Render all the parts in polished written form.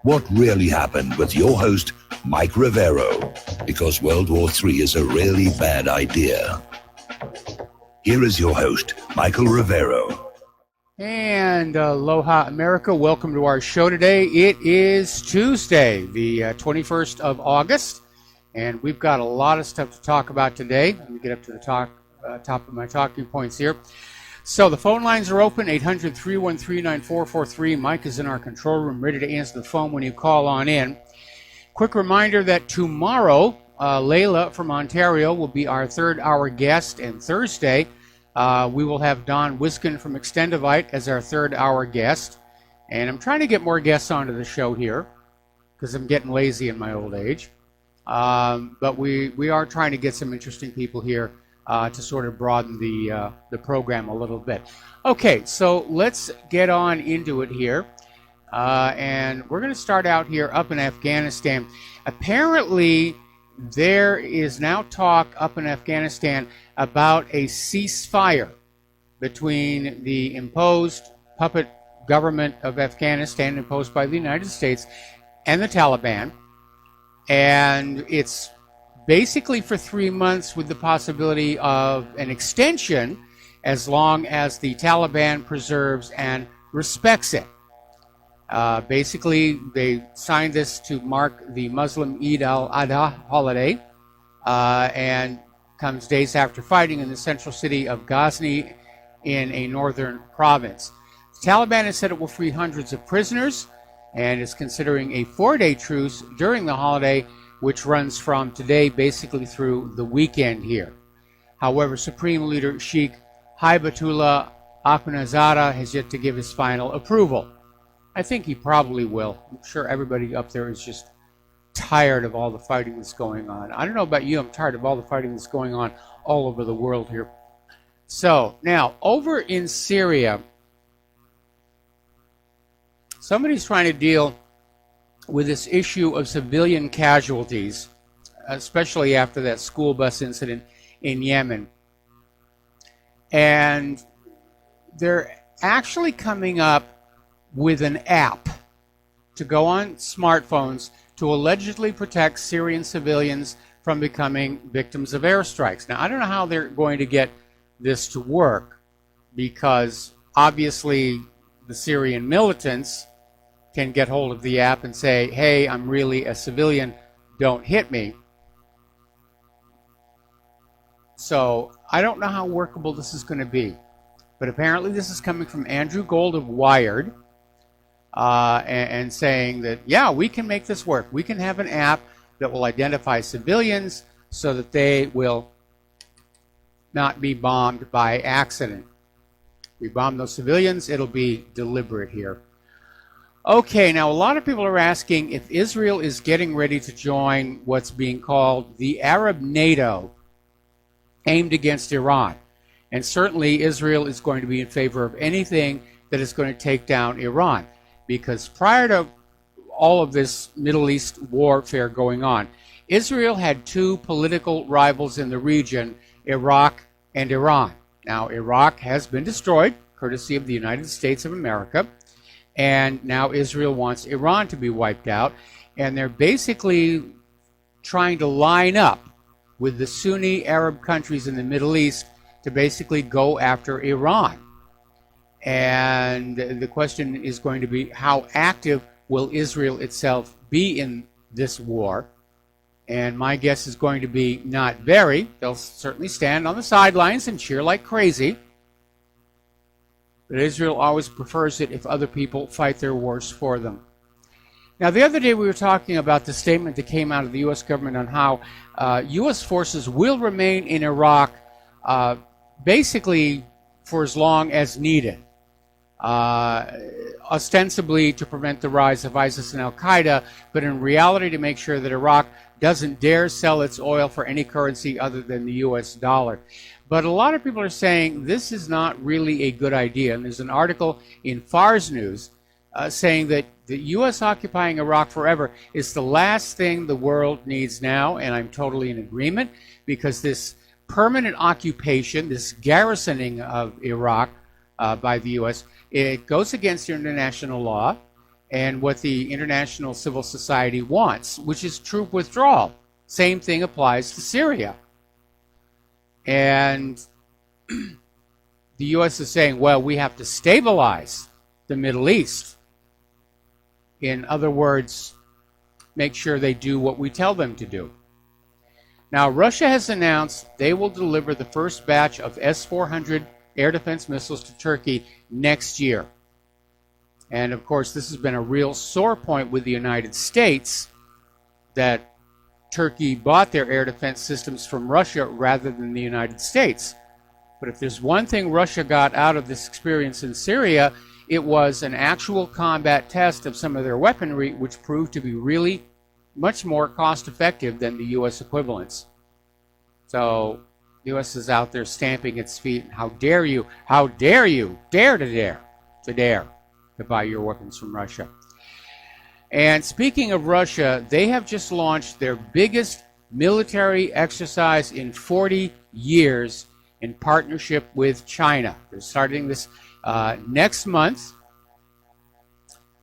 What really happened with your host, Mike Rivero, because World War III is a really bad idea. Here is your host, Michael Rivero. And aloha, America. Welcome to our show today. It is Tuesday, the 21st of August, and we've got a lot of stuff to talk about today. Let me get up to the top of my talking points here. So the phone lines are open, 800-313-9443. Mike is in our control room, ready to answer the phone when you call on in. Quick reminder that tomorrow, Layla from Ontario will be our third-hour guest, and Thursday, we will have Don Wiskin from Extendivite as our third-hour guest. And I'm trying to get more guests onto the show here because I'm getting lazy in my old age. But we are trying to get some interesting people here to sort of broaden the program a little bit. Okay, so let's get on into it here. And we're going to start out here up in Afghanistan. Apparently, there is now talk up in Afghanistan about a ceasefire between the imposed puppet government of Afghanistan, imposed by the United States, and the Taliban. And it's basically for 3 months with the possibility of an extension as long as the Taliban preserves and respects it. Basically, they signed this to mark the Muslim Eid al-Adha holiday and comes days after fighting in the central city of Ghazni in a northern province. The Taliban has said it will free hundreds of prisoners and is considering a 4-day truce during the holiday, which runs from today basically through the weekend here. However, Supreme Leader Sheikh Hibatullah Akhundzada has yet to give his final approval. I think he probably will. I'm sure everybody up there is just tired of all the fighting that's going on. I don't know about you, I'm tired of all the fighting that's going on all over the world here. So, now, over in Syria, somebody's trying to deal with this issue of civilian casualties, especially after that school bus incident in Yemen. And they're actually coming up with an app to go on smartphones to allegedly protect Syrian civilians from becoming victims of airstrikes. Now, I don't know how they're going to get this to work, because obviously the Syrian militants can get hold of the app and say, hey, I'm really a civilian, don't hit me. So I don't know how workable this is going to be. But apparently this is coming from Andrew Gold of Wired, and saying that, yeah, we can make this work. We can have an app that will identify civilians so that they will not be bombed by accident. We bomb those civilians, it'll be deliberate here. Okay, now a lot of people are asking if Israel is getting ready to join what's being called the Arab NATO aimed against Iran. And certainly Israel is going to be in favor of anything that is going to take down Iran. Because prior to all of this Middle East warfare going on, Israel had two political rivals in the region, Iraq and Iran. Now, Iraq has been destroyed, courtesy of the United States of America. And now Israel wants Iran to be wiped out. And they're basically trying to line up with the Sunni Arab countries in the Middle East to basically go after Iran. And the question is going to be, how active will Israel itself be in this war? And my guess is going to be not very. They'll certainly stand on the sidelines and cheer like crazy. But Israel always prefers it if other people fight their wars for them. Now, the other day we were talking about the statement that came out of the U.S. government on how U.S. forces will remain in Iraq basically for as long as needed, ostensibly to prevent the rise of ISIS and Al-Qaeda, but in reality to make sure that Iraq doesn't dare sell its oil for any currency other than the U.S. dollar. But a lot of people are saying this is not really a good idea. And there's an article in Fars News saying that the U.S. occupying Iraq forever is the last thing the world needs now, and I'm totally in agreement, because this permanent occupation, this garrisoning of Iraq by the U.S., it goes against international law, and what the international civil society wants, which is troop withdrawal. Same thing applies to Syria. And the U.S. is saying, well, we have to stabilize the Middle East. In other words, make sure they do what we tell them to do. Now, Russia has announced they will deliver the first batch of S-400 air defense missiles to Turkey next year. And of course, this has been a real sore point with the United States, that Turkey bought their air defense systems from Russia rather than the United States. But if there's one thing Russia got out of this experience in Syria, it was an actual combat test of some of their weaponry, which proved to be really much more cost-effective than the U.S. equivalents. So the U.S. is out there stamping its feet. How dare you dare to buy your weapons from Russia. And speaking of Russia, they have just launched their biggest military exercise in 40 years in partnership with China. They're starting this next month.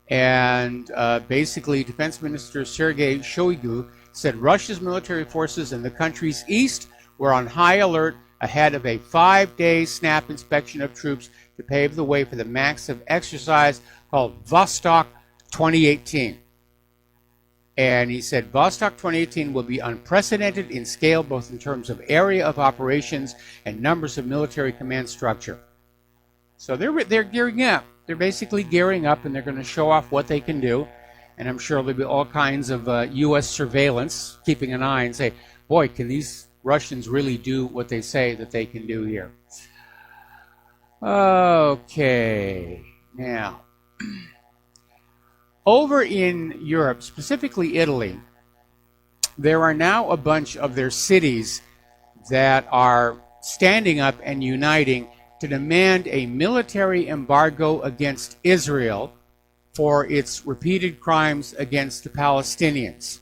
And basically, Defense Minister Sergei Shoigu said Russia's military forces in the country's east were on high alert ahead of a 5-day snap inspection of troops to pave the way for the massive exercise called Vostok 2018. And he said Vostok 2018 will be unprecedented in scale, both in terms of area of operations and numbers of military command structure. So they're gearing up. They're basically gearing up, and they're going to show off what they can do. And I'm sure there'll be all kinds of U.S. surveillance keeping an eye and say, boy, can these Russians really do what they say that they can do here? Okay, now, over in Europe, specifically Italy, there are now a bunch of their cities that are standing up and uniting to demand a military embargo against Israel for its repeated crimes against the Palestinians.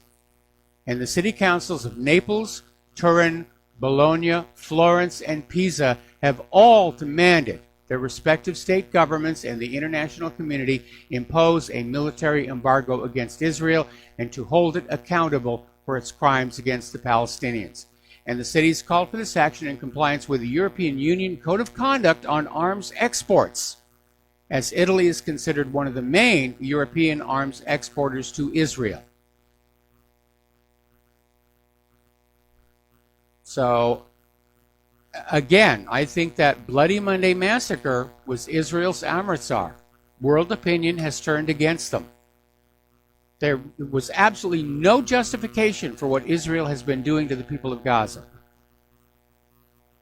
And the city councils of Naples, Turin, Bologna, Florence, and Pisa have all demanded their respective state governments and the international community impose a military embargo against Israel and to hold it accountable for its crimes against the Palestinians. And the cities called for this action in compliance with the European Union Code of Conduct on Arms Exports, as Italy is considered one of the main European arms exporters to Israel. So, again, I think that Bloody Monday massacre was Israel's Amritsar. World opinion has turned against them. There was absolutely no justification for what Israel has been doing to the people of Gaza.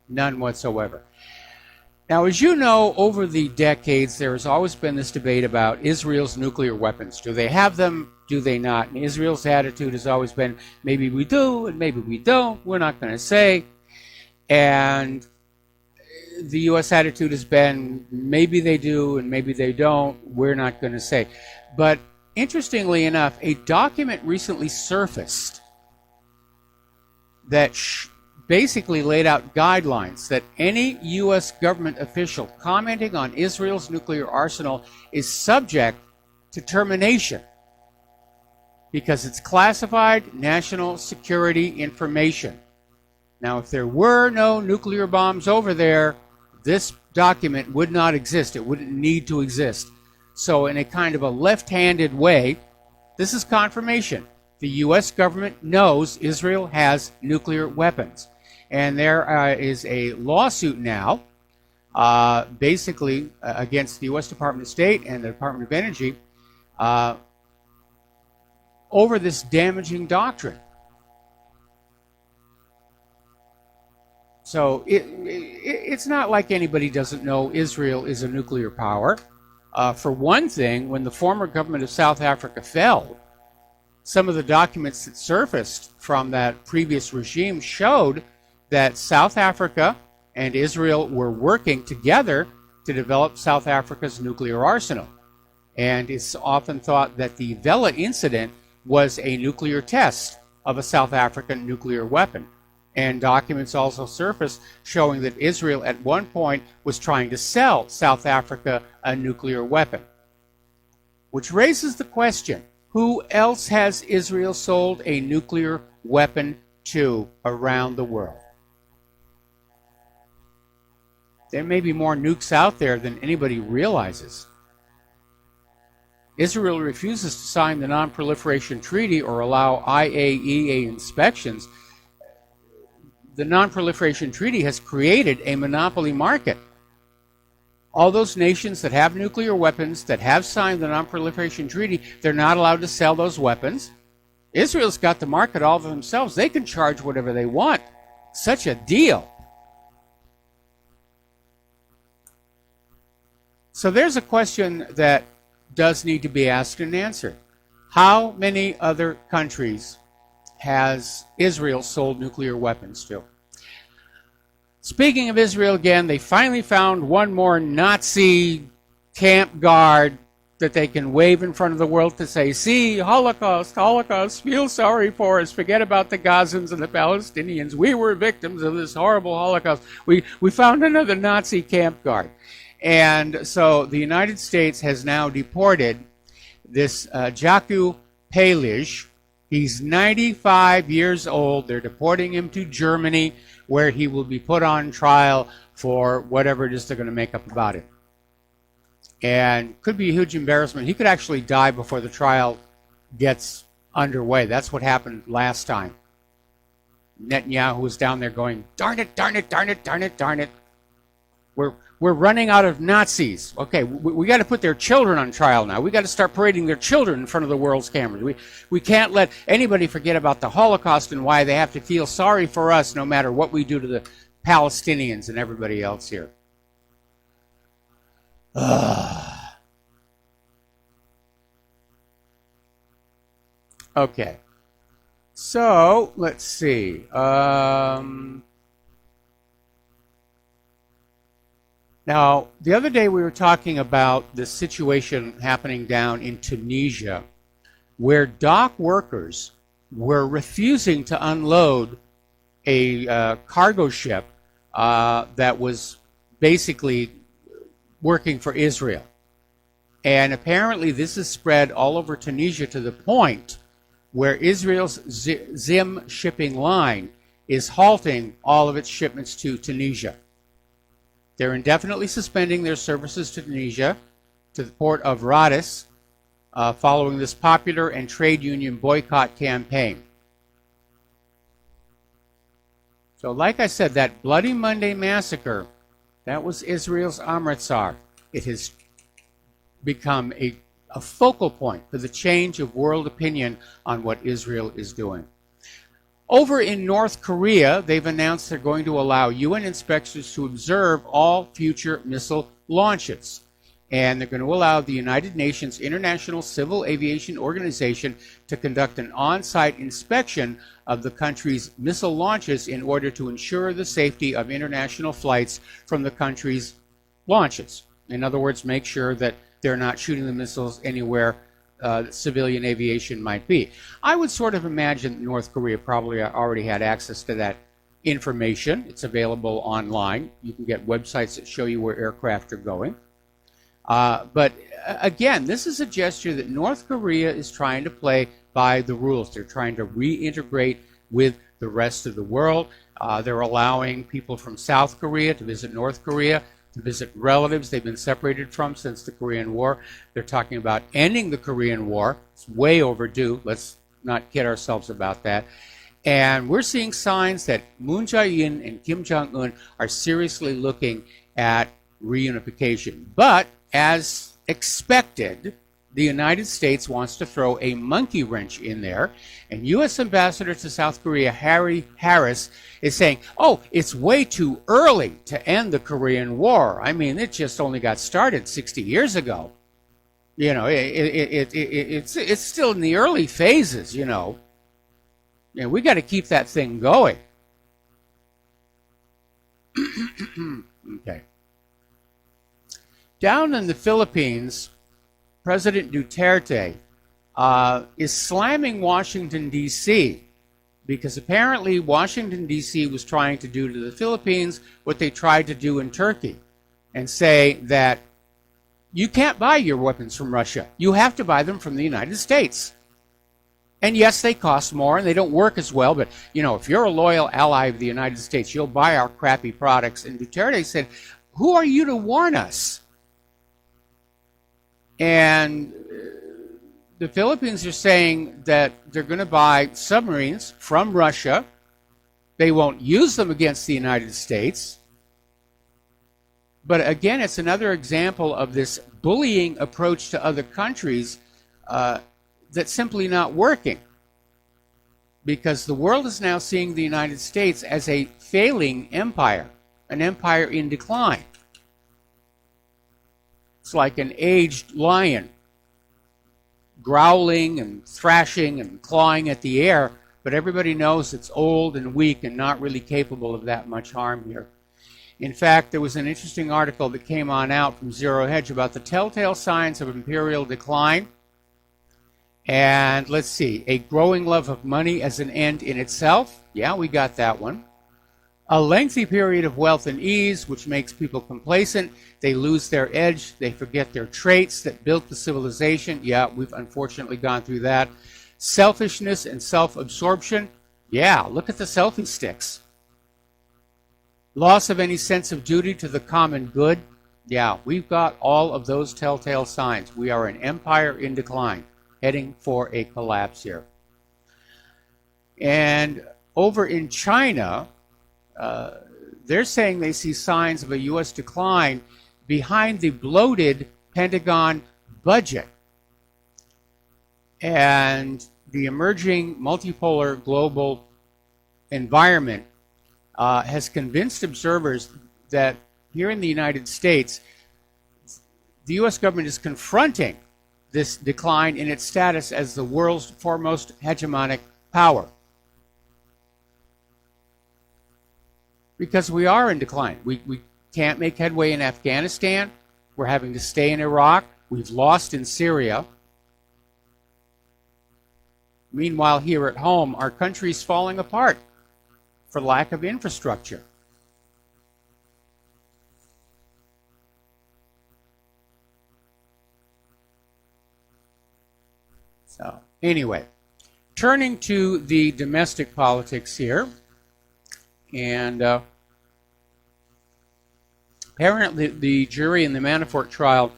None whatsoever. Now, as you know, over the decades, there has always been this debate about Israel's nuclear weapons. Do they have them? Do they not? And Israel's attitude has always been, maybe we do, and maybe we don't. We're not going to say. And the U.S. attitude has been, maybe they do, and maybe they don't. We're not going to say. But interestingly enough, a document recently surfaced that basically laid out guidelines that any U.S. government official commenting on Israel's nuclear arsenal is subject to termination because it's classified national security information. Now, if there were no nuclear bombs over there, this document would not exist. It wouldn't need to exist. So in a kind of a left-handed way, this is confirmation. The U.S. government knows Israel has nuclear weapons. And there is a lawsuit now, basically against the U.S. Department of State and the Department of Energy over this damaging doctrine. So it's not like anybody doesn't know Israel is a nuclear power. For one thing, when the former government of South Africa fell, some of the documents that surfaced from that previous regime showed that South Africa and Israel were working together to develop South Africa's nuclear arsenal. And it's often thought that the Vela incident was a nuclear test of a South African nuclear weapon. And documents also surfaced showing that Israel at one point was trying to sell South Africa a nuclear weapon, which raises the question, who else has Israel sold a nuclear weapon to around the world? There may be more nukes out there than anybody realizes. Israel refuses to sign the Non-Proliferation Treaty or allow IAEA inspections. The Non-Proliferation Treaty has created a monopoly market. All those nations that have nuclear weapons, that have signed the Non-Proliferation Treaty, they're not allowed to sell those weapons. Israel's got the market all for themselves. They can charge whatever they want. Such a deal. So there's a question that does need to be asked and answered. How many other countries has Israel sold nuclear weapons to? Speaking of Israel again, they finally found one more Nazi camp guard that they can wave in front of the world to say, see, Holocaust, Holocaust, feel sorry for us, forget about the Gazans and the Palestinians. We were victims of this horrible Holocaust. We found another Nazi camp guard. And so the United States has now deported this Jaku Palish. He's 95 years old. They're deporting him to Germany, where he will be put on trial for whatever it is they're going to make up about it. And could be a huge embarrassment. He could actually die before the trial gets underway. That's what happened last time. Netanyahu was down there going, darn it, darn it, darn it, darn it, darn it. We're running out of Nazis. Okay, we got to put their children on trial now. We got to start parading their children in front of the world's cameras. We can't let anybody forget about the Holocaust and why they have to feel sorry for us no matter what we do to the Palestinians and everybody else here. Okay, so let's see. Now, the other day we were talking about the situation happening down in Tunisia, where dock workers were refusing to unload a cargo ship that was basically working for Israel. And apparently this is spread all over Tunisia to the point where Israel's Zim shipping line is halting all of its shipments to Tunisia. They're indefinitely suspending their services to Tunisia, to the port of Rhodes, following this popular and trade union boycott campaign. So like I said, that Bloody Monday massacre, that was Israel's Amritsar. It has become a focal point for the change of world opinion on what Israel is doing. Over in North Korea, they've announced they're going to allow UN inspectors to observe all future missile launches. And they're going to allow the United Nations International Civil Aviation Organization to conduct an on-site inspection of the country's missile launches in order to ensure the safety of international flights from the country's launches. In other words, make sure that they're not shooting the missiles anywhere civilian aviation might be. I would sort of imagine North Korea probably already had access to that information. It's available online. You can get websites that show you where aircraft are going. But again, this is a gesture that North Korea is trying to play by the rules. They're trying to reintegrate with the rest of the world. They're allowing people from South Korea to visit North Korea, to visit relatives they've been separated from since the Korean War. They're talking about ending the Korean War. It's way overdue. Let's not kid ourselves about that. And we're seeing signs that Moon Jae-in and Kim Jong-un are seriously looking at reunification. But as expected, the United States wants to throw a monkey wrench in there. And U.S. Ambassador to South Korea, Harry Harris, is saying, oh, it's way too early to end the Korean War. I mean, it just only got started 60 years ago. You know, it's still in the early phases, you know. And we got to keep that thing going. Okay. Down in the Philippines, President Duterte is slamming Washington, D.C., because apparently Washington, D.C. was trying to do to the Philippines what they tried to do in Turkey, and say that you can't buy your weapons from Russia. You have to buy them from the United States. And yes, they cost more and they don't work as well, but if you're a loyal ally of the United States, you'll buy our crappy products. And Duterte said, who are you to warn us? And the Philippines are saying that they're going to buy submarines from Russia. They won't use them against the United States. But again, it's another example of this bullying approach to other countries that's simply not working. Because the world is now seeing the United States as a failing empire, an empire in decline. It's like an aged lion, growling and thrashing and clawing at the air, but everybody knows it's old and weak and not really capable of that much harm here. In fact, there was an interesting article that came on out from Zero Hedge about the telltale signs of imperial decline. And let's see, a growing love of money as an end in itself. Yeah, we got that one. A lengthy period of wealth and ease, which makes people complacent. They lose their edge. They forget their traits that built the civilization. Yeah, we've unfortunately gone through that. Selfishness and self-absorption. Yeah, look at the selfie sticks. Loss of any sense of duty to the common good. Yeah, we've got all of those telltale signs. We are an empire in decline, heading for a collapse here. And over in China, they're saying they see signs of a U.S. decline behind the bloated Pentagon budget. And the emerging multipolar global environment has convinced observers that here in the United States, the U.S. government is confronting this decline in its status as the world's foremost hegemonic power. Because we are in decline. We can't make headway in Afghanistan. We're having to stay in Iraq. We've lost in Syria. Meanwhile, here at home, our country's falling apart for lack of infrastructure. So, anyway, turning to the domestic politics here, and apparently the jury in the Manafort trial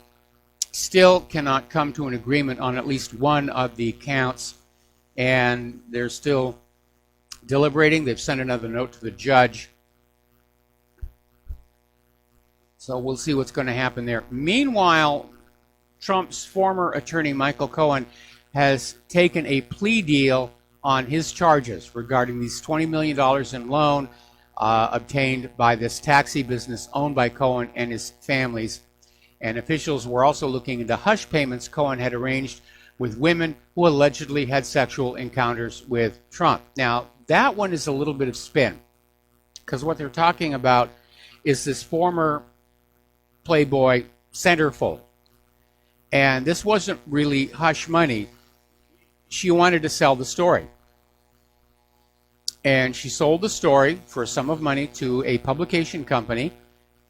still cannot come to an agreement on at least one of the counts, and they're still deliberating. They've sent another note to the judge. So we'll see what's going to happen there. Meanwhile, Trump's former attorney, Michael Cohen, has taken a plea deal on his charges regarding these $20 million in loan obtained by this taxi business owned by Cohen and his families. And officials were also looking into hush payments Cohen had arranged with women who allegedly had sexual encounters with Trump. Now, that one is a little bit of spin, because what they're talking about is this former Playboy centerfold. And this wasn't really hush money. She wanted to sell the story. And she sold the story for a sum of money to a publication company.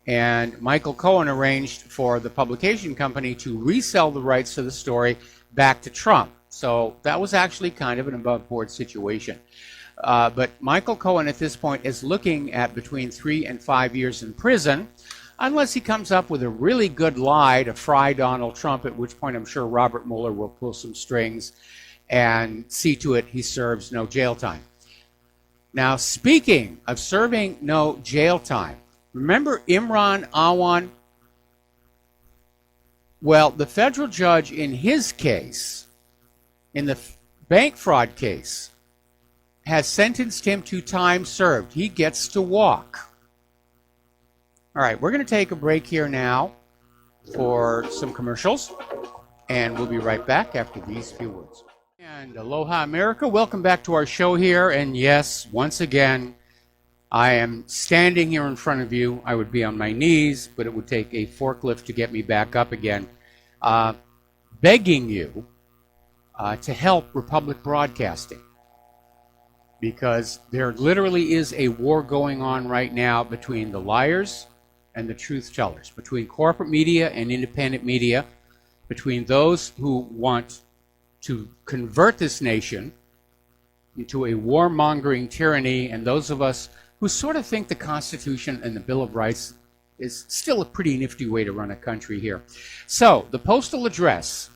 And Michael Cohen arranged for the publication company to resell the rights to the story back to Trump. So that was actually kind of an above-board situation. But Michael Cohen at this point is looking at between 3 and 5 years in prison, unless he comes up with a really good lie to fry Donald Trump, at which point I'm sure Robert Mueller will pull some strings and see to it he serves no jail time. Now, speaking of serving no jail time, remember Imran Awan? Well, the federal judge in his case, in the bank fraud case, has sentenced him to time served. He gets to walk. All right, we're going to take a break here now for some commercials, and we'll be right back after these few words. And aloha, America. Welcome back to our show here. And yes, once again, I am standing here in front of you. I would be on my knees, but it would take a forklift to get me back up again, begging you to help Republic Broadcasting, because there literally is a war going on right now between the liars and the truth tellers, between corporate media and independent media, between those who want to convert this nation into a warmongering tyranny and those of us who sort of think the Constitution and the Bill of Rights is still a pretty nifty way to run a country here. So the postal address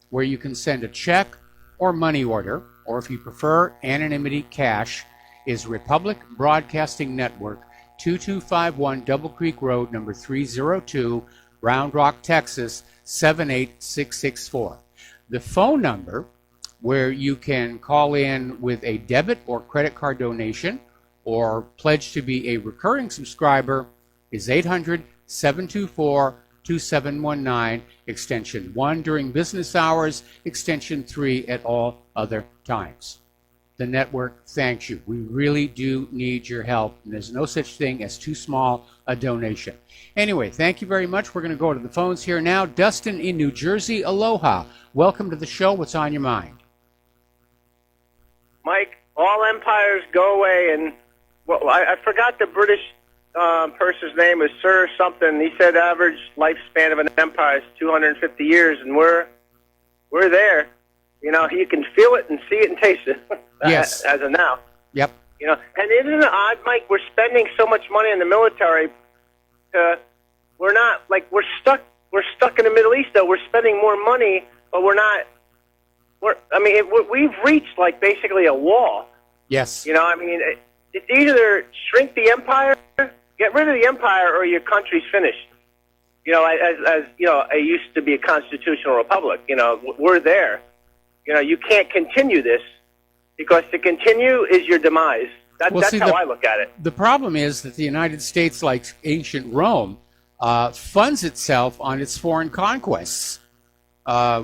where you can send a check or money order, or if you prefer anonymity, cash, is Republic Broadcasting Network, 2251 Double Creek Road, number 302, Round Rock, Texas, 78664. The phone number where you can call in with a debit or credit card donation or pledge to be a recurring subscriber is 800-724-2719, extension 1 during business hours, extension 3 at all other times. The network thanks you. We really do need your help, and there's no such thing as too small a donation. Anyway, thank you very much. We're going to go to the phones here now. Dustin in New Jersey, aloha. Welcome to the show. What's on your mind? Mike, all empires go away, and well, I forgot the British person's name was Sir something. He said average lifespan of an empire is 250 years, and we're there. You know, you can feel it and see it and taste it. Yes. As of now. Yep. You know, and isn't it odd, Mike? We're spending so much money in the military. We're not like we're stuck. We're stuck in the Middle East, though. We're spending more money, but we're not. We've reached like basically a wall. Yes. You know, I mean, it's either shrink the empire, get rid of the empire, or your country's finished. You know, as you know, it used to be a constitutional republic. You know, we're there. You know, you can't continue this because to continue is your demise. That's how I look at it. The problem is that the United States, like ancient Rome, funds itself on its foreign conquests.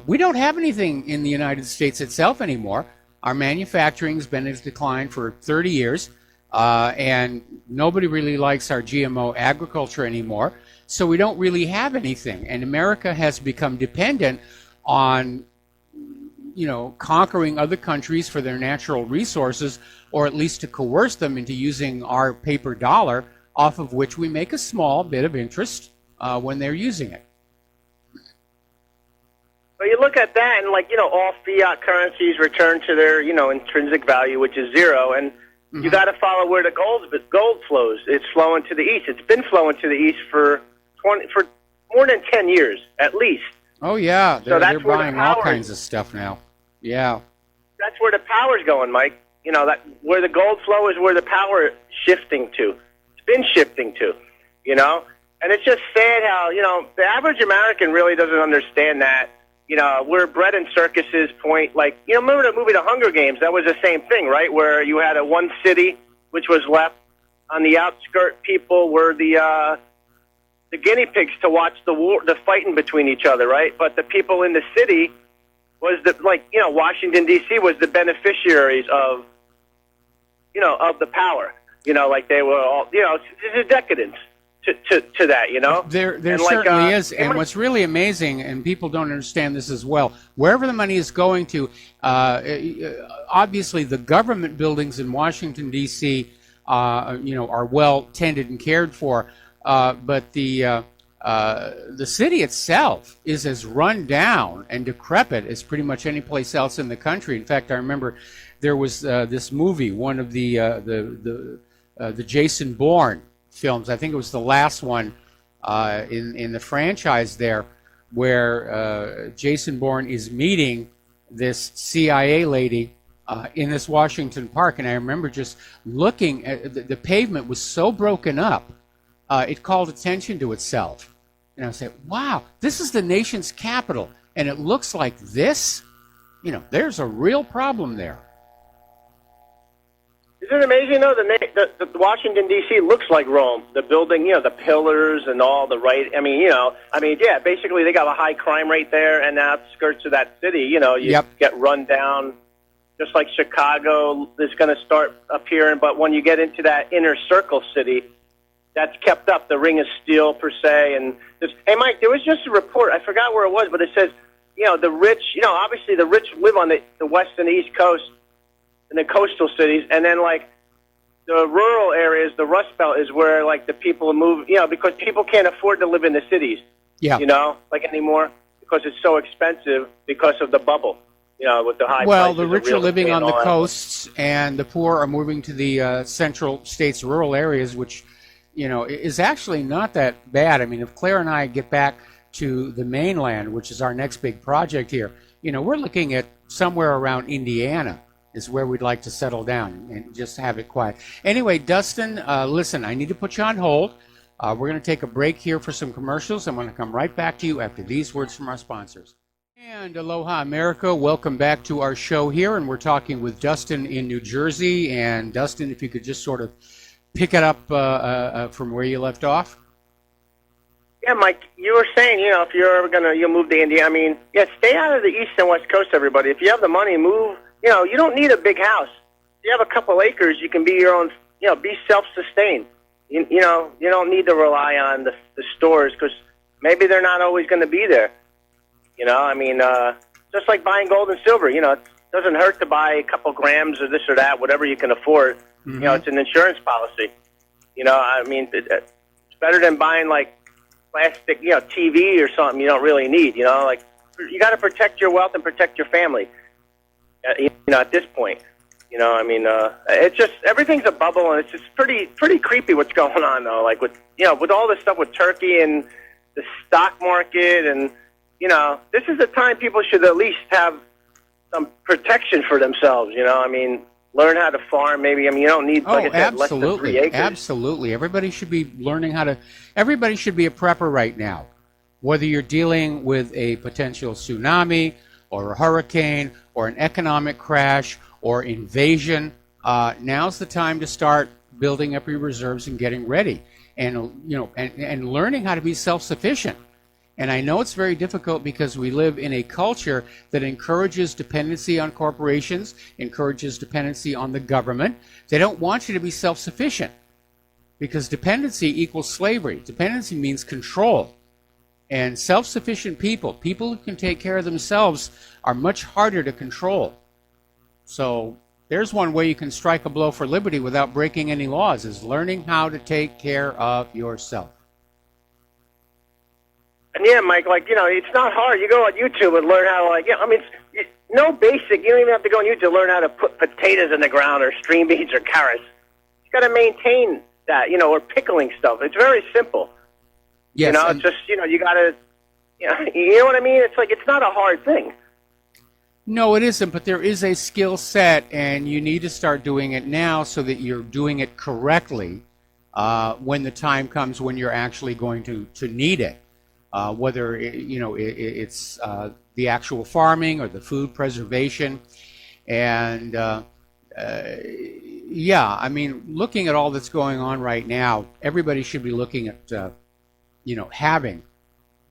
We don't have anything in the United States itself anymore. Our manufacturing's been in decline for 30 years, and nobody really likes our GMO agriculture anymore. So we don't really have anything. And America has become dependent on conquering other countries for their natural resources, or at least to coerce them into using our paper dollar, off of which we make a small bit of interest when they're using it. Well, you look at that, and all fiat currencies return to their intrinsic value, which is zero, and you got to follow where the gold flows. It's flowing to the east. It's been flowing to the east for more than 10 years at least. Oh yeah, so they're buying all kinds of stuff now. Yeah, that's where the power's going, Mike. You know, that where the gold flow is where the power is shifting to. It's been shifting to, and it's just sad how the average American really doesn't understand that. We're bred in circuses. Remember the movie The Hunger Games? That was the same thing, right? Where you had one city which was left on the outskirt. People were the guinea pigs to watch the war, the fighting between each other, right? But the people in the city was Washington D.C. was the beneficiaries of the power. They were all there's a decadence to that. There certainly is, and what's really amazing, and people don't understand this as well, wherever the money is going to, obviously the government buildings in Washington D.C. Are well tended and cared for. But the city itself is as run down and decrepit as pretty much any place else in the country. In fact, I remember there was this movie, one of the Jason Bourne films. I think it was the last one in the franchise there, where Jason Bourne is meeting this CIA lady in this Washington Park, and I remember just looking at the pavement was so broken up. It called attention to itself. And I said, wow, this is the nation's capital, and it looks like this? There's a real problem there. Isn't it amazing, though? The Washington, D.C. looks like Rome. The building, the pillars and all the right. Basically they got a high crime rate there, and the outskirts of that city, you get run down. Just like Chicago is going to start appearing, but when you get into that inner circle city, that's kept up, the Ring of Steel per se. And hey, Mike, there was just a report. I forgot where it was, but it says, the rich, obviously the rich live on the west and the east coast in the coastal cities, and then the rural areas, the Rust Belt, is where like the people move. Because people can't afford to live in the cities. Yeah. Like anymore, because it's so expensive because of the bubble. With the high well, prices the of rich are real living estate on and the all that. coasts, and the poor are moving to the central states' rural areas, which, is actually not that bad. I mean, if Claire and I get back to the mainland, which is our next big project here, we're looking at somewhere around Indiana is where we'd like to settle down and just have it quiet. Anyway, Dustin, listen, I need to put you on hold. We're going to take a break here for some commercials. I'm going to come right back to you after these words from our sponsors. And aloha, America. Welcome back to our show here. And we're talking with Dustin in New Jersey. And Dustin, if you could just sort of pick it up from where you left off. Yeah, Mike, you were saying, if you're ever you'll move to India. I mean, stay out of the East and West Coast, everybody. If you have the money, move. You don't need a big house. If you have a couple acres, you can be your own, be self-sustained. You don't need to rely on the stores because maybe they're not always going to be there. Just like buying gold and silver, it doesn't hurt to buy a couple grams or this or that, whatever you can afford. Mm-hmm. It's an insurance policy. It's better than buying like plastic, TV or something you don't really need. You got to protect your wealth and protect your family. At this point, it's just everything's a bubble, and it's just pretty creepy what's going on though. Like with all this stuff with Turkey and the stock market and. This is the time people should at least have some protection for themselves, learn how to farm maybe. You don't need, like I said, less than 3 acres. Absolutely. Everybody should be learning everybody should be a prepper right now. Whether you're dealing with a potential tsunami or a hurricane or an economic crash or invasion, now's the time to start building up your reserves and getting ready and learning how to be self-sufficient. And I know it's very difficult because we live in a culture that encourages dependency on corporations, encourages dependency on the government. They don't want you to be self-sufficient because dependency equals slavery. Dependency means control. And self-sufficient people who can take care of themselves, are much harder to control. So there's one way you can strike a blow for liberty without breaking any laws, is learning how to take care of yourself. And yeah, Mike, it's not hard. You go on YouTube and learn how it's no basic. You don't even have to go on YouTube to learn how to put potatoes in the ground or string beans or carrots. You got to maintain that, or pickling stuff. It's very simple. Yes, it's just, you got to, you know what I mean? It's like, it's not a hard thing. No, it isn't, but there is a skill set, and you need to start doing it now so that you're doing it correctly when the time comes when you're actually going to need it. Whether it's the actual farming or the food preservation, and looking at all that's going on right now, everybody should be looking at having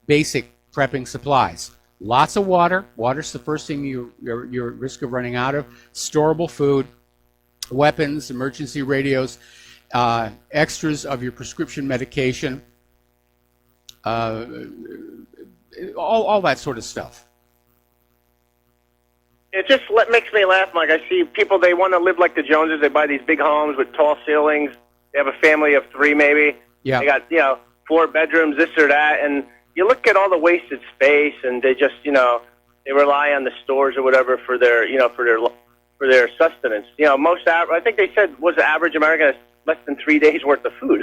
basic prepping supplies. Lots of water. Water's the first thing you're at risk of running out of. Storable food, weapons, emergency radios, extras of your prescription medication. All that sort of stuff. It just makes me laugh, Mike. I see people, they want to live like the Joneses. They buy these big homes with tall ceilings. They have a family of 3 maybe. Yeah. They got, 4 bedrooms, this or that. And you look at all the wasted space, and they just, they rely on the stores or whatever for their, for their sustenance. I think they said was the average American has less than 3 days worth of food.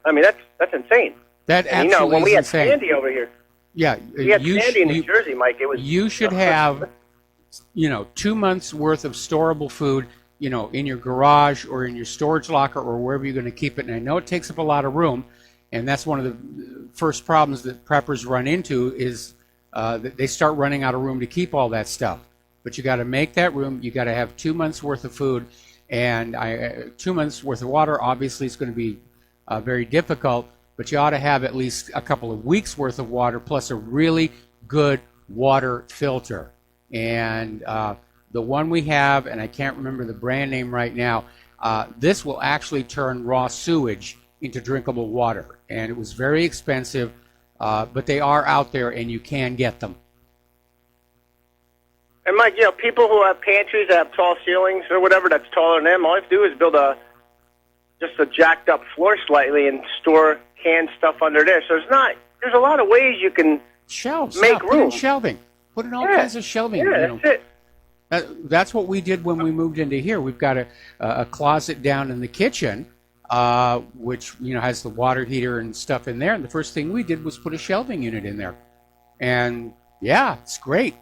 I mean, that's insane. That and, absolutely when we is had insane. Sandy over here. Yeah, we had Sandy in New Jersey, Mike. It was. You should have, 2 months worth of storable food, in your garage or in your storage locker or wherever you're going to keep it. And I know it takes up a lot of room, and that's one of the first problems that preppers run into is that they start running out of room to keep all that stuff. But you got to make that room. You got to have 2 months worth of food, and 2 months worth of water. Obviously, it's going to be very difficult. But you ought to have at least a couple of weeks worth of water plus a really good water filter. And the one we have, and I can't remember the brand name right now, this will actually turn raw sewage into drinkable water. And it was very expensive, but they are out there and you can get them. And Mike, people who have pantries that have tall ceilings or whatever that's taller than them, all you have to do is build a just a jacked up floor slightly and store canned stuff under there. So there's a lot of ways you can Shelves. make Put in room. shelving. Put in all kinds of shelving. Yeah, that's it. That's what we did when we moved into here. We've got a closet down in the kitchen, which has the water heater and stuff in there. And the first thing we did was put a shelving unit in there. And yeah, it's great.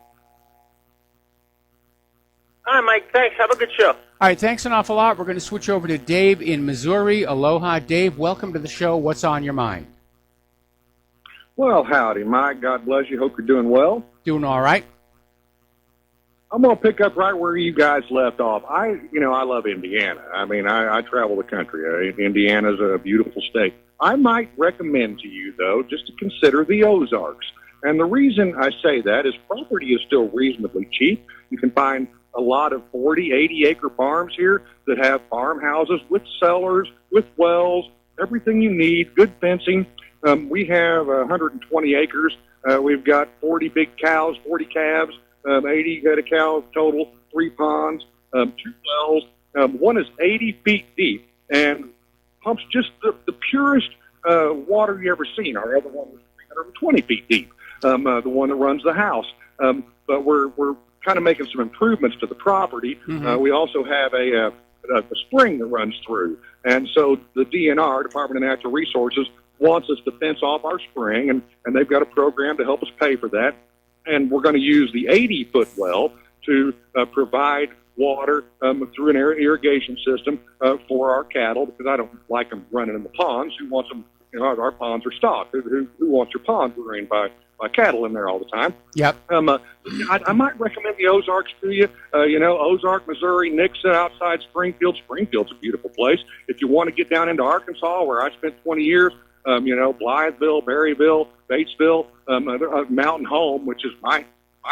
All right, Mike. Thanks. Have a good show. All right, thanks an awful lot. We're going to switch over to Dave in Missouri. Aloha, Dave. Welcome to the show. What's on your mind? Well, howdy, Mike. God bless you. Hope you're doing well. Doing all right. I'm going to pick up right where you guys left off. I love Indiana. I mean, I travel the country. Indiana's a beautiful state. I might recommend to you, though, just to consider the Ozarks. And the reason I say that is property is still reasonably cheap. You can find a lot of 40, 80-acre farms here that have farmhouses with cellars, with wells, everything you need, good fencing. We have 120 acres. We've got 40 big cows, 40 calves, 80 head of cows total, 3 ponds, 2 wells. One is 80 feet deep and pumps just the purest water you ever seen. Our other one was 320 feet deep, the one that runs the house. But we're kind of making some improvements to the property. We also have a spring that runs through. And so the DNR, Department of Natural Resources, wants us to fence off our spring, and they've got a program to help us pay for that. And we're going to use the 80-foot well to provide water through an irrigation system for our cattle, because I don't like them running in the ponds. Who wants them? Our ponds are stocked. Who wants your ponds drained by cattle in there all the time? Yep. I might recommend the Ozarks to you. Ozark, Missouri, Nixa, outside Springfield. Springfield's a beautiful place. If you want to get down into Arkansas, where I spent 20 years, Blytheville, Berryville, Batesville, Mountain Home, which is my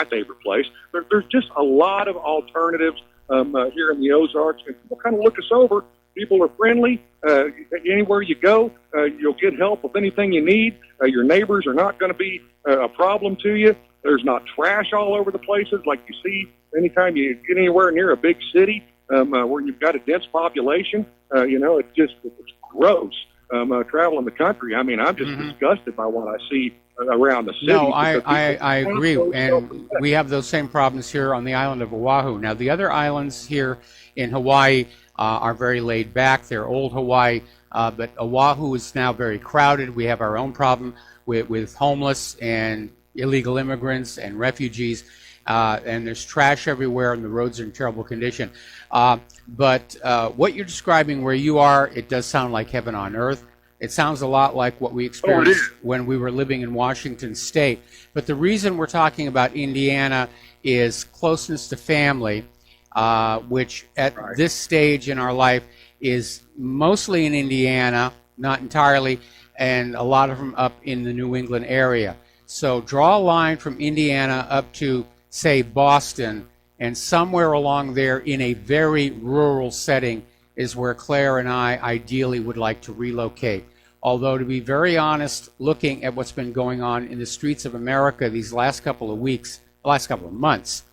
favorite place. There's just a lot of alternatives here in the Ozarks, and people kind of look us over. People are friendly. Anywhere you go, you'll get help with anything you need. Your neighbors are not going to be a problem to you. There's not trash all over the places like you see anytime you get anywhere near a big city where you've got a dense population. It's gross. Traveling the country, I mean, I'm just disgusted by what I see around the city. No, I agree, and we have those same problems here on the island of Oahu. Now, the other islands here in Hawaii are very laid back. They're old Hawaii, but Oahu is now very crowded. We have our own problem with homeless and illegal immigrants and refugees, and there's trash everywhere, and the roads are in terrible condition. But what you're describing where you are, it does sound like heaven on earth. It sounds a lot like what we experienced when we were living in Washington State. But the reason we're talking about Indiana is closeness to family, which at this stage in our life is mostly in Indiana, not entirely, and a lot of them up in the New England area. So draw a line from Indiana up to, say, Boston, and somewhere along there in a very rural setting is where Claire and I ideally would like to relocate. Although, to be very honest, looking at what's been going on in the streets of America these last couple of weeks, last couple of months,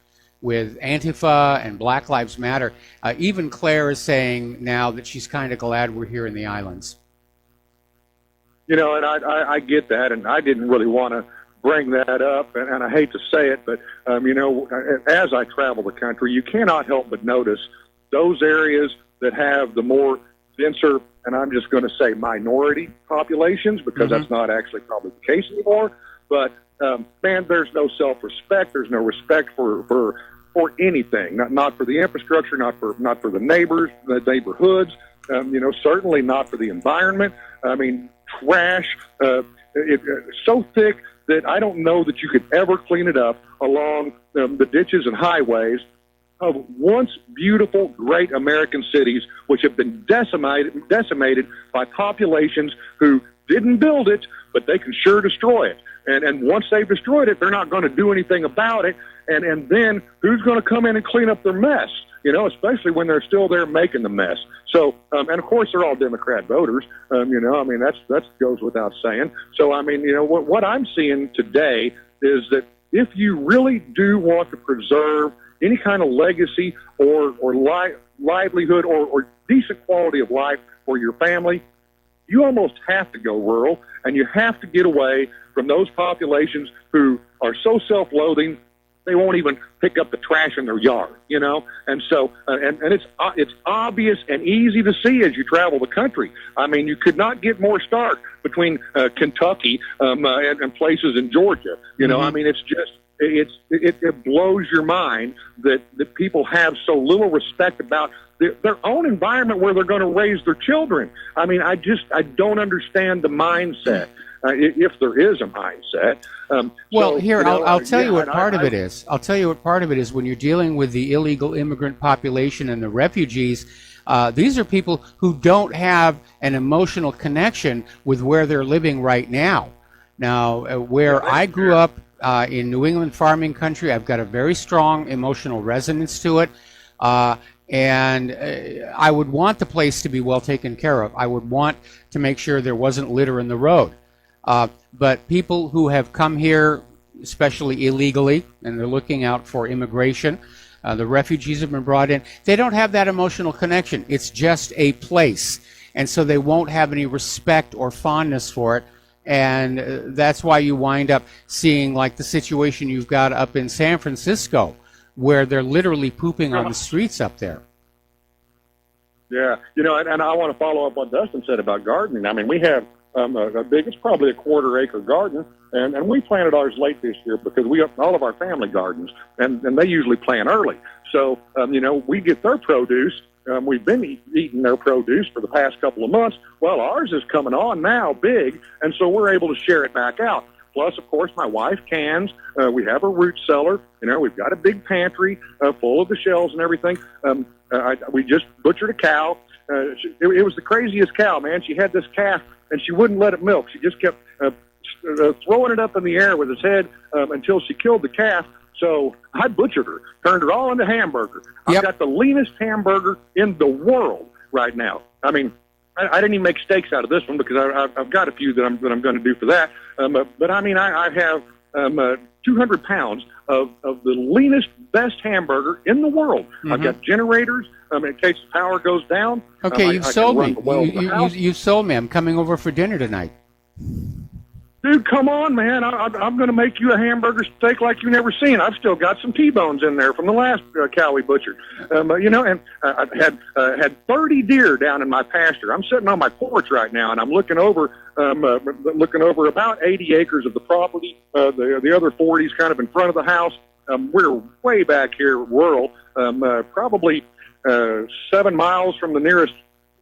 with Antifa and Black Lives Matter, even Claire is saying now that she's kind of glad we're here in the islands. And I get that, and I didn't really want to bring that up, and I hate to say it, but, as I travel the country, you cannot help but notice those areas that have the more denser, and I'm just going to say minority populations, because that's not actually probably the case anymore, but, man, there's no self-respect, there's no respect for anything, not for the infrastructure, not for the neighbors, the neighborhoods, certainly not for the environment. I mean, trash, it's so thick that I don't know that you could ever clean it up along the ditches and highways of once beautiful, great American cities, which have been decimated by populations who didn't build it, but they can sure destroy it. And once they've destroyed it, they're not going to do anything about it. And then who's going to come in and clean up their mess? Especially when they're still there making the mess. So, and of course, they're all Democrat voters. That goes without saying. So, what I'm seeing today is that if you really do want to preserve any kind of legacy or livelihood or decent quality of life for your family, you almost have to go rural, and you have to get away from those populations who are so self-loathing they won't even pick up the trash in their yard, you know. And so, and it's obvious and easy to see as you travel the country. I mean, you could not get more stark between Kentucky and places in Georgia. You know, I mean, it's just it blows your mind that people have so little respect about their own environment where they're going to raise their children. I mean, I don't understand the mindset. If there is a mindset. I'll tell you what part of it is. I'll tell you what part of it is when you're dealing with the illegal immigrant population and the refugees. These are people who don't have an emotional connection with where they're living right now. Now, where I grew up in New England farming country, I've got a very strong emotional resonance to it. And I would want the place to be well taken care of. I would want to make sure there wasn't litter in the road. But people who have come here, especially illegally, and they're looking out for immigration, the refugees have been brought in, they don't have that emotional connection. It's just a place. And so they won't have any respect or fondness for it. And that's why you wind up seeing like the situation you've got up in San Francisco, where they're literally pooping on the streets up there. Yeah, you know, and I want to follow up what Dustin said about gardening. I mean, we have it's probably a 1/4 acre garden, and we planted ours late this year because we have all of our family gardens, and they usually plant early. So, you know, we get their produce. We've been eating their produce for the past couple of months. Well, ours is coming on now big, and so we're able to share it back out. Plus, of course, my wife cans. We have a root cellar. You know, we've got a big pantry full of the shells and everything. We just butchered a cow. It was the craziest cow, man. She had this calf, and she wouldn't let it milk. She just kept throwing it up in the air with its head until she killed the calf. So I butchered her, turned her all into hamburger. I've got the leanest hamburger in the world right now. I mean, I didn't even make steaks out of this one because I've got a few that I'm going to do for that. But I mean, I have 200 pounds of the leanest, best hamburger in the world. I've got generators in case the power goes down. Okay, you've sold me. You sold me. I'm coming over for dinner tonight. Dude, come on, man. I'm going to make you a hamburger steak like you've never seen. I've still got some T-bones in there from the last cow we butchered. You know, and I've had 30 deer down in my pasture. I'm sitting on my porch right now, and I'm looking over about 80 acres of the property. The other 40 is kind of in front of the house. We're way back here rural, probably 7 miles from the nearest,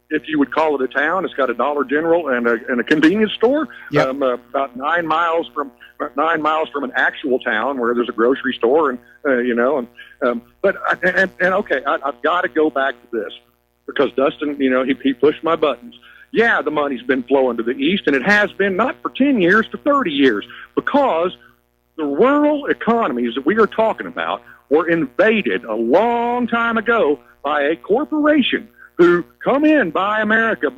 if you would call it a town. It's got a Dollar General and a convenience store. Yep. About 9 miles from an actual town where there's a grocery store, and you know. But okay, I've got to go back to this because Dustin, you know, he pushed my buttons. Yeah, the money's been flowing to the east, and it has been not for 10 years, for 30 years, because the rural economies that we are talking about were invaded a long time ago by a corporation who come in, buy America,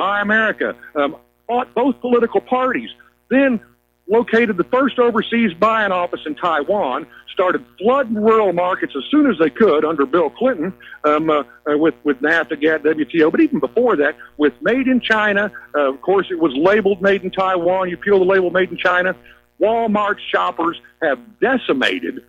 fought both political parties, then located the first overseas buying office in Taiwan, started flooding rural markets as soon as they could under Bill Clinton, with NAFTA, GATT, WTO, but even before that, with Made in China. Of course, it was labeled Made in Taiwan. You peel the label Made in China. Walmart shoppers have decimated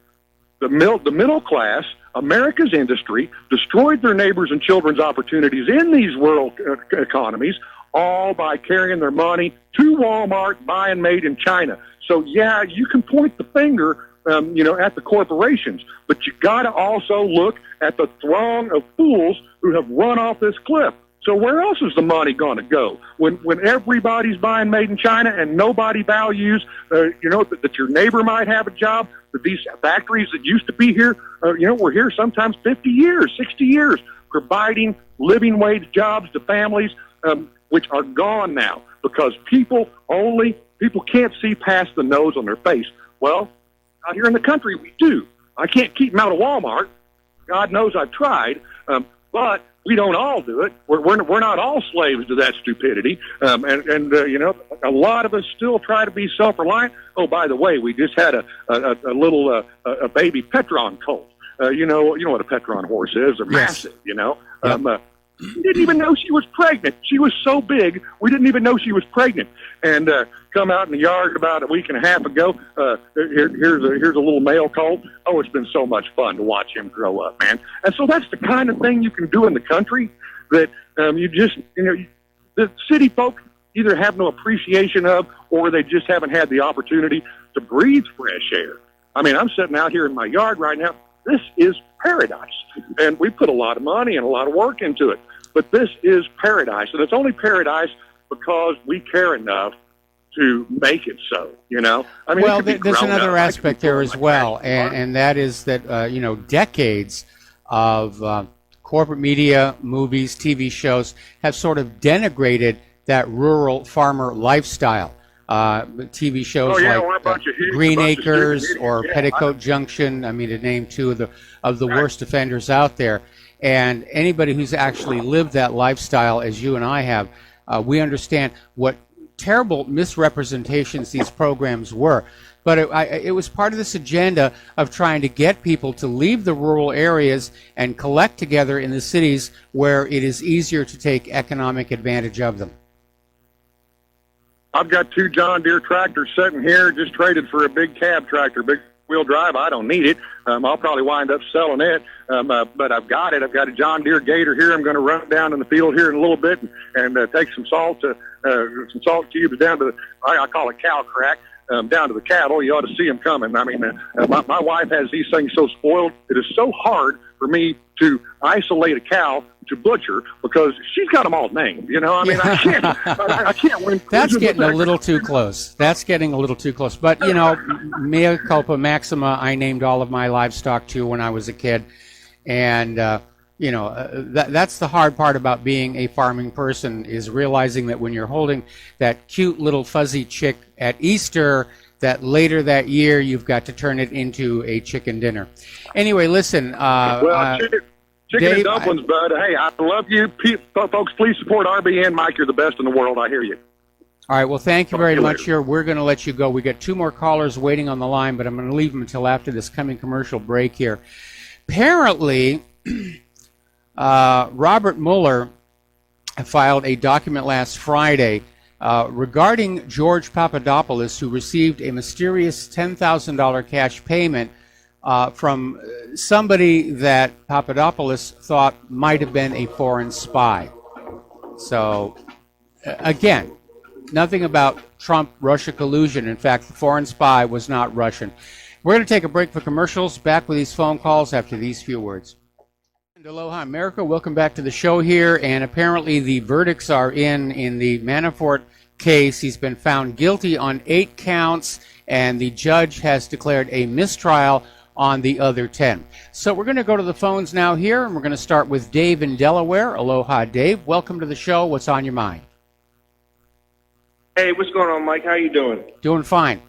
the middle class, America's industry, destroyed their neighbors' and children's opportunities in these rural economies, all by carrying their money to Walmart, buying Made in China. So, yeah, you can point the finger, you know, at the corporations, but you got to also look at the throng of fools who have run off this cliff. So where else is the money going to go when everybody's buying Made in China and nobody values, you know, that your neighbor might have a job, that these factories that used to be here, you know, were here sometimes 50 years, 60 years, providing living wage jobs to families, which are gone now because people can't see past the nose on their face. Well, out here in the country, we do. I can't keep them out of Walmart. God knows I've tried, but we don't all do it. We're not all slaves to that stupidity. You know, a lot of us still try to be self-reliant. Oh, by the way, we just had a little baby Petron colt. You know what a Petron horse is. They're massive, you know. We didn't even know she was pregnant. She was so big, we didn't even know she was pregnant. And come out in the yard about a week and a half ago. Here's a little male colt. Oh, it's been so much fun to watch him grow up, man. And so that's the kind of thing you can do in the country that the city folk either have no appreciation of, or they just haven't had the opportunity to breathe fresh air. I mean, I'm sitting out here in my yard right now. This is paradise. And we put a lot of money and a lot of work into it. But this is paradise. And it's only paradise because we care enough to make it so, you know? I mean, well, there's another aspect there as well, and that is that, decades of corporate media, movies, TV shows have sort of denigrated that rural farmer lifestyle. TV shows like Green Acres or Petticoat Junction, I mean, to name two of the worst offenders out there. And anybody who's actually lived that lifestyle, as you and I have, we understand what terrible misrepresentations these programs were. But it was part of this agenda of trying to get people to leave the rural areas and collect together in the cities where it is easier to take economic advantage of them. I've got 2 John Deere tractors sitting here, just traded for a big cab tractor, big wheel drive. I don't need it. I'll probably wind up selling it, but I've got it. I've got a John Deere Gator here. I'm going to run it down in the field here in a little bit and take some salt cubes down to the, I call it cow crack, down to the cattle. You ought to see them coming. I mean, my wife has these things so spoiled. It is so hard for me to isolate a cow to butcher because she's got them all named. You know, I mean, I can't win. That's getting a little too close. That's getting a little too close. But, you know, mea culpa maxima, I named all of my livestock too when I was a kid. And, that's the hard part about being a farming person, is realizing that when you're holding that cute little fuzzy chick at Easter, that later that year you've got to turn it into a chicken dinner. Anyway, listen. Chicken Dave, and dumplings, bud. Hey, I love you. Folks, please support RBN. Mike, you're the best in the world. I hear you. All right, well, thank you very much here. We're going to let you go. We got 2 more callers waiting on the line, but I'm going to leave them until after this coming commercial break here. Apparently, Robert Mueller filed a document last Friday regarding George Papadopoulos, who received a mysterious $10,000 cash payment from somebody that Papadopoulos thought might have been a foreign spy. So, again, nothing about Trump-Russia collusion. In fact, the foreign spy was not Russian. We're going to take a break for commercials. Back with these phone calls after these few words. Aloha, America. Welcome back to the show here. And apparently the verdicts are in the Manafort case. He's been found guilty on 8 counts, and the judge has declared a mistrial on the other 10. So we're going to go to the phones now here, and we're going to start with Dave in Delaware. Aloha, Dave. Welcome to the show. What's on your mind? Hey, what's going on, Mike? How you doing? Doing fine.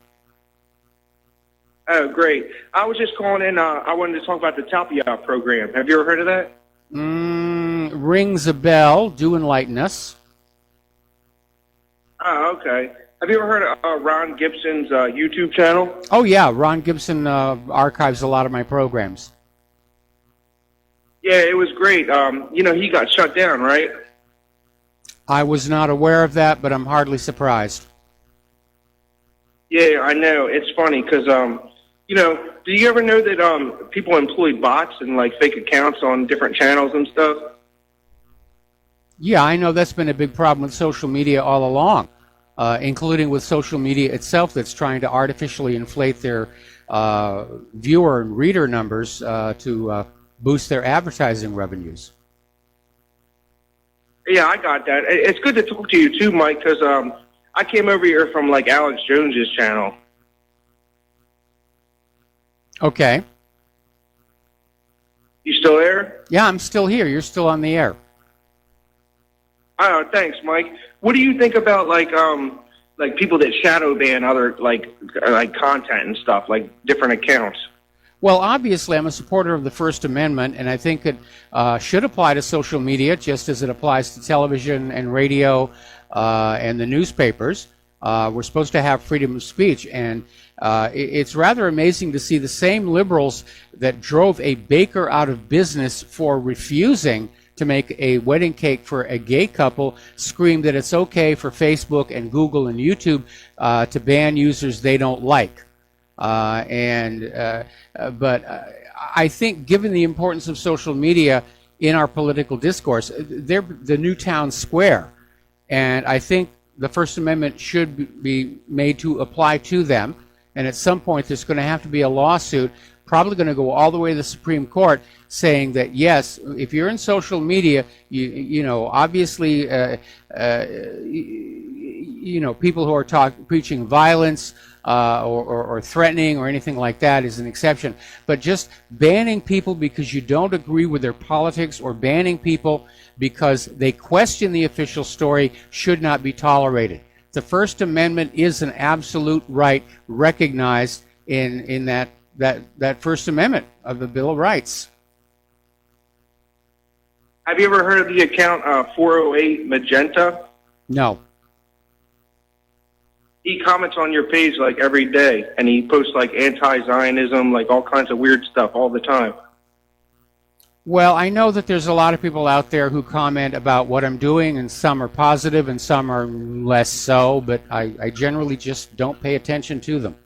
Oh, great. I was just calling in. I wanted to talk about the Tapia program. Have you ever heard of that? Rings a bell. Do enlighten us. Oh, okay. Have you ever heard of Ron Gibson's YouTube channel? Oh, yeah. Ron Gibson archives a lot of my programs. Yeah, it was great. He got shut down, right? I was not aware of that, but I'm hardly surprised. Yeah, I know. It's funny because, do you ever know that people employ bots and, like, fake accounts on different channels and stuff? Yeah, I know that's been a big problem with social media all along, including with social media itself that's trying to artificially inflate their viewer and reader numbers to boost their advertising revenues. Yeah, I got that. It's good to talk to you, too, Mike, because I came over here from, like, Alex Jones's channel. Okay. You still there? Yeah, I'm still here. You're still on the air. Oh, thanks, Mike. What do you think about like people that shadow ban other like content and stuff, like different accounts? Well, obviously, I'm a supporter of the First Amendment, and I think it should apply to social media just as it applies to television and radio and the newspapers. We're supposed to have freedom of speech, and it's rather amazing to see the same liberals that drove a baker out of business for refusing to make a wedding cake for a gay couple scream that it's okay for Facebook and Google and YouTube to ban users they don't like. But I think given the importance of social media in our political discourse, they're the new town square. And I think the First Amendment should be made to apply to them. And at some point, there's going to have to be a lawsuit, probably going to go all the way to the Supreme Court, saying that, yes, if you're in social media, you know, obviously, you know, people who are preaching violence or threatening or anything like that is an exception. But just banning people because you don't agree with their politics or banning people because they question the official story should not be tolerated. The First Amendment is an absolute right recognized in that First Amendment of the Bill of Rights. Have you ever heard of the account 408 Magenta? No. He comments on your page like every day, and he posts like anti-Zionism, like all kinds of weird stuff all the time. Well, I know that there's a lot of people out there who comment about what I'm doing, and some are positive and some are less so, but I generally just don't pay attention to them.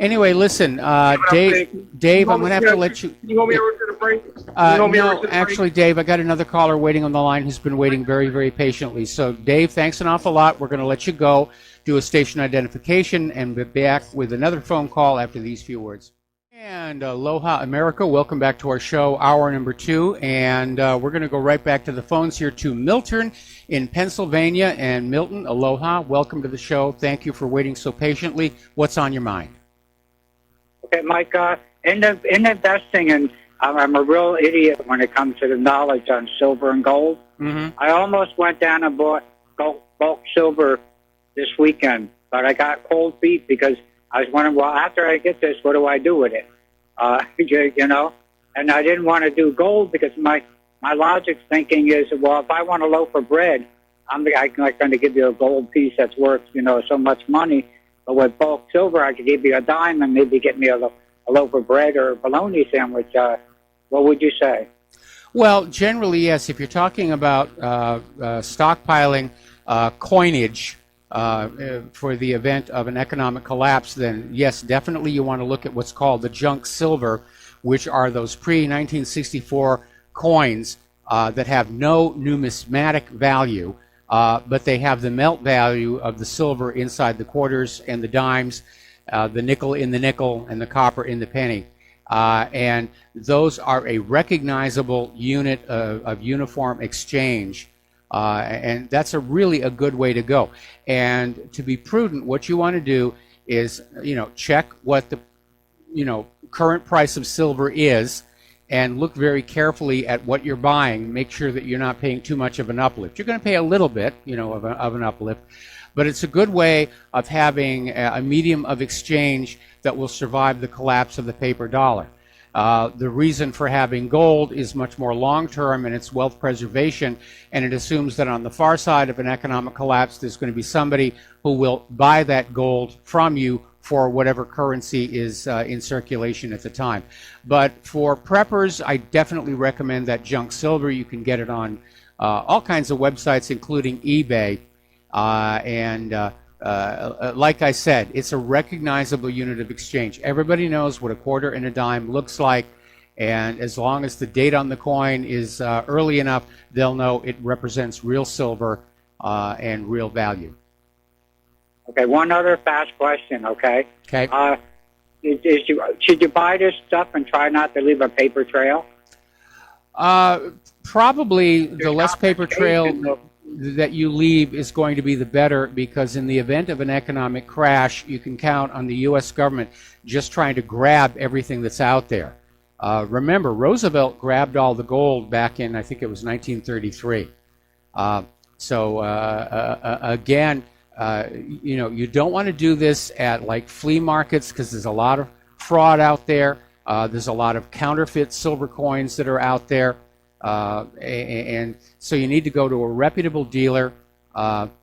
Anyway, listen, Dave, I'm going to have to let you... You want me over to the break? No, actually, Dave, I got another caller waiting on the line who's been waiting very, very patiently. So, Dave, thanks an awful lot. We're going to let you go, do a station identification, and be back with another phone call after these few words. And aloha, America. Welcome back to our show, hour number 2. And we're going to go right back to the phones here to Milton in Pennsylvania. And Milton, aloha. Welcome to the show. Thank you for waiting so patiently. What's on your mind? Okay, Mike, in investing, and I'm a real idiot when it comes to the knowledge on silver and gold. Mm-hmm. I almost went down and bought bulk silver this weekend, but I got cold feet because I was wondering, well, after I get this, what do I do with it? You know, and I didn't want to do gold because my logic thinking is, well, if I want a loaf of bread, I'm not going to give you a gold piece that's worth, you know, so much money. But with bulk silver, I could give you a dime and maybe get me a loaf of bread or a bologna sandwich. What would you say? Well, generally, yes. If you're talking about stockpiling coinage for the event of an economic collapse, then yes, definitely you want to look at what's called the junk silver, which are those pre-1964 coins that have no numismatic value. But they have the melt value of the silver inside the quarters and the dimes, the nickel in the nickel, and the copper in the penny. And those are a recognizable unit of uniform exchange. And that's really a good way to go. And to be prudent, what you want to do is, you know, check what the, you know, current price of silver is, and look very carefully at what you're buying. Make sure that you're not paying too much of an uplift. You're going to pay a little bit, you know, of an uplift, but it's a good way of having a medium of exchange that will survive the collapse of the paper dollar. The reason for having gold is much more long-term, and it's wealth preservation, and it assumes that on the far side of an economic collapse, there's going to be somebody who will buy that gold from you for whatever currency is in circulation at the time. But for preppers, I definitely recommend that junk silver. You can get it on all kinds of websites, including eBay. Like I said, it's a recognizable unit of exchange. Everybody knows what a quarter and a dime looks like, and as long as the date on the coin is early enough, they'll know it represents real silver and real value. Okay, one other fast question, okay? Okay. Should you buy this stuff and try not to leave a paper trail? Probably the less paper trail that you leave is going to be the better, because in the event of an economic crash, you can count on the U.S. government just trying to grab everything that's out there. Remember, Roosevelt grabbed all the gold back in, I think it was 1933. Again, you know, you don't want to do this at like flea markets, because there's a lot of fraud out there. There's a lot of counterfeit silver coins that are out there. And so you need to go to a reputable dealer,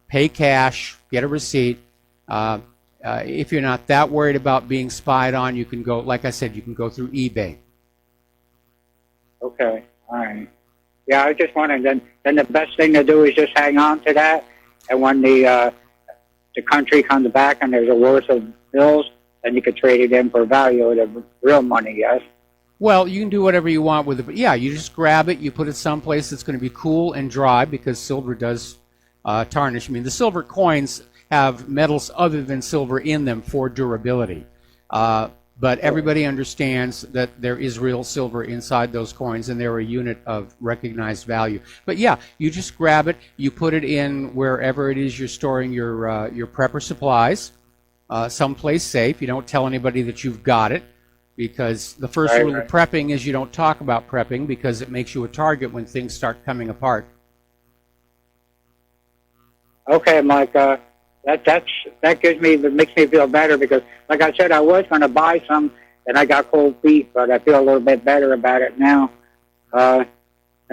pay cash, get a receipt. If you're not that worried about being spied on, you can go, like I said, you can go through eBay. Okay, all right. Yeah, I was just wondering. Then the best thing to do is just hang on to that, and when the country comes back and there's a worth of bills, then you could trade it in for value of the real money. Yes. Well, you can do whatever you want with it, but yeah, you just grab it, you put it someplace that's going to be cool and dry because silver does tarnish. I mean, the silver coins have metals other than silver in them for durability. But everybody understands that there is real silver inside those coins, and they're a unit of recognized value. But yeah, you just grab it, you put it in wherever it is you're storing your prepper supplies, someplace safe. You don't tell anybody that you've got it, because the first rule of prepping is you don't talk about prepping, because it makes you a target when things start coming apart. Okay, Mike. That makes me feel better, because, like I said, I was going to buy some, and I got cold feet, but I feel a little bit better about it now. And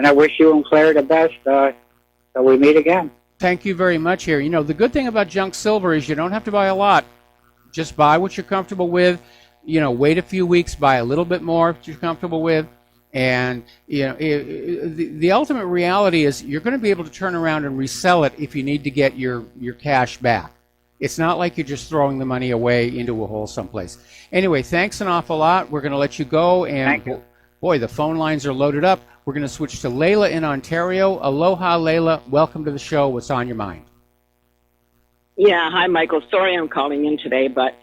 I wish you and Claire the best till we meet again. Thank you very much here. You know, the good thing about junk silver is you don't have to buy a lot. Just buy what you're comfortable with. You know, wait a few weeks, buy a little bit more if you're comfortable with. And, you know, the ultimate reality is you're going to be able to turn around and resell it if you need to get your cash back. It's not like you're just throwing the money away into a hole someplace. Anyway, thanks an awful lot. We're going to let you go. And, boy, the phone lines are loaded up. We're going to switch to Layla in Ontario. Aloha, Layla. Welcome to the show. What's on your mind? Yeah, hi, Michael. Sorry I'm calling in today, but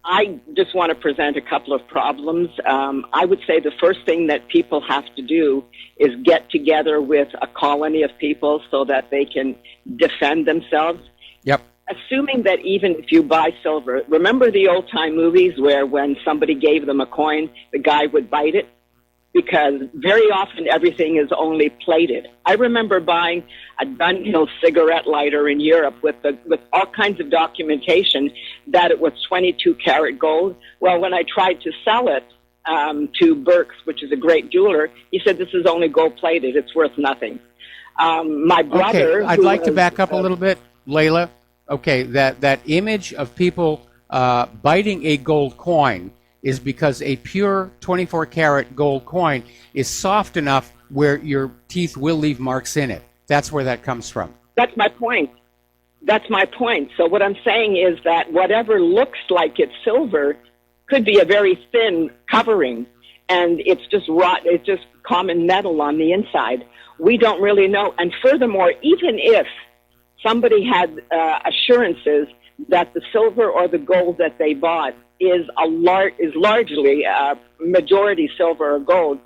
I just want to present a couple of problems. I would say the first thing that people have to do is get together with a colony of people so that they can defend themselves. Yep. Assuming that even if you buy silver, remember the old-time movies where when somebody gave them a coin, the guy would bite it? Because very often everything is only plated. I remember buying a Dunhill cigarette lighter in Europe with all kinds of documentation that it was 22-karat gold. Well, when I tried to sell it to Burke's, which is a great jeweler, he said, this is only gold-plated. It's worth nothing. My brother... Okay, I'd like to back up a little bit, Layla. Okay, that image of people biting a gold coin is because a pure 24-karat gold coin is soft enough where your teeth will leave marks in it. That's where that comes from. That's my point. That's my point. So what I'm saying is that whatever looks like it's silver could be a very thin covering, and it's just it's just common metal on the inside. We don't really know. And furthermore, even if somebody had assurances that the silver or the gold that they bought is largely majority silver or gold,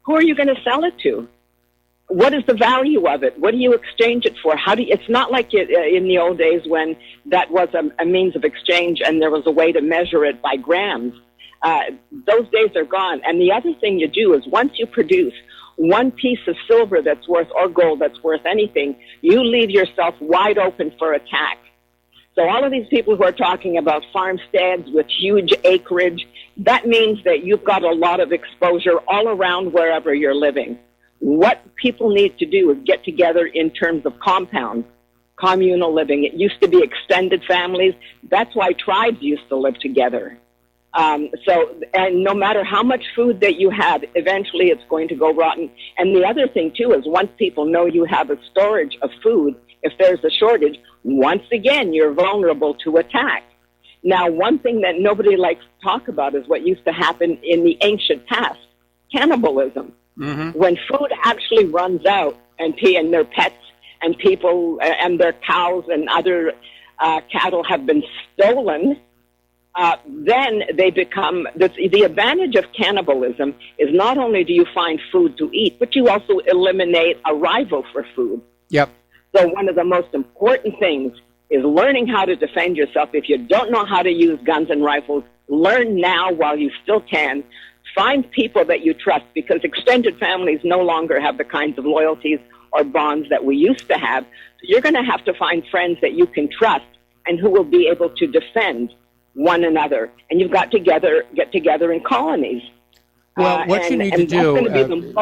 who are you going to sell it to? What is the value of it? What do you exchange it for? It's not like in the old days when that was a means of exchange and there was a way to measure it by grams. Those days are gone. And the other thing you do is once you produce one piece of silver that's worth, or gold that's worth anything, you leave yourself wide open for attack. So all of these people who are talking about farmsteads with huge acreage, that means that you've got a lot of exposure all around wherever you're living. What people need to do is get together in terms of compounds, communal living. It used to be extended families. That's why tribes used to live together. And no matter how much food that you have, eventually it's going to go rotten. And the other thing, too, is once people know you have a storage of food, if there's a shortage, once again, you're vulnerable to attack. Now, one thing that nobody likes to talk about is what used to happen in the ancient past, cannibalism. Mm-hmm. When food actually runs out and their pets and people and their cows and other cattle have been stolen, then they become, the advantage of cannibalism is not only do you find food to eat, but you also eliminate a rival for food. Yep. So one of the most important things is learning how to defend yourself. If you don't know how to use guns and rifles, learn now while you still can. Find people that you trust, because extended families no longer have the kinds of loyalties or bonds that we used to have. So you're going to have to find friends that you can trust and who will be able to defend one another. And you've got to get together in colonies. Well, what you need to do,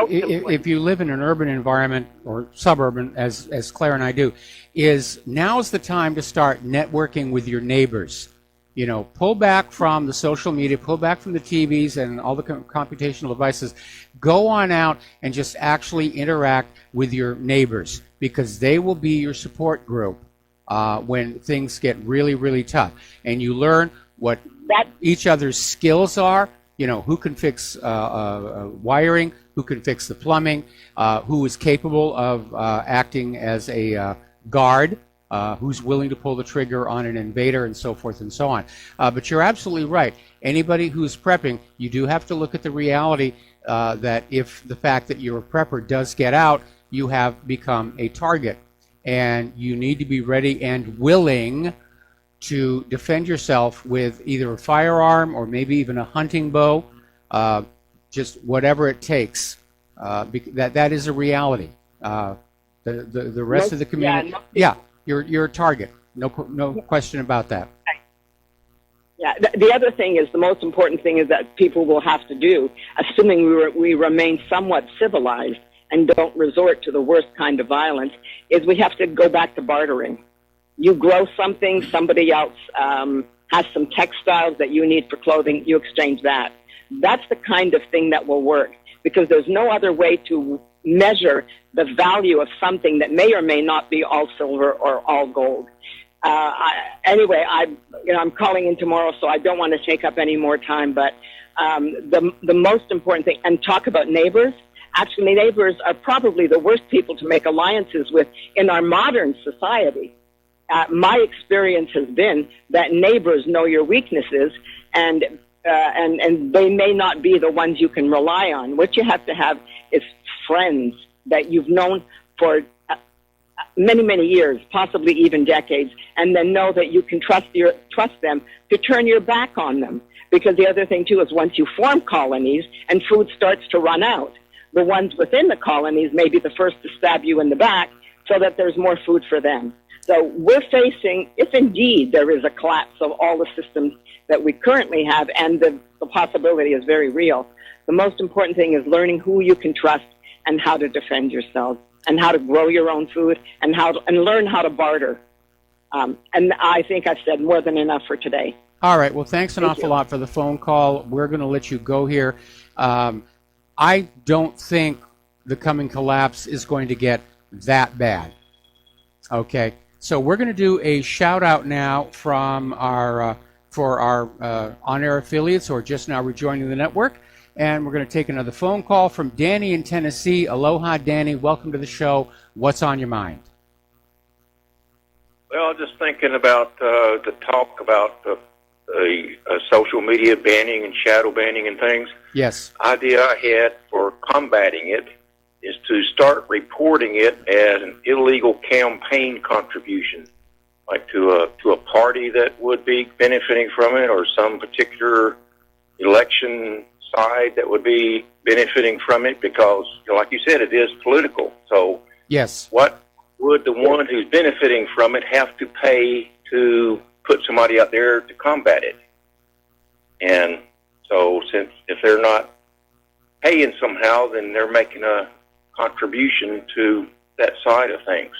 if you live in an urban environment or suburban, as Claire and I do, is now's the time to start networking with your neighbors. You know, pull back from the social media, pull back from the TVs and all the computational devices. Go on out and just actually interact with your neighbors, because they will be your support group when things get really, really tough. And you learn what each other's skills are. You know, who can fix wiring, who can fix the plumbing, who is capable of acting as a guard, who's willing to pull the trigger on an invader, and so forth and so on. But you're absolutely right. Anybody who's prepping, you do have to look at the reality that if the fact that you're a prepper does get out, you have become a target. And you need to be ready and willing to defend yourself with either a firearm or maybe even a hunting bow, just whatever it takes. That is a reality. The rest of the community, you're a target. No question about that. Yeah. The other thing is, the most important thing is that people will have to do, assuming we remain somewhat civilized and don't resort to the worst kind of violence, is we have to go back to bartering. You grow something, somebody else has some textiles that you need for clothing, you exchange that. That's the kind of thing that will work, because there's no other way to measure the value of something that may or may not be all silver or all gold. Anyway, I'm calling in tomorrow, so I don't want to take up any more time, but the most important thing, and talk about neighbors. Actually, neighbors are probably the worst people to make alliances with in our modern society. My experience has been that neighbors know your weaknesses, and they may not be the ones you can rely on. What you have to have is friends that you've known for many, many years, possibly even decades, and then know that you can trust them to turn your back on them. Because the other thing, too, is once you form colonies and food starts to run out, the ones within the colonies may be the first to stab you in the back so that there's more food for them. So we're facing, if indeed there is a collapse of all the systems that we currently have, and the possibility is very real, the most important thing is learning who you can trust and how to defend yourself, and how to grow your own food, and learn how to barter. And I think I've said more than enough for today. All right. Well, thanks an awful lot for the phone call. We're going to let you go here. I don't think the coming collapse is going to get that bad. Okay. So we're going to do a shout out now from our on-air affiliates who are just now rejoining the network. And we're going to take another phone call from Danny in Tennessee. Aloha, Danny. Welcome to the show. What's on your mind? Well, just thinking about the talk about the social media banning and shadow banning and things. Yes. Idea I had for combating it is to start reporting it as an illegal campaign contribution, like to a party that would be benefiting from it, or some particular election side that would be benefiting from it, because, like you said, it is political. So yes, what would the one who's benefiting from it have to pay to put somebody out there to combat it? And so since if they're not paying somehow, then they're making a contribution to that side of things.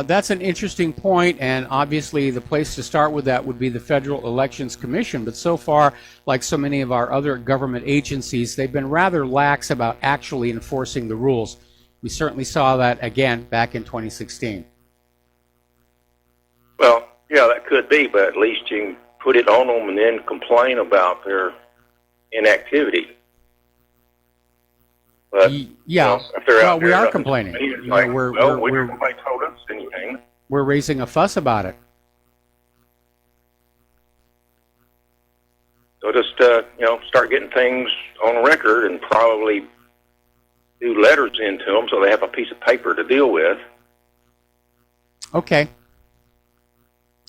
That's an interesting point, and obviously the place to start with that would be the Federal Elections Commission. But so far, like so many of our other government agencies, they've been rather lax about actually enforcing the rules. We certainly saw that again back in 2016. Well, yeah, that could be, but at least you can put it on them and then complain about their inactivity. But, yeah, if they're out we there, are complaining. Nobody told us anything. We're raising a fuss about it. So just start getting things on record and probably do letters into them so they have a piece of paper to deal with. Okay.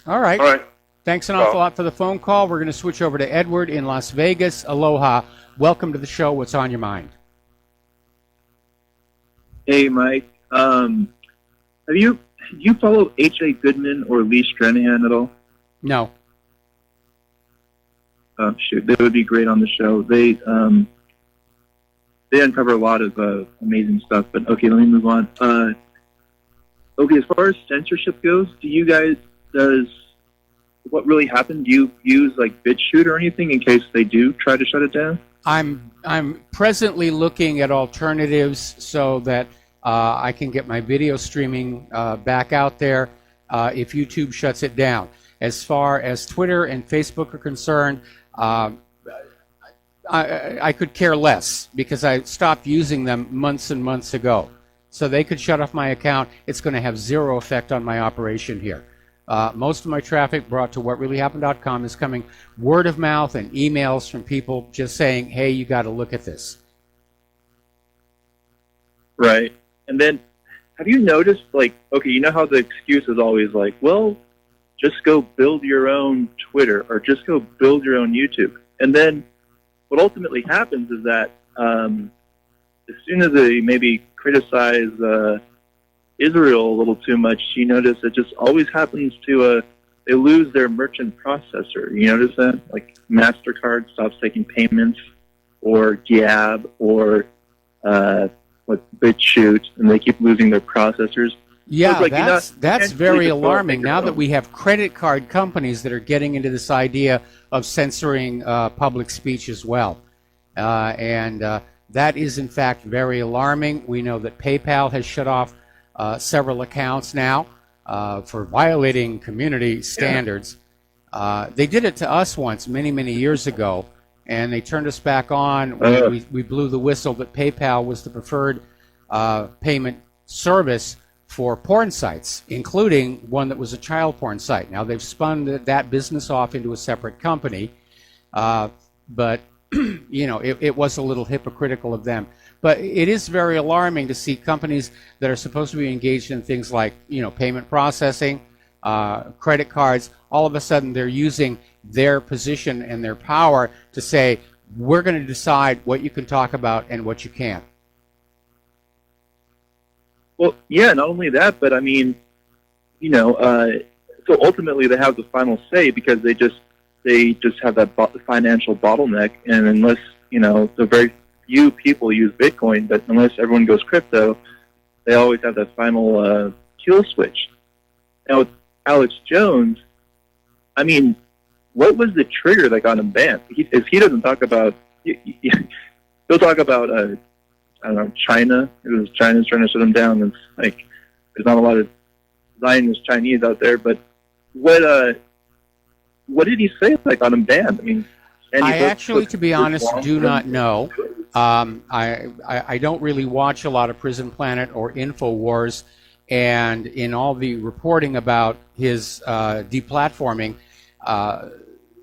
All right. All right. Thanks an awful lot for the phone call. We're going to switch over to Edward in Las Vegas. Aloha. Welcome to the show. What's on your mind? Hey, Mike. Do you follow H.A. Goodman or Lee Stranahan at all? No. Shoot, they would be great on the show. They uncover a lot of amazing stuff. But okay, let me move on. Okay, as far as censorship goes, does what really happened? Do you use like BitChute or anything in case they do try to shut it down? I'm presently looking at alternatives so that I can get my video streaming back out there if YouTube shuts it down. As far as Twitter and Facebook are concerned, I could care less because I stopped using them months and months ago. So they could shut off my account. It's going to have zero effect on my operation here. Most of my traffic brought to whatreallyhappened.com is coming word of mouth and emails from people just saying, hey, you got to look at this. Right. And then have you noticed, like, okay, you know how the excuse is always like, well, just go build your own Twitter or just go build your own YouTube. And then what ultimately happens is that as soon as they maybe criticize Israel a little too much, you notice it just always happens to they lose their merchant processor. You notice that? Like MasterCard stops taking payments, or Gab, or BitChute, and they keep losing their processors. Yeah, so like, that's very alarming. Now that we have credit card companies that are getting into this idea of censoring public speech as well. And that is, in fact, very alarming. We know that PayPal has shut off several accounts now for violating community standards. They did it to us once, many, many years ago, and they turned us back on. We blew the whistle that PayPal was the preferred payment service for porn sites, including one that was a child porn site. Now, they've spun that business off into a separate company, but you know, it was a little hypocritical of them. But it is very alarming to see companies that are supposed to be engaged in things like, you know, payment processing, credit cards, all of a sudden they're using their position and their power to say, we're going to decide what you can talk about and what you can't. Well, yeah, not only that, but I mean, you know, so ultimately they have the final say because they just have that financial bottleneck, and unless, you know, the very few people use Bitcoin, but unless everyone goes crypto, they always have that final kill switch. Now with Alex Jones, I mean, what was the trigger that got him banned? He doesn't talk about, he'll talk about, I don't know, China. It was China's trying to shut him down. It's like there's not a lot of Zionist Chinese out there, but what did he say that got him banned? I mean, I actually, to be honest, do not know. I don't really watch a lot of Prison Planet or InfoWars, and in all the reporting about his deplatforming,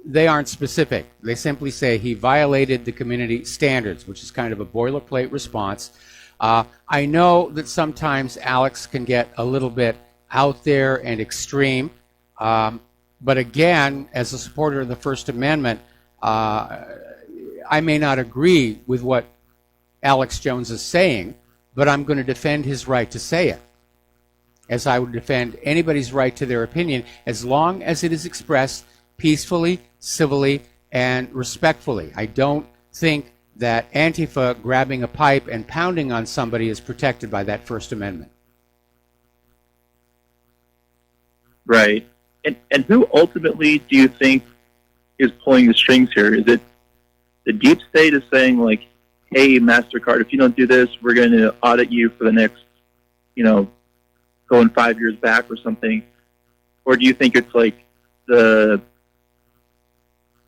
they aren't specific. They simply say he violated the community standards, which is kind of a boilerplate response. I know that sometimes Alex can get a little bit out there and extreme, but again, as a supporter of the First Amendment, I may not agree with what Alex Jones is saying, but I'm going to defend his right to say it, as I would defend anybody's right to their opinion, as long as it is expressed peacefully, civilly, and respectfully. I don't think that Antifa grabbing a pipe and pounding on somebody is protected by that First Amendment. Right. And who ultimately do you think is pulling the strings here? Is it the deep state is saying, like, hey, MasterCard, if you don't do this, we're going to audit you for the next, you know, going 5 years back or something? Or do you think it's like the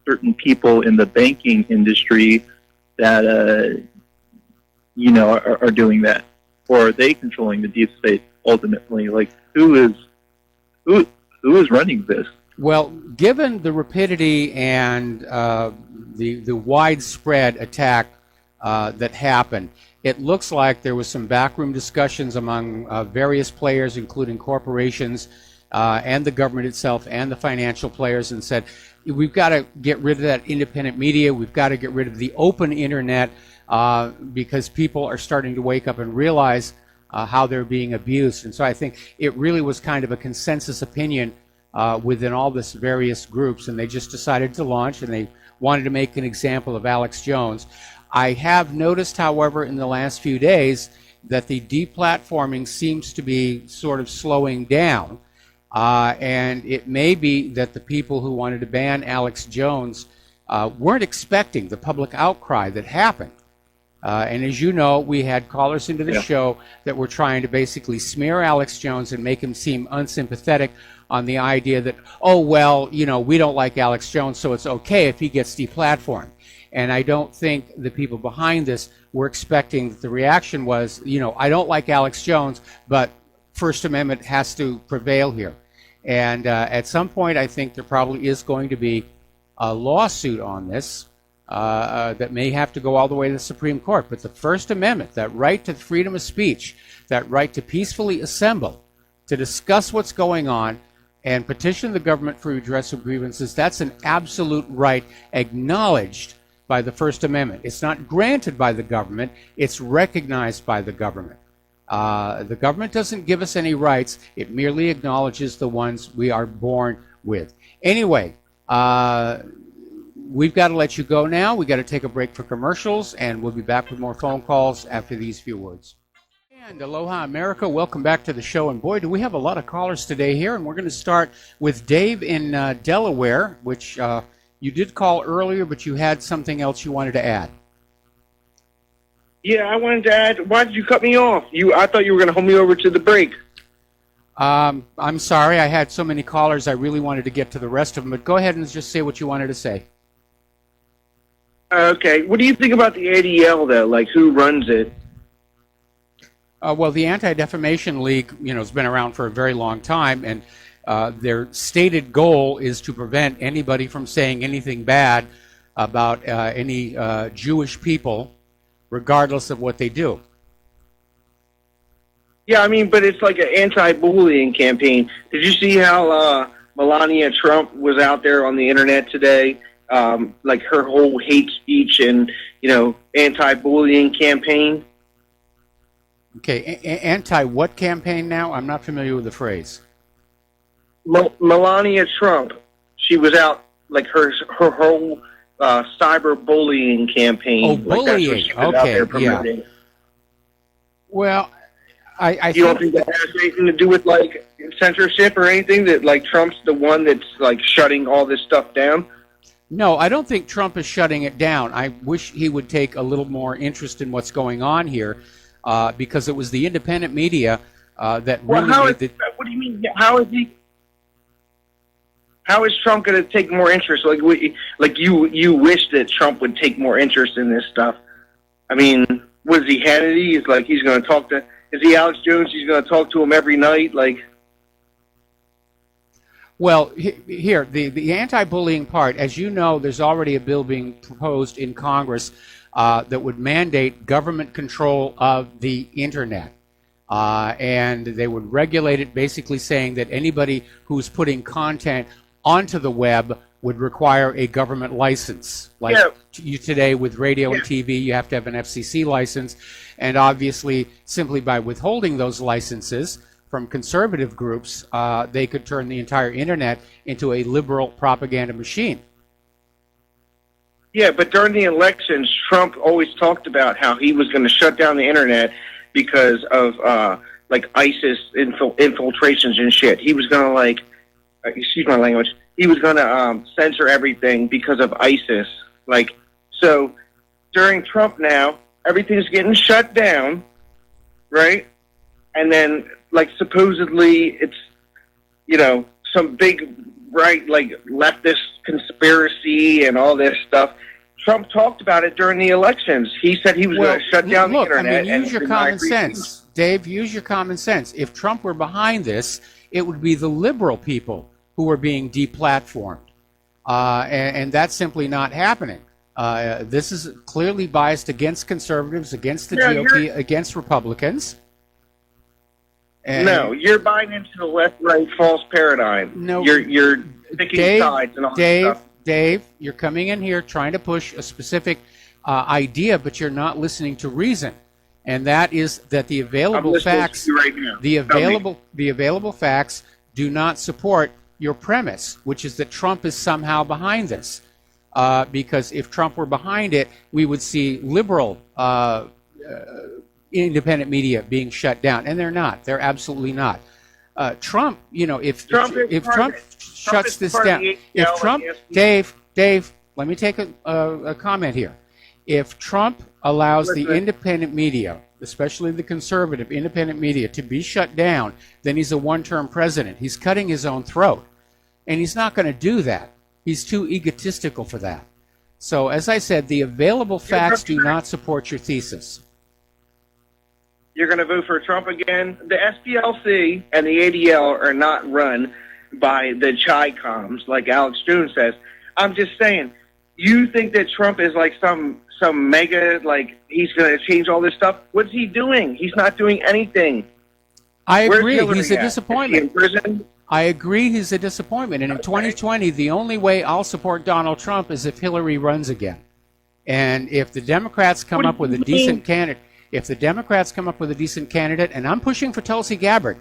certain people in the banking industry that, you know, are doing that? Or are they controlling the deep state ultimately? Like, who is running this? Well, given the rapidity and the widespread attack that happened, it looks like there was some backroom discussions among various players, including corporations and the government itself and the financial players, and said, we've got to get rid of that independent media. We've got to get rid of the open internet because people are starting to wake up and realize how they're being abused. And so I think it really was kind of a consensus opinion within all this various groups, and they just decided to launch, and they wanted to make an example of Alex Jones. I have noticed, however, in the last few days that the deplatforming seems to be sort of slowing down, And it may be that the people who wanted to ban Alex Jones weren't expecting the public outcry that happened. And as you know, we had callers into the show that were trying to basically smear Alex Jones and make him seem unsympathetic on the idea that, oh, well, you know, we don't like Alex Jones, so it's okay if he gets deplatformed. And I don't think the people behind this were expecting that the reaction was, you know, I don't like Alex Jones, but First Amendment has to prevail here. And at some point, I think there probably is going to be a lawsuit on this that may have to go all the way to the Supreme Court. But the First Amendment, that right to freedom of speech, that right to peacefully assemble, to discuss what's going on, and petition the government for redress of grievances, that's an absolute right acknowledged by the First Amendment. It's not granted by the government, it's recognized by the government. The government doesn't give us any rights, it merely acknowledges the ones we are born with. Anyway, we've got to let you go now. We've got to take a break for commercials, and we'll be back with more phone calls after these few words. And aloha, America. Welcome back to the show. And boy, do we have a lot of callers today here. And we're going to start with Dave in Delaware, which you did call earlier, but you had something else you wanted to add. Yeah, I wanted to add, why did you cut me off? I thought you were going to hold me over to the break. I'm sorry. I had so many callers. I really wanted to get to the rest of them. But go ahead and just say what you wanted to say. Okay. What do you think about the ADL, though? Like, who runs it? Well, the Anti-Defamation League, you know, has been around for a very long time, and their stated goal is to prevent anybody from saying anything bad about any Jewish people, regardless of what they do. Yeah, I mean, but it's like an anti-bullying campaign. Did you see how Melania Trump was out there on the internet today? Like her whole hate speech and, you know, anti-bullying campaign? Okay, anti-what campaign now? I'm not familiar with the phrase. Melania Trump, she was out, like her whole cyber-bullying campaign. Oh, bullying. Like, that's what she was out there promoting. Yeah. Well, I you don't think that has anything to do with, like, censorship or anything? That, like, Trump's the one that's, like, shutting all this stuff down? No, I don't think Trump is shutting it down. I wish he would take a little more interest in what's going on here, because it was the independent media that really made what do you mean? How is Trump going to take more interest? Like you wish that Trump would take more interest in this stuff. I mean, was he Hannity? He's going to talk to. Is he Alex Jones? He's going to talk to him every night. Like. Well, here, the anti-bullying part, as you know, there's already a bill being proposed in Congress that would mandate government control of the Internet. And they would regulate it, basically saying that anybody who's putting content onto the web would require a government license. Like you today with radio and TV, you have to have an FCC license. And obviously, simply by withholding those licenses from conservative groups, they could turn the entire Internet into a liberal propaganda machine. Yeah, but during the elections, Trump always talked about how he was going to shut down the Internet because of, like, ISIS infiltrations and shit. He was going to, like, excuse my language, he was going to censor everything because of ISIS. Like, so during Trump now, everything's getting shut down, right? And then, like, supposedly it's, you know, some big, right, like, leftist conspiracy and all this stuff. Trump talked about it during the elections. He said he was going to shut down the Internet. I mean, use your common sense. Dave, use your common sense. If Trump were behind this, it would be the liberal people who were being deplatformed. And that's simply not happening. This is clearly biased against conservatives, against the GOP, against Republicans. And no, you're buying into the left-right false paradigm. No, you're picking sides and all that stuff. Dave, you're coming in here trying to push a specific idea, but you're not listening to reason, and that is that the available facts, the available facts, do not support your premise, which is that Trump is somehow behind this. Because if Trump were behind it, we would see liberal independent media being shut down, and they're not. They're absolutely not. Trump, if Trump is part Trump of it. shuts this part of down, the if ADL Trump, and the Dave, let me take a comment here. If Trump allows the Listen. independent media, especially the conservative independent media, to be shut down, then he's a one-term president. He's cutting his own throat. And he's not going to do that. He's too egotistical for that. So, as I said, the available facts do not support your thesis. You're going to vote for Trump again? The SPLC and the ADL are not run by the Chi-Coms, like Alex Jones says. I'm just saying, you think that Trump is like some mega, like he's going to change all this stuff? What's he doing? He's not doing anything. I Where's agree. Hillary He's a at? disappointment. Is he in prison? I agree he's a disappointment. And in 2020, the only way I'll support Donald Trump is if Hillary runs again. And if the Democrats come up with a decent candidate, and I'm pushing for Tulsi Gabbard.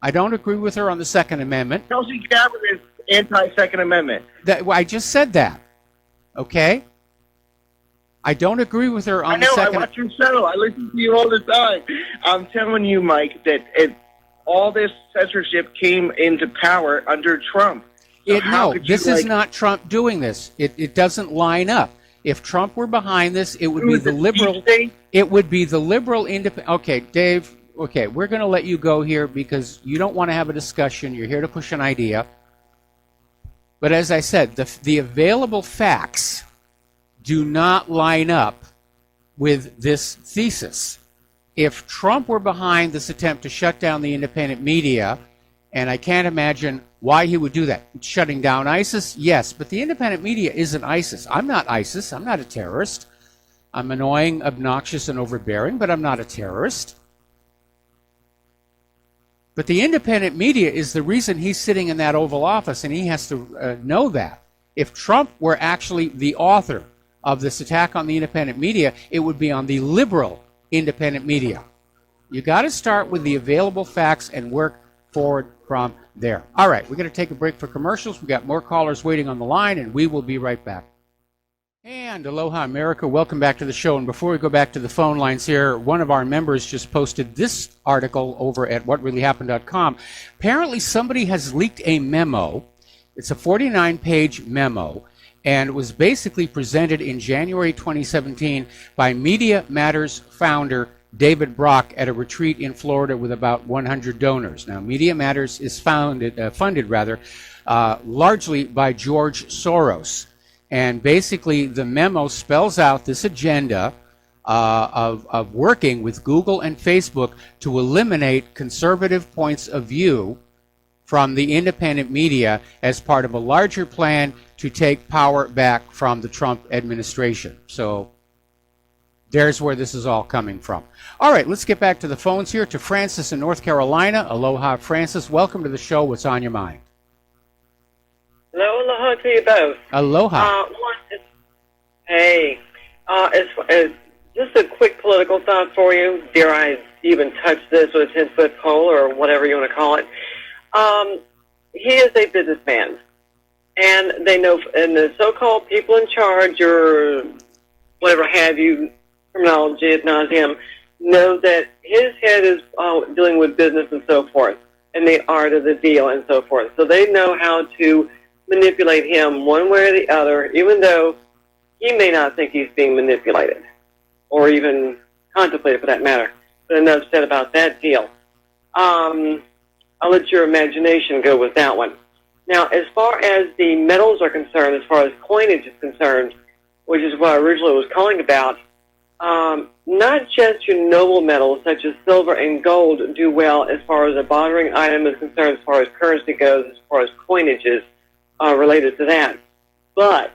I don't agree with her on the Second Amendment. Tulsi Gabbard is anti-Second Amendment. I just said that. Okay? I don't agree with her on I know, the Second. I watch your show. I listen to you all the time. I'm telling you, Mike, that all this censorship came into power under Trump. So No, this is not Trump doing this. It doesn't line up. If Trump were behind this, it would be the liberal. It would be the liberal independent. Okay, Dave. Okay, we're going to let you go here because you don't want to have a discussion. You're here to push an idea. But as I said, the available facts do not line up with this thesis. If Trump were behind this attempt to shut down the independent media, and I can't imagine why he would do that. Shutting down ISIS, yes, but the independent media isn't ISIS. I'm not ISIS. I'm not a terrorist. I'm annoying, obnoxious, and overbearing, but I'm not a terrorist. But the independent media is the reason he's sitting in that Oval Office, and he has to know that. If Trump were actually the author of this attack on the independent media, it would be on the liberal independent media. You got to start with the available facts and work forward from there. All right, we're going to take a break for commercials. We've got more callers waiting on the line, and we will be right back. And aloha, America. Welcome back to the show. And before we go back to the phone lines here, one of our members just posted this article over at whatreallyhappened.com. Apparently, somebody has leaked a memo. It's a 49-page memo, and it was basically presented in January 2017 by Media Matters founder David Brock at a retreat in Florida with about 100 donors. Now, Media Matters is funded largely by George Soros. And basically, the memo spells out this agenda of working with Google and Facebook to eliminate conservative points of view from the independent media as part of a larger plan to take power back from the Trump administration. So there's where this is all coming from. All right, let's get back to the phones here to Francis in North Carolina. Aloha, Francis. Welcome to the show. What's on your mind? Hello, aloha to you both. Aloha. Hey, just a quick political thought for you. Dare I even touch this with a 10-foot pole or whatever you want to call it? He is a businessman, and they know, and the so-called people in charge or whatever have you, terminology ad nauseum, know that his head is dealing with business and so forth, and the art of the deal and so forth. So they know how to manipulate him one way or the other, even though he may not think he's being manipulated, or even contemplated for that matter. But enough said about that deal. I'll let your imagination go with that one. Now, as far as the metals are concerned, as far as coinage is concerned, which is what I originally was calling about, not just your noble metals such as silver and gold do well as far as a bartering item is concerned, as far as currency goes, as far as coinage is related to that. But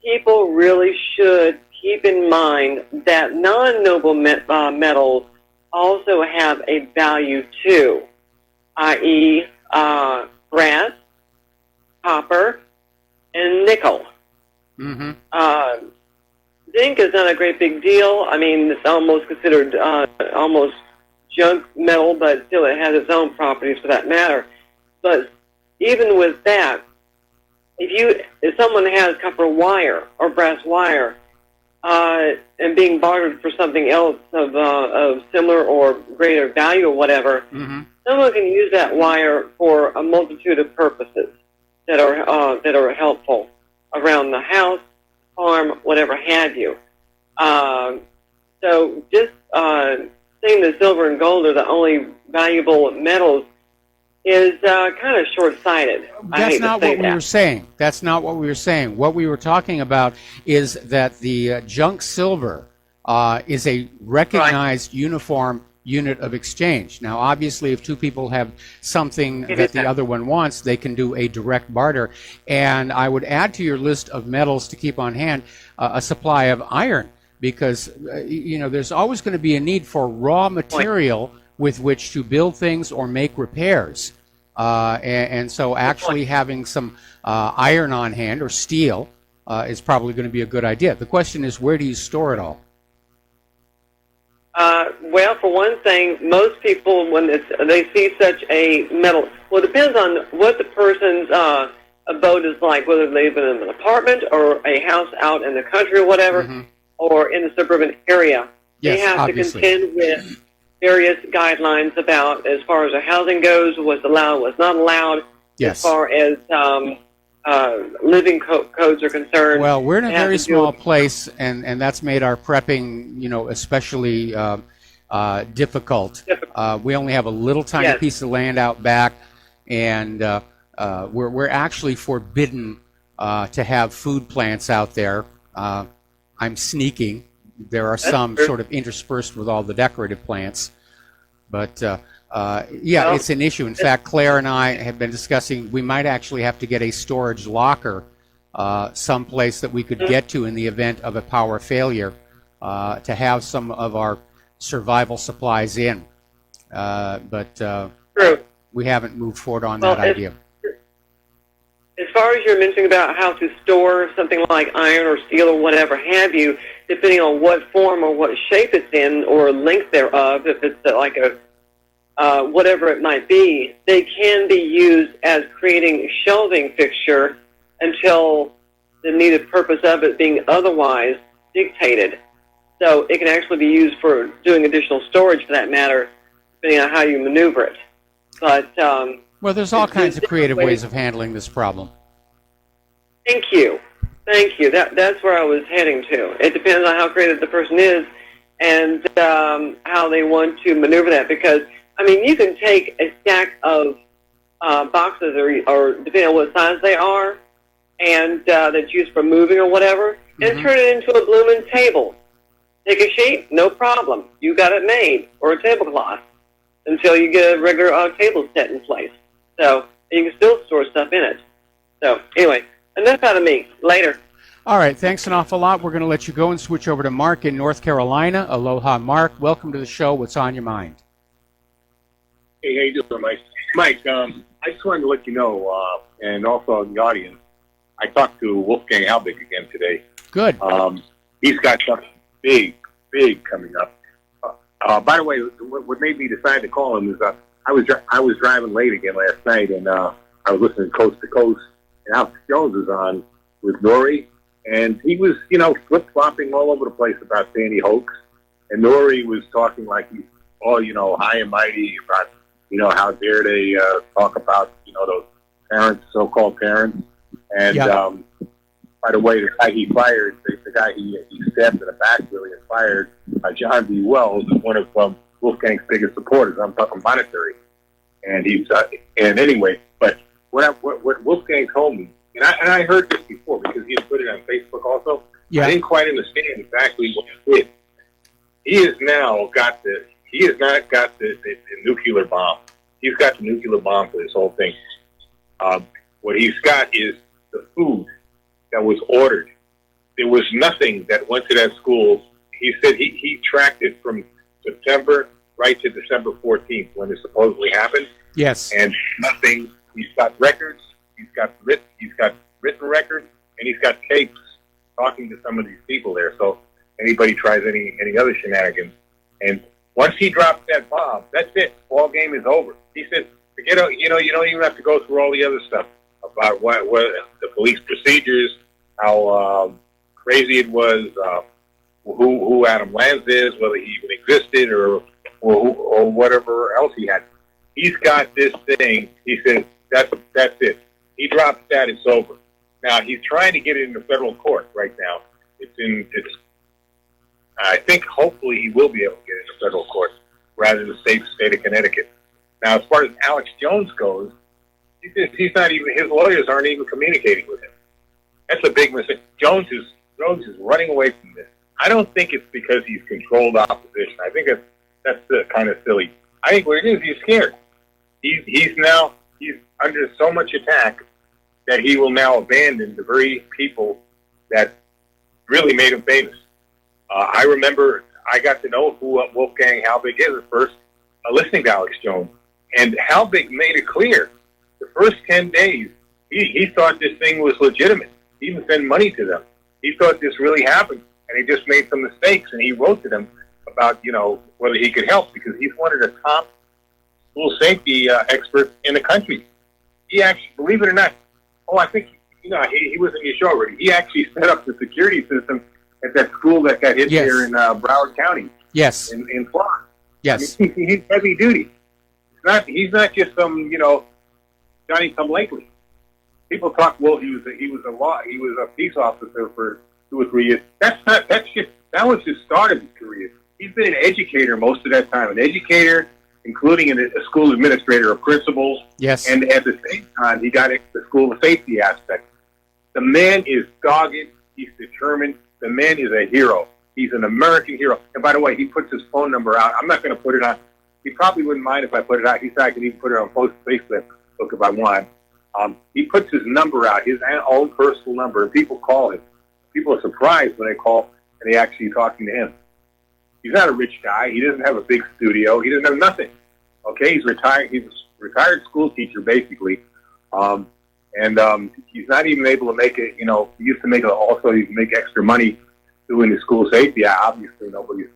people really should keep in mind that non-noble metals also have a value too, i.e. Brass, copper, and nickel. Mm-hmm. Zinc is not a great big deal. I mean, it's almost considered almost junk metal, but still it has its own properties for that matter. But even with that, if someone has copper wire or brass wire, and being bartered for something else of similar or greater value or whatever, someone can use that wire for a multitude of purposes that are helpful around the house, farm, whatever have you. So just saying that silver and gold are the only valuable metals is kind of short-sighted. That's not what we were saying. That's not what we were saying. What we were talking about is that the junk silver is a recognized uniform unit of exchange. Now, obviously, if two people have something that the other one wants, they can do a direct barter. And I would add to your list of metals to keep on hand a supply of iron, because there's always going to be a need for raw material with which to build things or make repairs. And so actually having some iron on hand or steel is probably going to be a good idea. The question is, where do you store it all? Well, for one thing, most people, when they see such a metal, well, it depends on what the person's abode is like, whether they live in an apartment or a house out in the country or whatever, or in the suburban area. Yes, they have obviously. to contend with various guidelines about, as far as the housing goes, what's allowed, what's not allowed, as far as living codes are concerned. Well, we're in a very small place, and that's made our prepping, especially difficult. We only have a little tiny piece of land out back, and we're actually forbidden to have food plants out there. I'm sneaking. There are some sort of interspersed with all the decorative plants. But, it's an issue. In fact, Claire and I have been discussing we might actually have to get a storage locker someplace that we could get to in the event of a power failure to have some of our survival supplies in. But we haven't moved forward on that idea. As far as you're mentioning about how to store something like iron or steel or whatever have you, depending on what form or what shape it's in or length thereof, if it's like a whatever it might be, they can be used as creating a shelving fixture until the needed purpose of it being otherwise dictated. So it can actually be used for doing additional storage, for that matter, depending on how you maneuver it. But well, there's all kinds of creative ways of handling this problem. Thank you. That's where I was heading to. It depends on how creative the person is and how they want to maneuver that. Because, you can take a stack of boxes or depending on what size they are, and that's used for moving or whatever, and turn it into a blooming table. Take a sheet, no problem. You got it made, or a tablecloth, until you get a regular table set in place. So you can still store stuff in it. So anyway, enough out of me. Later. All right, thanks an awful lot. We're going to let you go and switch over to Mark in North Carolina. Aloha, Mark. Welcome to the show. What's on your mind? Hey, how you doing, Mike? Mike, I just wanted to let you know, and also in the audience, I talked to Wolfgang Albig again today. Good. He's got something big coming up. By the way, what made me decide to call him is I was driving late again last night, and I was listening to Coast to Coast, and Alex Jones was on with Nori, and he was, flip-flopping all over the place about Sandy Hoax, and Nori was talking like he's all, high and mighty about, how dare they talk about, those parents, so-called parents, and by the way, the guy he fired, the guy he stabbed in the back really and fired, John B. Wells, is one of Wolfgang's biggest supporters. I'm talking monetary, and he's and anyway. But what Wolfgang told me, and I heard this before because he had put it on Facebook also. Yeah. I didn't quite understand exactly what he did. He has now got the. He has not got the nuclear bomb. He's got the nuclear bomb for this whole thing. What he's got is the food that was ordered. There was nothing that went to that school. He said he tracked it from September right to December 14th when it supposedly happened. Yes. And nothing. He's got records. He's got written records, and he's got tapes talking to some of these people there. So anybody tries any other shenanigans, and once he drops that bomb, that's it. Ball game is over. He said, forget it. You don't even have to go through all the other stuff about what the police procedures, how crazy it was, who Adam Lanza is, whether he even existed, or whatever else he had. He's got this thing. He says that's it. He drops that, it's over. Now he's trying to get it into federal court right now. I think hopefully he will be able to get it into federal court rather than the state of Connecticut. Now, as far as Alex Jones goes, he's not even, his lawyers aren't even communicating with him. That's a big mistake. Jones is running away from this. I don't think it's because he's controlled opposition. I think that's kind of silly. I think what it is, he's scared. He's under so much attack that he will now abandon the very people that really made him famous. I remember I got to know who Wolfgang Halbig is at first, listening to Alex Jones. And Halbig made it clear. The first 10 days, he thought this thing was legitimate. He even sent money to them. He thought this really happened, and he just made some mistakes, and he wrote to them about, whether he could help, because he's one of the top school safety experts in the country. He actually, believe it or not, I think, he was in your show already. He actually set up the security system at that school that got hit here in Broward County. Yes. In Florida. Yes. I mean, he's heavy duty. He's not just some, Johnny come lately. People talk, well, he was a peace officer for 2 or 3 years. That was his start of his career. He's been an educator most of that time, an educator, including a school administrator, a principal. Yes. And at the same time, he got into the school safety aspect. The man is dogged. He's determined. The man is a hero. He's an American hero. And by the way, he puts his phone number out. I'm not going to put it on. He probably wouldn't mind if I put it out. He said I could even put it on Facebook if I want. He puts his number out, his own personal number, and people call him. People are surprised when they call and they actually talking to him. He's not a rich guy. He doesn't have a big studio. He doesn't have nothing. Okay, he's retired. He's a retired school teacher, basically. He's not even able to make it. He used to make make extra money doing the school safety. Obviously, nobody's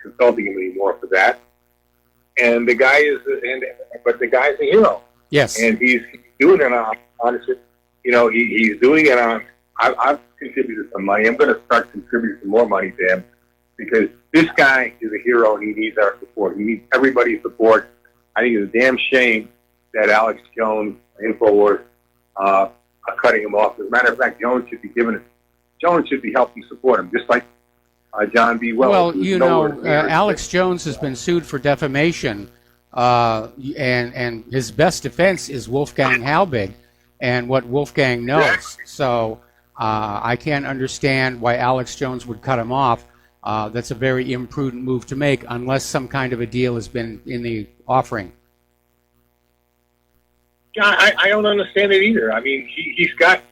consulting him anymore for that. And the guy but the guy's a hero. Yes. And he's doing it on, honestly, he's doing it on. I've contributed some money. I'm going to start contributing some more money to him because this guy is a hero and he needs our support. He needs everybody's support. I think it's a damn shame that Alex Jones, InfoWars, are cutting him off. As a matter of fact, Jones should be helping support him, just like John B. Wells. Well, Alex Jones has been sued for defamation, and his best defense is Wolfgang Halbig and what Wolfgang knows. Exactly. So I can't understand why Alex Jones would cut him off. That's a very imprudent move to make unless some kind of a deal has been in the offering. I don't understand it either. I mean, he's got,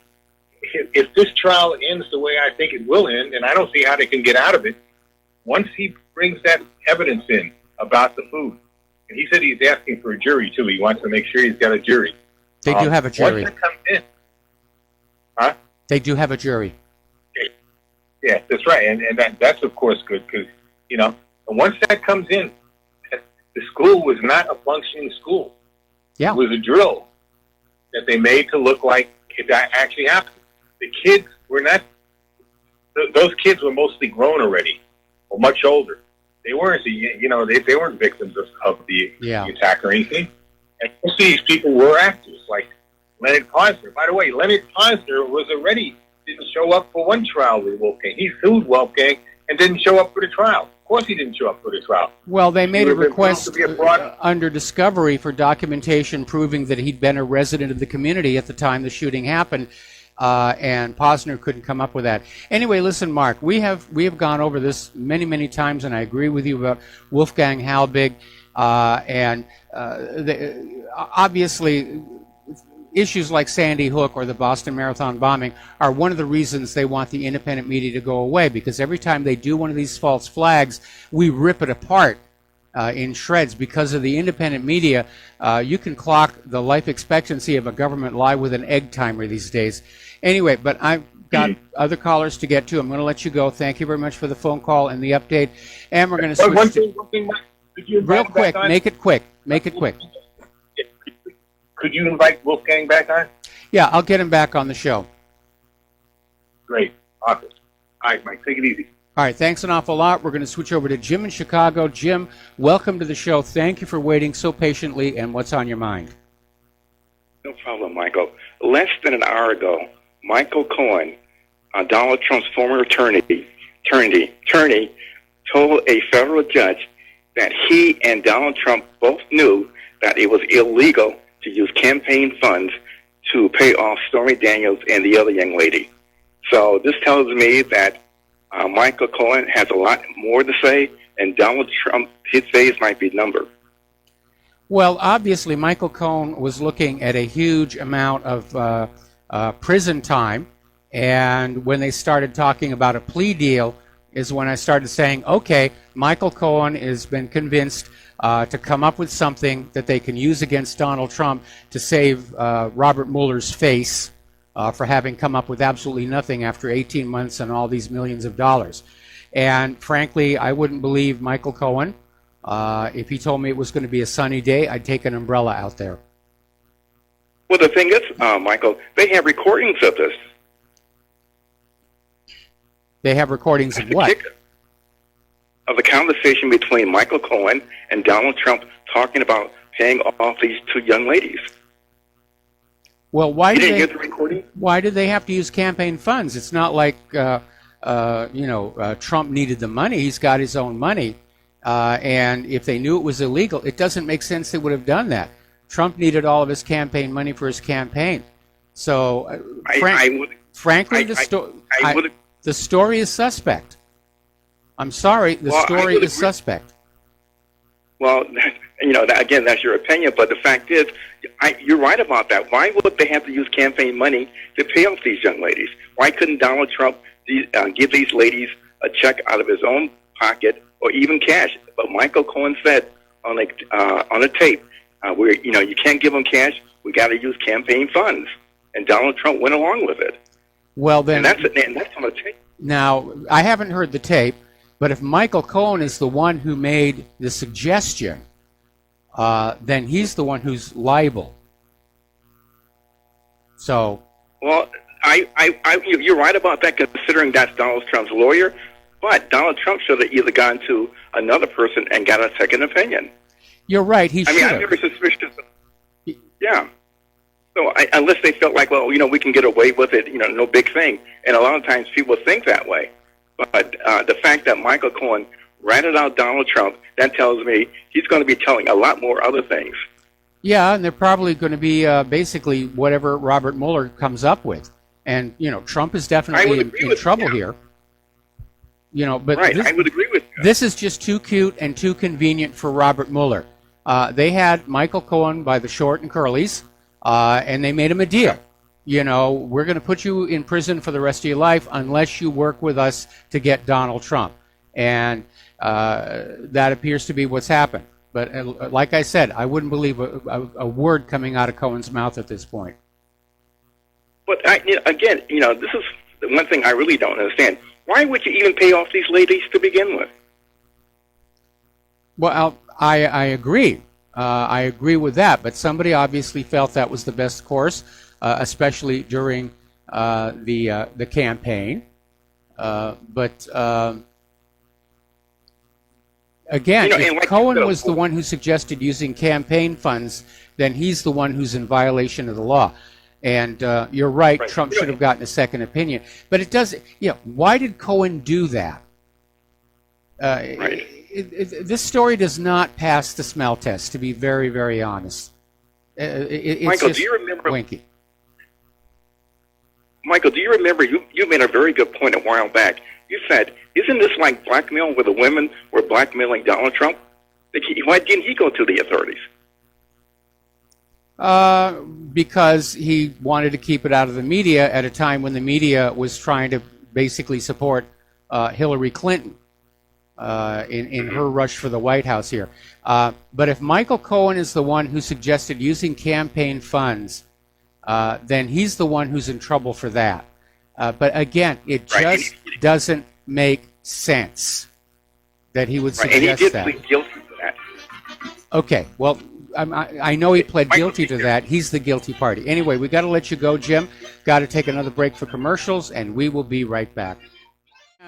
if this trial ends the way I think it will end, and I don't see how they can get out of it, once he brings that evidence in about the food, and he said he's asking for a jury, too. He wants to make sure he's got a jury. They do have a jury. Once that comes in, huh? They do have a jury. Yeah, that's right. And that's, of course, good because, and once that comes in, the school was not a functioning school. Yeah. It was a drill that they made to look like it actually happened. The kids were not, those kids were mostly grown already or much older. They weren't, they weren't victims of the attack or anything. And most of these people were actors, like Leonard Posner. By the way, Leonard Posner didn't show up for one trial with Wolfgang. He sued Wolfgang and didn't show up for the trial. Of course he didn't show up for the trial. Well, they made a request under discovery for documentation proving that he'd been a resident of the community at the time the shooting happened, and Posner couldn't come up with that. Anyway, listen, Mark, we have gone over this many, many times, and I agree with you about Wolfgang Halbig, obviously issues like Sandy Hook or the Boston Marathon bombing are one of the reasons they want the independent media to go away, because every time they do one of these false flags, we rip it apart in shreds. Because of the independent media, you can clock the life expectancy of a government lie with an egg timer these days. Anyway, but I've got other callers to get to. I'm going to let you go. Thank you very much for the phone call and the update. And we're going to switch one thing, real quick. Make it quick. Make it quick. Could you invite Wolfgang back on? Yeah, I'll get him back on the show. Great. Awesome. All right, Mike, take it easy. All right, thanks an awful lot. We're going to switch over to Jim in Chicago. Jim, welcome to the show. Thank you for waiting so patiently, and what's on your mind? No problem, Michael. Less than an hour ago, Michael Cohen, Donald Trump's former attorney, told a federal judge that he and Donald Trump both knew that it was illegal to use campaign funds to pay off Stormy Daniels and the other young lady. So this tells me that Michael Cohen has a lot more to say, and Donald Trump, his days might be numbered. Well, obviously, Michael Cohen was looking at a huge amount of prison time, and when they started talking about a plea deal is when I started saying, okay, Michael Cohen has been convinced to come up with something that they can use against Donald Trump to save Robert Mueller's face for having come up with absolutely nothing after 18 months and all these millions of dollars. And frankly, I wouldn't believe Michael Cohen. If he told me it was going to be a sunny day, I'd take an umbrella out there. Well, the thing is, Michael, they have recordings of this. They have recordings of what? Of the conversation between Michael Cohen and Donald Trump talking about paying off these two young ladies. Well, why you do didn't they? get the recording? Why did they have to use campaign funds? It's not like Trump needed the money. He's got his own money, and if they knew it was illegal, it doesn't make sense they would have done that. Trump needed all of his campaign money for his campaign. So, frankly, the story is suspect. I'm sorry, the story is suspect. Well, again, that's your opinion, but the fact is, you're right about that. Why would they have to use campaign money to pay off these young ladies? Why couldn't Donald Trump give these ladies a check out of his own pocket or even cash? But Michael Cohen said on a tape, you can't give them cash. We got to use campaign funds, and Donald Trump went along with it. Well, then, and that's on the tape. Now, I haven't heard the tape, but if Michael Cohen is the one who made the suggestion, then he's the one who's liable. So, well, you're right about that, considering that's Donald Trump's lawyer. But Donald Trump should have either gone to another person and got a second opinion. You're right. He should. I'm very suspicious. Yeah. So unless they felt like, well, we can get away with it, no big thing. And a lot of times people think that way. But the fact that Michael Cohen ratted out Donald Trump, that tells me he's going to be telling a lot more other things. Yeah, and they're probably going to be basically whatever Robert Mueller comes up with. And, Trump is definitely in trouble here. But right, I would agree with you. This is just too cute and too convenient for Robert Mueller. They had Michael Cohen by the short and curlies, and they made him a deal. We're going to put you in prison for the rest of your life unless you work with us to get Donald Trump. And that appears to be what's happened. But like I said, I wouldn't believe a word coming out of Cohen's mouth at this point. But again, this is the one thing I really don't understand. Why would you even pay off these ladies to begin with? Well, I agree. I agree with that. But somebody obviously felt that was the best course, especially during the campaign. Again, if Cohen was the one who suggested using campaign funds, then he's the one who's in violation of the law. And you're right, Trump should have gotten a second opinion. But it does, why did Cohen do that? This story does not pass the smell test, to be very, very honest. It's Michael, just do you remember? winky. Michael, do you remember? You made a very good point a while back. You said, "Isn't this like blackmail where the women were blackmailing Donald Trump? Why didn't he go to the authorities?" Because he wanted to keep it out of the media at a time when the media was trying to basically support Hillary Clinton in her rush for the White House here. But if Michael Cohen is the one who suggested using campaign funds, then he's the one who's in trouble for that. But again, it just doesn't make sense that he would suggest and he did that. plead guilty to that. Okay, well, I know he pled guilty to that. He's the guilty party. Anyway, we got to let you go, Jim. Got to take another break for commercials, and we will be right back.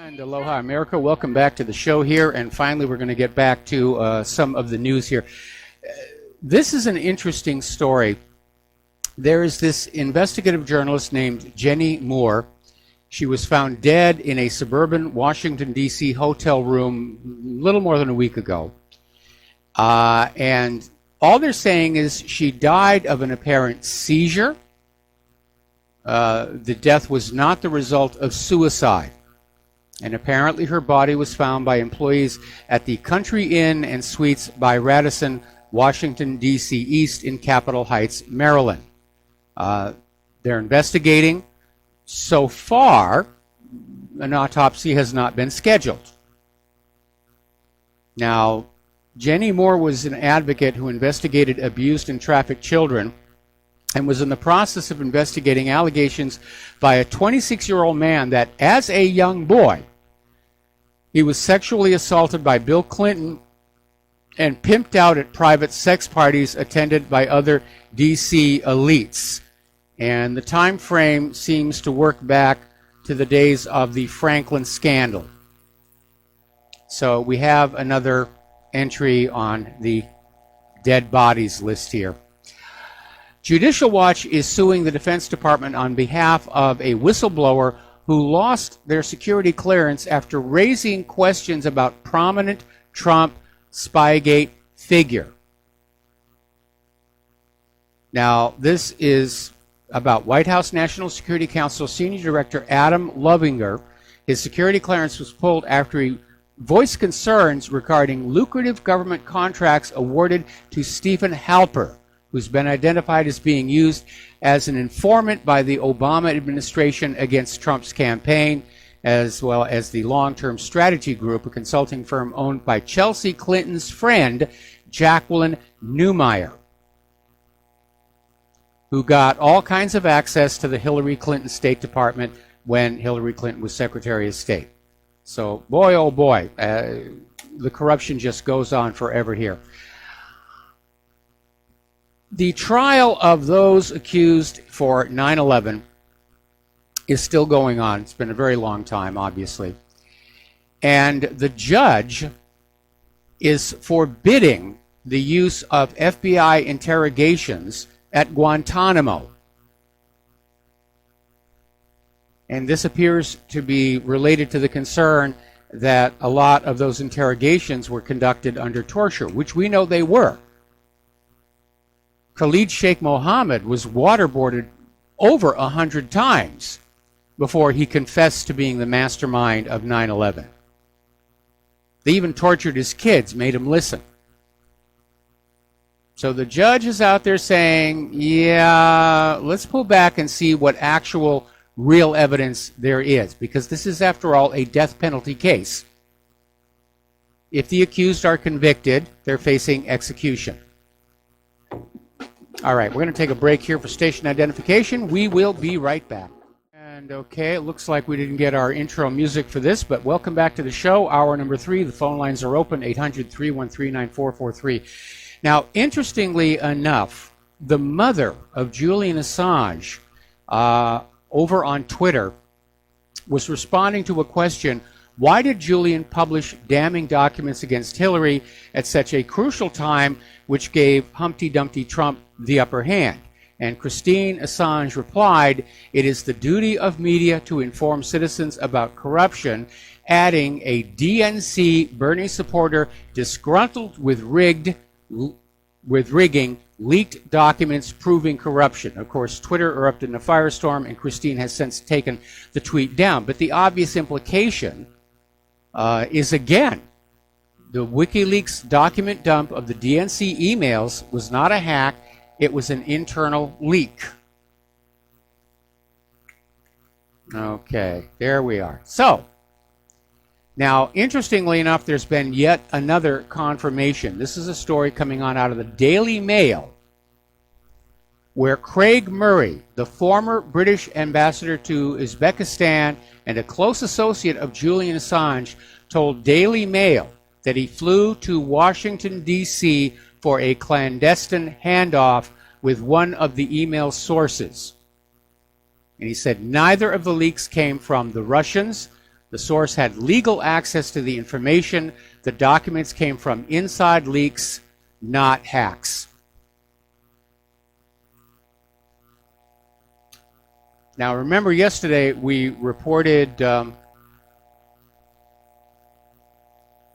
And aloha, America. Welcome back to the show here. And finally, we're going to get back to some of the news here. This is an interesting story. There is this investigative journalist named Jenny Moore. She was found dead in a suburban Washington, D.C. hotel room a little more than a week ago. And all they're saying is she died of an apparent seizure. The death was not the result of suicide. And apparently her body was found by employees at the Country Inn and Suites by Radisson, Washington, D.C. East in Capitol Heights, Maryland. They're investigating. So far, an autopsy has not been scheduled. Now, Jenny Moore was an advocate who investigated abused and trafficked children and was in the process of investigating allegations by a 26-year-old man that, as a young boy, he was sexually assaulted by Bill Clinton and pimped out at private sex parties attended by other D.C. elites. And the time frame seems to work back to the days of the Franklin scandal. So we have another entry on the dead bodies list here. Judicial Watch is suing the Defense Department on behalf of a whistleblower who lost their security clearance after raising questions about prominent Trump Spygate figure. Now, this is about White House National Security Council Senior Director Adam Lovinger. His security clearance was pulled after he voiced concerns regarding lucrative government contracts awarded to Stephen Halper, who's been identified as being used as an informant by the Obama administration against Trump's campaign, as well as the Long-Term Strategy Group, a consulting firm owned by Chelsea Clinton's friend, Jacqueline Newmeyer, who got all kinds of access to the Hillary Clinton State Department when Hillary Clinton was Secretary of State. So, boy, oh boy, the corruption just goes on forever here. The trial of those accused for 9/11 is still going on. It's been a very long time, obviously. And the judge is forbidding the use of FBI interrogations at Guantanamo. And this appears to be related to the concern that a lot of those interrogations were conducted under torture, which we know they were. Khalid Sheikh Mohammed was waterboarded over 100 times before he confessed to being the mastermind of 9/11. They even tortured his kids, made him listen. So the judge is out there saying, yeah, let's pull back and see what actual real evidence there is, because this is, after all, a death penalty case. If the accused are convicted, they're facing execution. All right, we're going to take a break here for station identification. We will be right back. And okay, it looks like we didn't get our intro music for this, but welcome back to the show. Hour number 3. The phone lines are open, 800-313-9443. Now, interestingly enough, the mother of Julian Assange over on Twitter was responding to a question: why did Julian publish damning documents against Hillary at such a crucial time, which gave Humpty Dumpty Trump the upper hand? And Christine Assange replied, "It is the duty of media to inform citizens about corruption," adding, "A DNC Bernie supporter disgruntled with rigging leaked documents proving corruption." Of course, Twitter erupted in a firestorm, and Christine has since taken the tweet down. But the obvious implication is, again, the WikiLeaks document dump of the DNC emails was not a hack. It was an internal leak. Okay, there we are. So, now, interestingly enough, there's been yet another confirmation. This is a story coming on out of the Daily Mail, where Craig Murray, the former British ambassador to Uzbekistan and a close associate of Julian Assange, told Daily Mail that he flew to Washington, D.C. for a clandestine handoff with one of the email sources. And he said neither of the leaks came from the Russians, The source had legal access to the information. The documents came from inside leaks, not hacks. Now, remember yesterday we reported...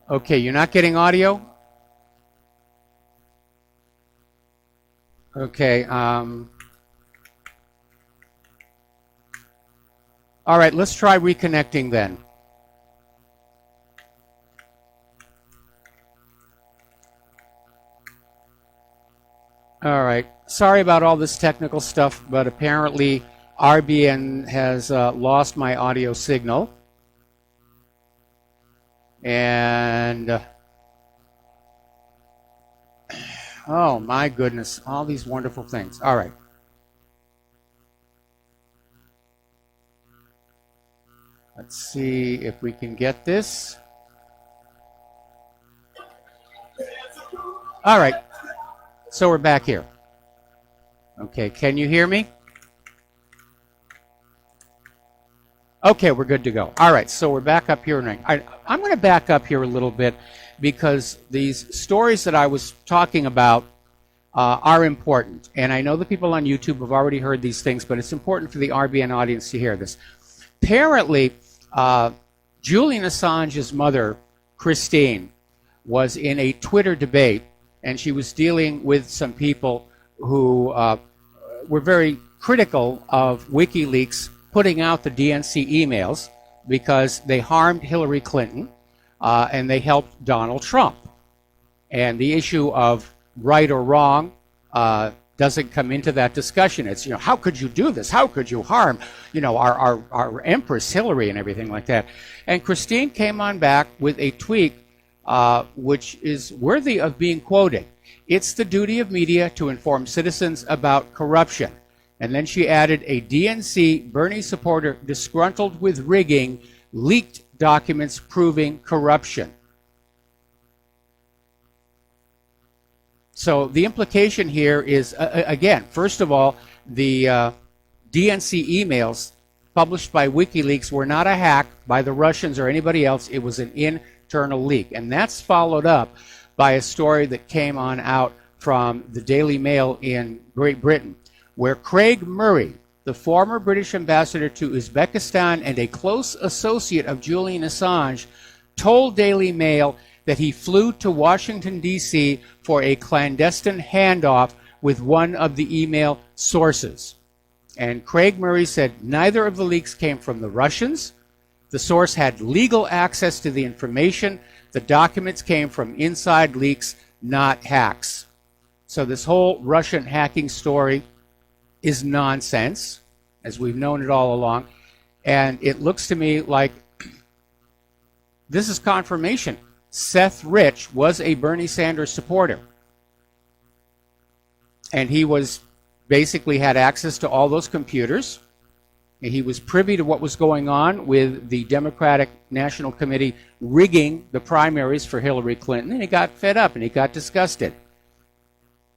okay, you're not getting audio? Okay. All right, let's try reconnecting then. All right. Sorry about all this technical stuff, but apparently RBN has lost my audio signal. And oh my goodness, all these wonderful things. All right. Let's see if we can get this. All right. So we're back here. Okay, can you hear me? Okay, we're good to go. All right, so we're back up here. I'm going to back up here a little bit because these stories that I was talking about are important. And I know the people on YouTube have already heard these things, but it's important for the RBN audience to hear this. Apparently, Julian Assange's mother, Christine, was in a Twitter debate, and she was dealing with some people who were very critical of WikiLeaks putting out the DNC emails because they harmed Hillary Clinton and they helped Donald Trump. And the issue of right or wrong doesn't come into that discussion. It's, how could you do this? How could you harm, our Empress Hillary and everything like that? And Christine came on back with a tweet which is worthy of being quoted. It's the duty of media to inform citizens about corruption. And then she added, a DNC Bernie supporter disgruntled with rigging leaked documents proving corruption. So the implication here is, again, first of all, the DNC emails published by WikiLeaks were not a hack by the Russians or anybody else. It was an internal leak. And that's followed up by a story that came on out from the Daily Mail in Great Britain, where Craig Murray, the former British ambassador to Uzbekistan and a close associate of Julian Assange, told Daily Mail that he flew to Washington, D.C. for a clandestine handoff with one of the email sources. And Craig Murray said neither of the leaks came from the Russians. The source had legal access to the information. The documents came from inside leaks, not hacks. So this whole Russian hacking story is nonsense, as we've known it all along. And it looks to me like this is confirmation. Seth Rich was a Bernie Sanders supporter. And he was basically had access to all those computers. And he was privy to what was going on with the Democratic National Committee rigging the primaries for Hillary Clinton. And he got fed up and he got disgusted.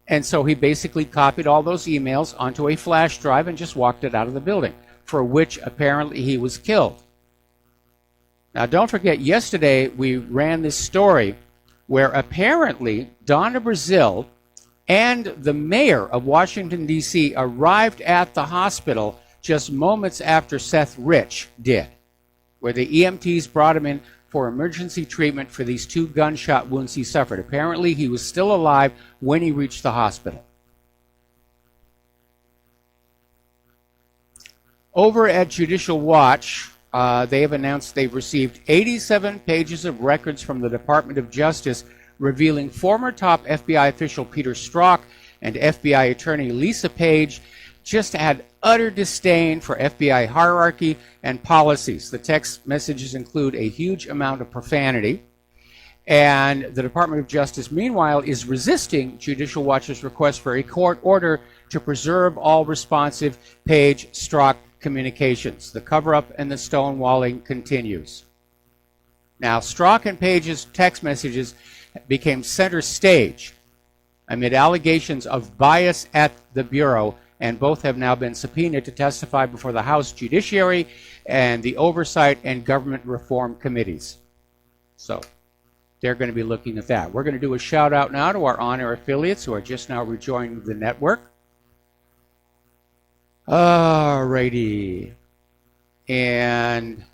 And so he basically copied all those emails onto a flash drive and just walked it out of the building, for which apparently he was killed. Now, don't forget, yesterday we ran this story where apparently Donna Brazil and the mayor of Washington, D.C. arrived at the hospital just moments after Seth Rich did, where the EMTs brought him in for emergency treatment for these 2 gunshot wounds he suffered. Apparently, he was still alive when he reached the hospital. Over at Judicial Watch, they have announced they've received 87 pages of records from the Department of Justice revealing former top FBI official Peter Strzok and FBI attorney Lisa Page just had utter disdain for FBI hierarchy and policies. The text messages include a huge amount of profanity. And the Department of Justice, meanwhile, is resisting Judicial Watch's request for a court order to preserve all responsive Page-Strzok communications. The cover-up and the stonewalling continues. Now, Strzok and Page's text messages became center stage amid allegations of bias at the Bureau and both have now been subpoenaed to testify before the House Judiciary and the Oversight and Government Reform Committees. So they're going to be looking at that. We're going to do a shout out now to our on-air affiliates who are just now rejoining the network. Alrighty. And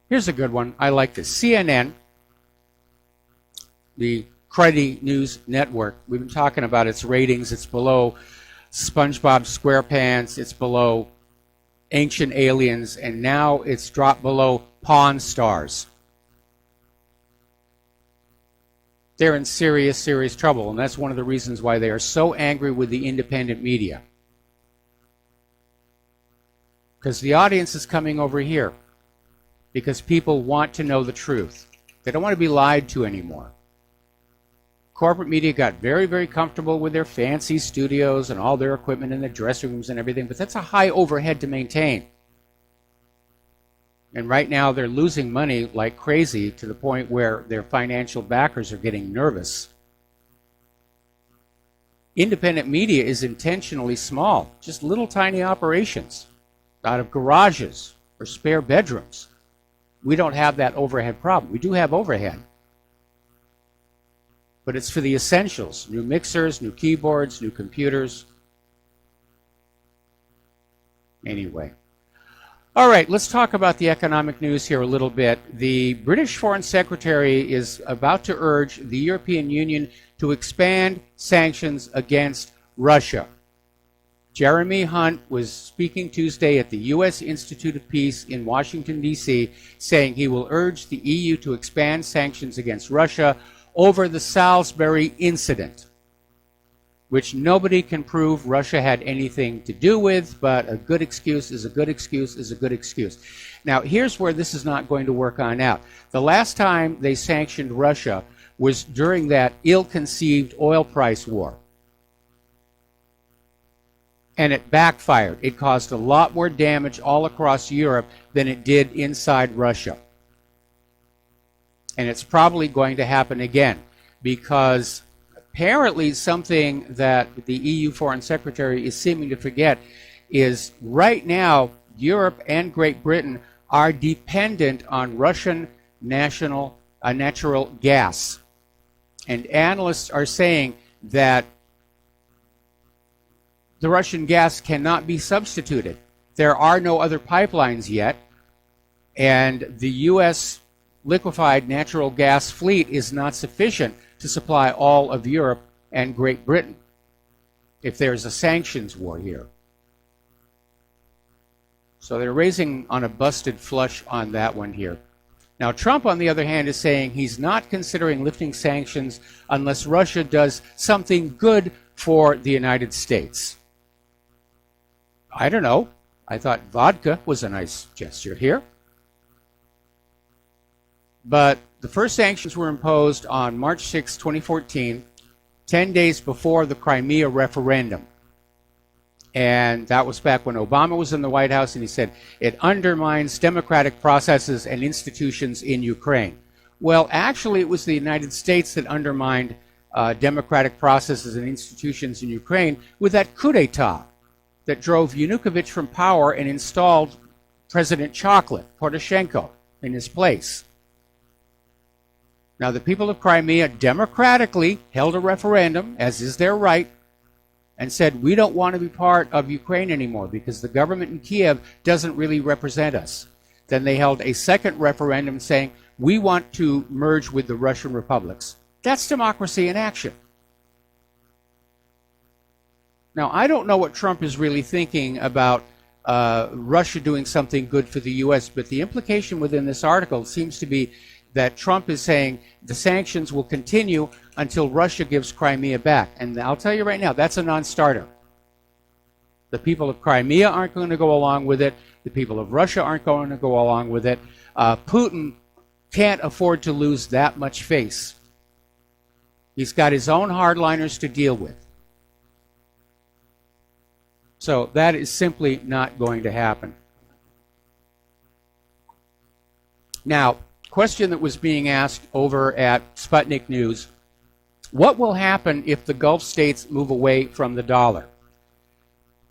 here's a good one. I like this. CNN, the cruddy news network. We've been talking about its ratings. It's below SpongeBob SquarePants. It's below Ancient Aliens. And now it's dropped below Pawn Stars. They're in serious, serious trouble. And that's one of the reasons why they are so angry with the independent media. Because the audience is coming over here. Because people want to know the truth. They don't want to be lied to anymore. Corporate media got very, very comfortable with their fancy studios and all their equipment in their dressing rooms and everything, but that's a high overhead to maintain. And right now they're losing money like crazy to the point where their financial backers are getting nervous. Independent media is intentionally small, just little tiny operations out of garages or spare bedrooms. We don't have that overhead problem. We do have overhead. But it's for the essentials. New mixers, new keyboards, new computers. Anyway. All right, let's talk about the economic news here a little bit. The British Foreign Secretary is about to urge the European Union to expand sanctions against Russia. Jeremy Hunt was speaking Tuesday at the U.S. Institute of Peace in Washington, D.C., saying he will urge the EU to expand sanctions against Russia over the Salisbury incident, which nobody can prove Russia had anything to do with, but a good excuse is a good excuse is a good excuse. Now, here's where this is not going to work on out. The last time they sanctioned Russia was during that ill-conceived oil price war. And it backfired. It caused a lot more damage all across Europe than it did inside Russia. And it's probably going to happen again because apparently something that the EU Foreign Secretary is seeming to forget is right now Europe and Great Britain are dependent on Russian natural gas. And analysts are saying that the Russian gas cannot be substituted. There are no other pipelines yet, and the U.S. liquefied natural gas fleet is not sufficient to supply all of Europe and Great Britain if there's a sanctions war here. So they're raising on a busted flush on that one here. Now, Trump, on the other hand, is saying he's not considering lifting sanctions unless Russia does something good for the United States. I don't know. I thought vodka was a nice gesture here. But the first sanctions were imposed on March 6, 2014, 10 days before the Crimea referendum. And that was back when Obama was in the White House, and he said it undermines democratic processes and institutions in Ukraine. Well, actually, it was the United States that undermined democratic processes and institutions in Ukraine with that coup d'etat that drove Yanukovych from power and installed President Chocolate, Poroshenko, in his place. Now, the people of Crimea democratically held a referendum, as is their right, and said, we don't want to be part of Ukraine anymore because the government in Kiev doesn't really represent us. Then they held a second referendum saying, we want to merge with the Russian republics. That's democracy in action. Now, I don't know what Trump is really thinking about Russia doing something good for the U.S., but the implication within this article seems to be that Trump is saying the sanctions will continue until Russia gives Crimea back. And I'll tell you right now, that's a non-starter. The people of Crimea aren't going to go along with it. The people of Russia aren't going to go along with it. Putin can't afford to lose that much face. He's got his own hardliners to deal with. So that is simply not going to happen. Now, question that was being asked over at Sputnik News What will happen if the Gulf states move away from the dollar?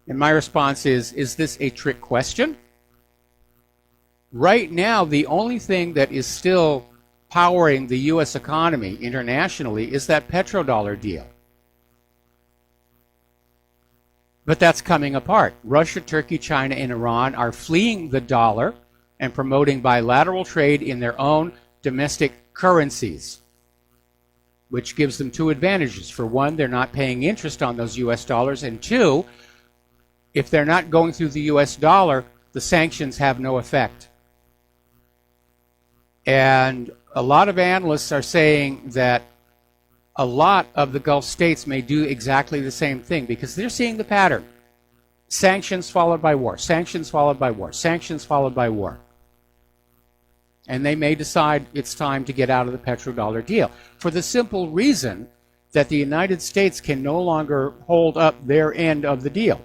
And my response is this a trick question? Right now, the only thing that is still powering the U.S. economy internationally is that petrodollar deal. But that's coming apart. Russia, Turkey, China, and Iran are fleeing the dollar and promoting bilateral trade in their own domestic currencies, which gives them two advantages. For one, they're not paying interest on those U.S. dollars. And two, if they're not going through the U.S. dollar, the sanctions have no effect. And a lot of analysts are saying that a lot of the Gulf states may do exactly the same thing because they're seeing the pattern. Sanctions followed by war, sanctions followed by war, sanctions followed by war. And they may decide it's time to get out of the petrodollar deal for the simple reason that the United States can no longer hold up their end of the deal.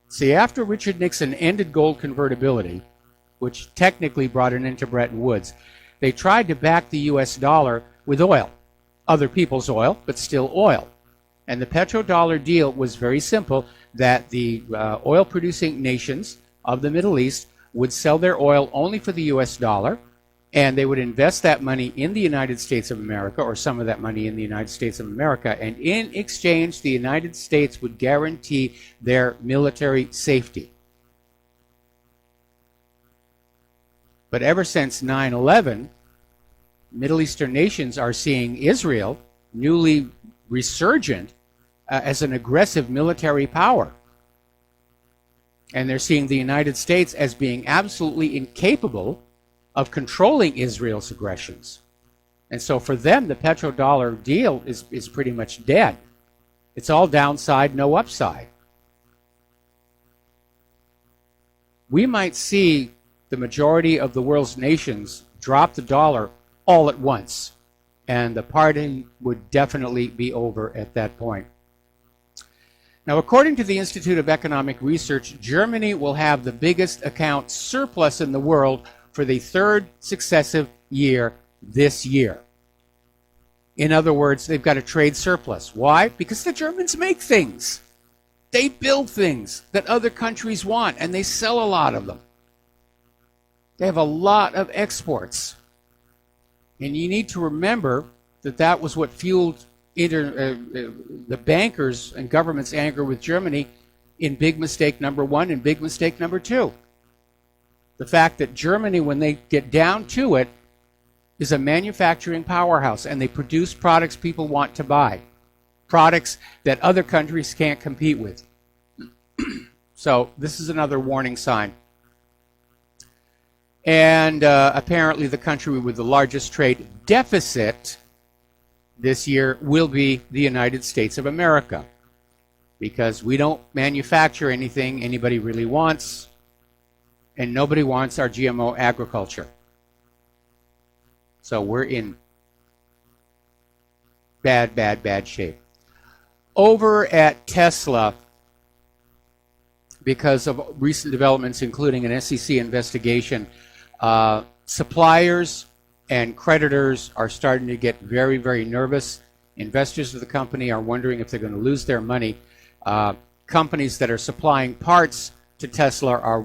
See, after Richard Nixon ended gold convertibility, which technically brought it into Bretton Woods, they tried to back the U.S. dollar with oil, other people's oil, but still oil. And the petrodollar deal was very simple, that the oil-producing nations of the Middle East would sell their oil only for the U.S. dollar, and they would invest that money in the United States of America, or some of that money in the United States of America, and in exchange, the United States would guarantee their military safety. But ever since 9/11, Middle Eastern nations are seeing Israel, newly resurgent, as an aggressive military power. And they're seeing the United States as being absolutely incapable of controlling Israel's aggressions. And so for them, the petrodollar deal is pretty much dead. It's all downside, no upside. We might see the majority of the world's nations drop the dollar all at once, and the party would definitely be over at that point. Now, according to the Institute of Economic Research, Germany will have the biggest account surplus in the world for the third successive year this year. In other words, they've got a trade surplus. Why? Because the Germans make things. They build things that other countries want, and they sell a lot of them. They have a lot of exports. And you need to remember that that was what fueled the bankers and government's anger with Germany in big mistake number one and big mistake number two. The fact that Germany, when they get down to it, is a manufacturing powerhouse, and they produce products people want to buy, products that other countries can't compete with. So this is another warning sign. And apparently the country with the largest trade deficit this year will be the United States of America, because we don't manufacture anything anybody really wants, and nobody wants our GMO agriculture. So we're in bad shape. Over at Tesla, because of recent developments, including an SEC investigation, suppliers and creditors are starting to get very, very nervous. Investors of the company are wondering if they're going to lose their money. Companies that are supplying parts to Tesla are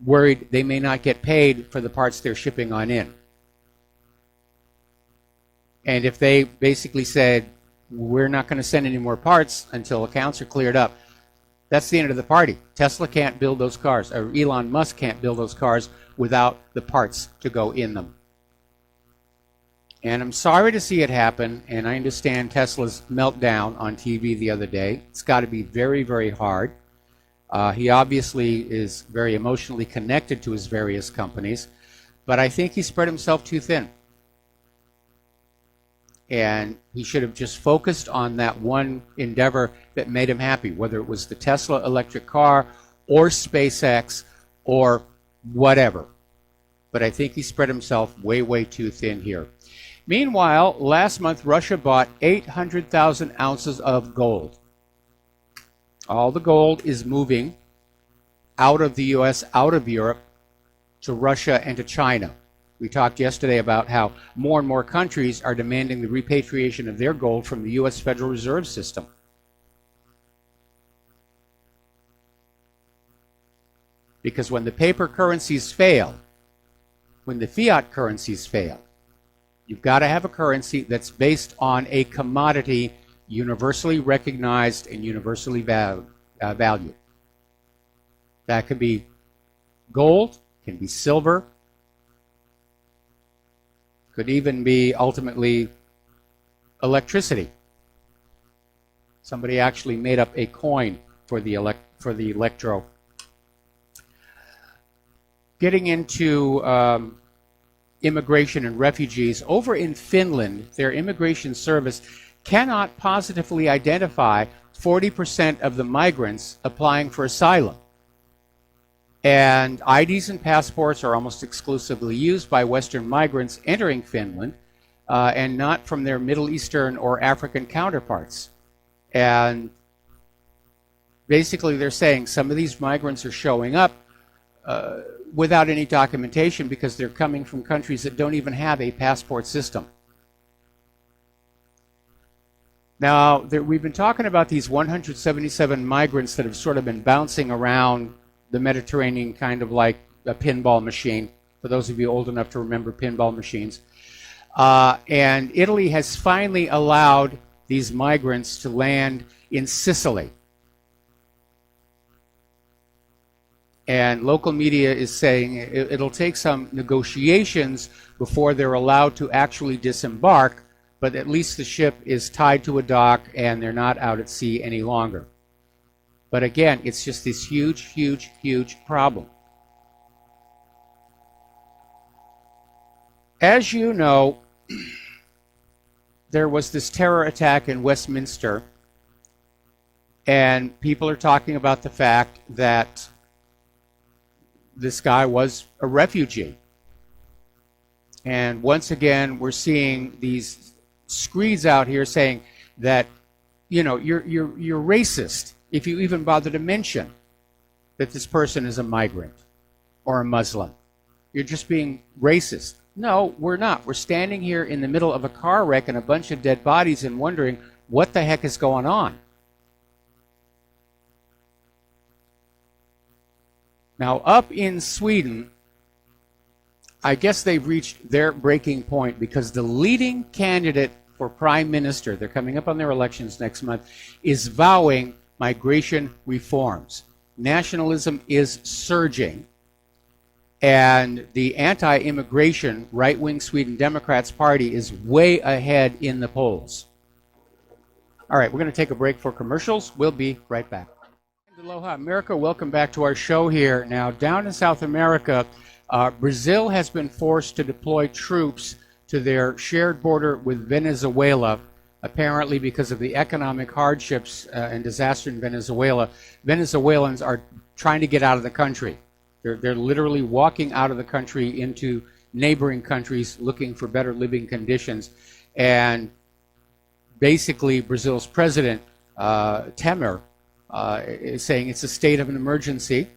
worried they may not get paid for the parts they're shipping on in. And if they basically said, we're not going to send any more parts until accounts are cleared up, that's the end of the party. Tesla can't build those cars, or Elon Musk can't build those cars without the parts to go in them. And I'm sorry to see it happen, and I understand Tesla's meltdown on TV the other day. It's got to be very, very hard. He obviously is very emotionally connected to his various companies, but I think he spread himself too thin. And he should have just focused on that one endeavor that made him happy, whether it was the Tesla electric car or SpaceX or whatever. But I think he spread himself way, way too thin here. Meanwhile, last month, Russia bought 800,000 ounces of gold. All the gold is moving out of the U.S., out of Europe, to Russia and to China. We talked yesterday about how more and more countries are demanding the repatriation of their gold from the U.S. Federal Reserve System. Because when the paper currencies fail, when the fiat currencies fail, you've got to have a currency that's based on a commodity universally recognized and universally valued. That could be gold, can be silver, could even be ultimately electricity. Somebody actually made up a coin for the electro. Getting into immigration and refugees, over in Finland, their immigration service cannot positively identify 40% of the migrants applying for asylum. And IDs and passports are almost exclusively used by Western migrants entering Finland and not from their Middle Eastern or African counterparts. And basically they're saying some of these migrants are showing up without any documentation because they're coming from countries that don't even have a passport system. Now, we've been talking about these 177 migrants that have sort of been bouncing around the Mediterranean kind of like a pinball machine, for those of you old enough to remember pinball machines. And Italy has finally allowed these migrants to land in Sicily. And local media is saying it'll take some negotiations before they're allowed to actually disembark, but at least the ship is tied to a dock and they're not out at sea any longer. But again, it's just this huge, huge, huge problem. As you know, there was this terror attack in Westminster, and people are talking about the fact that this guy was a refugee. And once again, we're seeing these screeds out here saying that, you know, you're racist if you even bother to mention that this person is a migrant or a Muslim. You're just being racist. No, we're not. We're standing here in the middle of a car wreck and a bunch of dead bodies and wondering what the heck is going on. Now, up in Sweden, I guess they've reached their breaking point because the leading candidate for prime minister, they're coming up on their elections next month, is vowing migration reforms. Nationalism is surging, and the anti-immigration right-wing Sweden Democrats Party is way ahead in the polls. All right, we're going to take a break for commercials. We'll be right back. Aloha, America. Welcome back to our show here. Now, down in South America, Brazil has been forced to deploy troops to their shared border with Venezuela, apparently because of the economic hardships and disaster in Venezuela. Venezuelans are trying to get out of the country. They're literally walking out of the country into neighboring countries looking for better living conditions. And basically, Brazil's president, Temer, is saying it's a state of an emergency,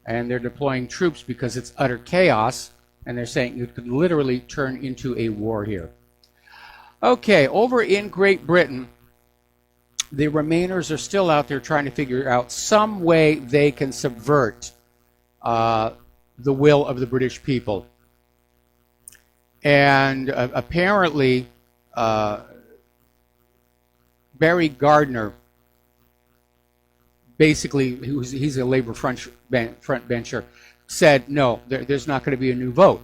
and they're deploying troops because it's utter chaos, and they're saying it could literally turn into a war here. Okay, over in Great Britain, the Remainers are still out there trying to figure out some way they can subvert the will of the British people. And apparently, Barry Gardner, basically, he's a Labour front bencher, said, no, there's not going to be a new vote.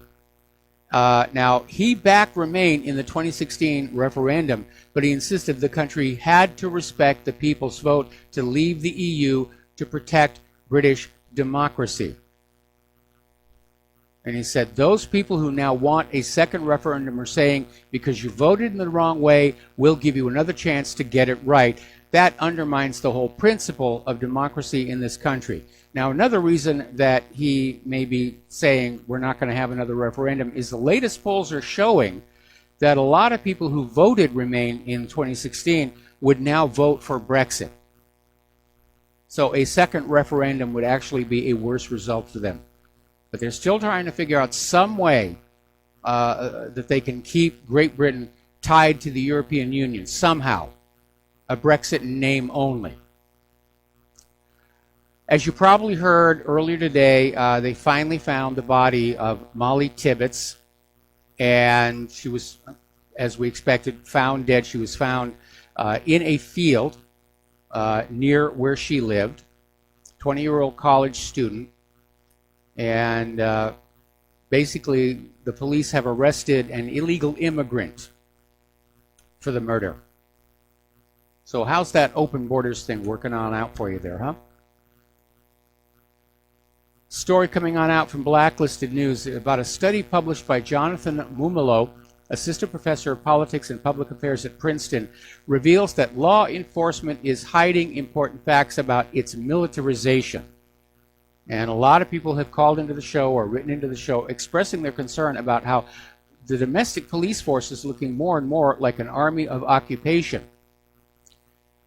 Now, he backed Remain in the 2016 referendum, but he insisted the country had to respect the people's vote to leave the EU to protect British democracy. And he said, those people who now want a second referendum are saying, because you voted in the wrong way, we'll give you another chance to get it right. That undermines the whole principle of democracy in this country. Now, another reason that he may be saying we're not going to have another referendum is the latest polls are showing that a lot of people who voted Remain in 2016 would now vote for Brexit. So a second referendum would actually be a worse result for them. But they're still trying to figure out some way that they can keep Great Britain tied to the European Union somehow, a Brexit in name only. As you probably heard earlier today, they finally found the body of Molly Tibbetts, and she was, as we expected, found dead. She was found in a field near where she lived, 20-year-old college student, and basically the police have arrested an illegal immigrant for the murder. So how's that open borders thing working on out for you there, huh? Story coming on out from Blacklisted News about a study published by Jonathan Mumolo, assistant professor of politics and public affairs at Princeton, reveals that law enforcement is hiding important facts about its militarization. And a lot of people have called into the show or written into the show expressing their concern about how the domestic police force is looking more and more like an army of occupation.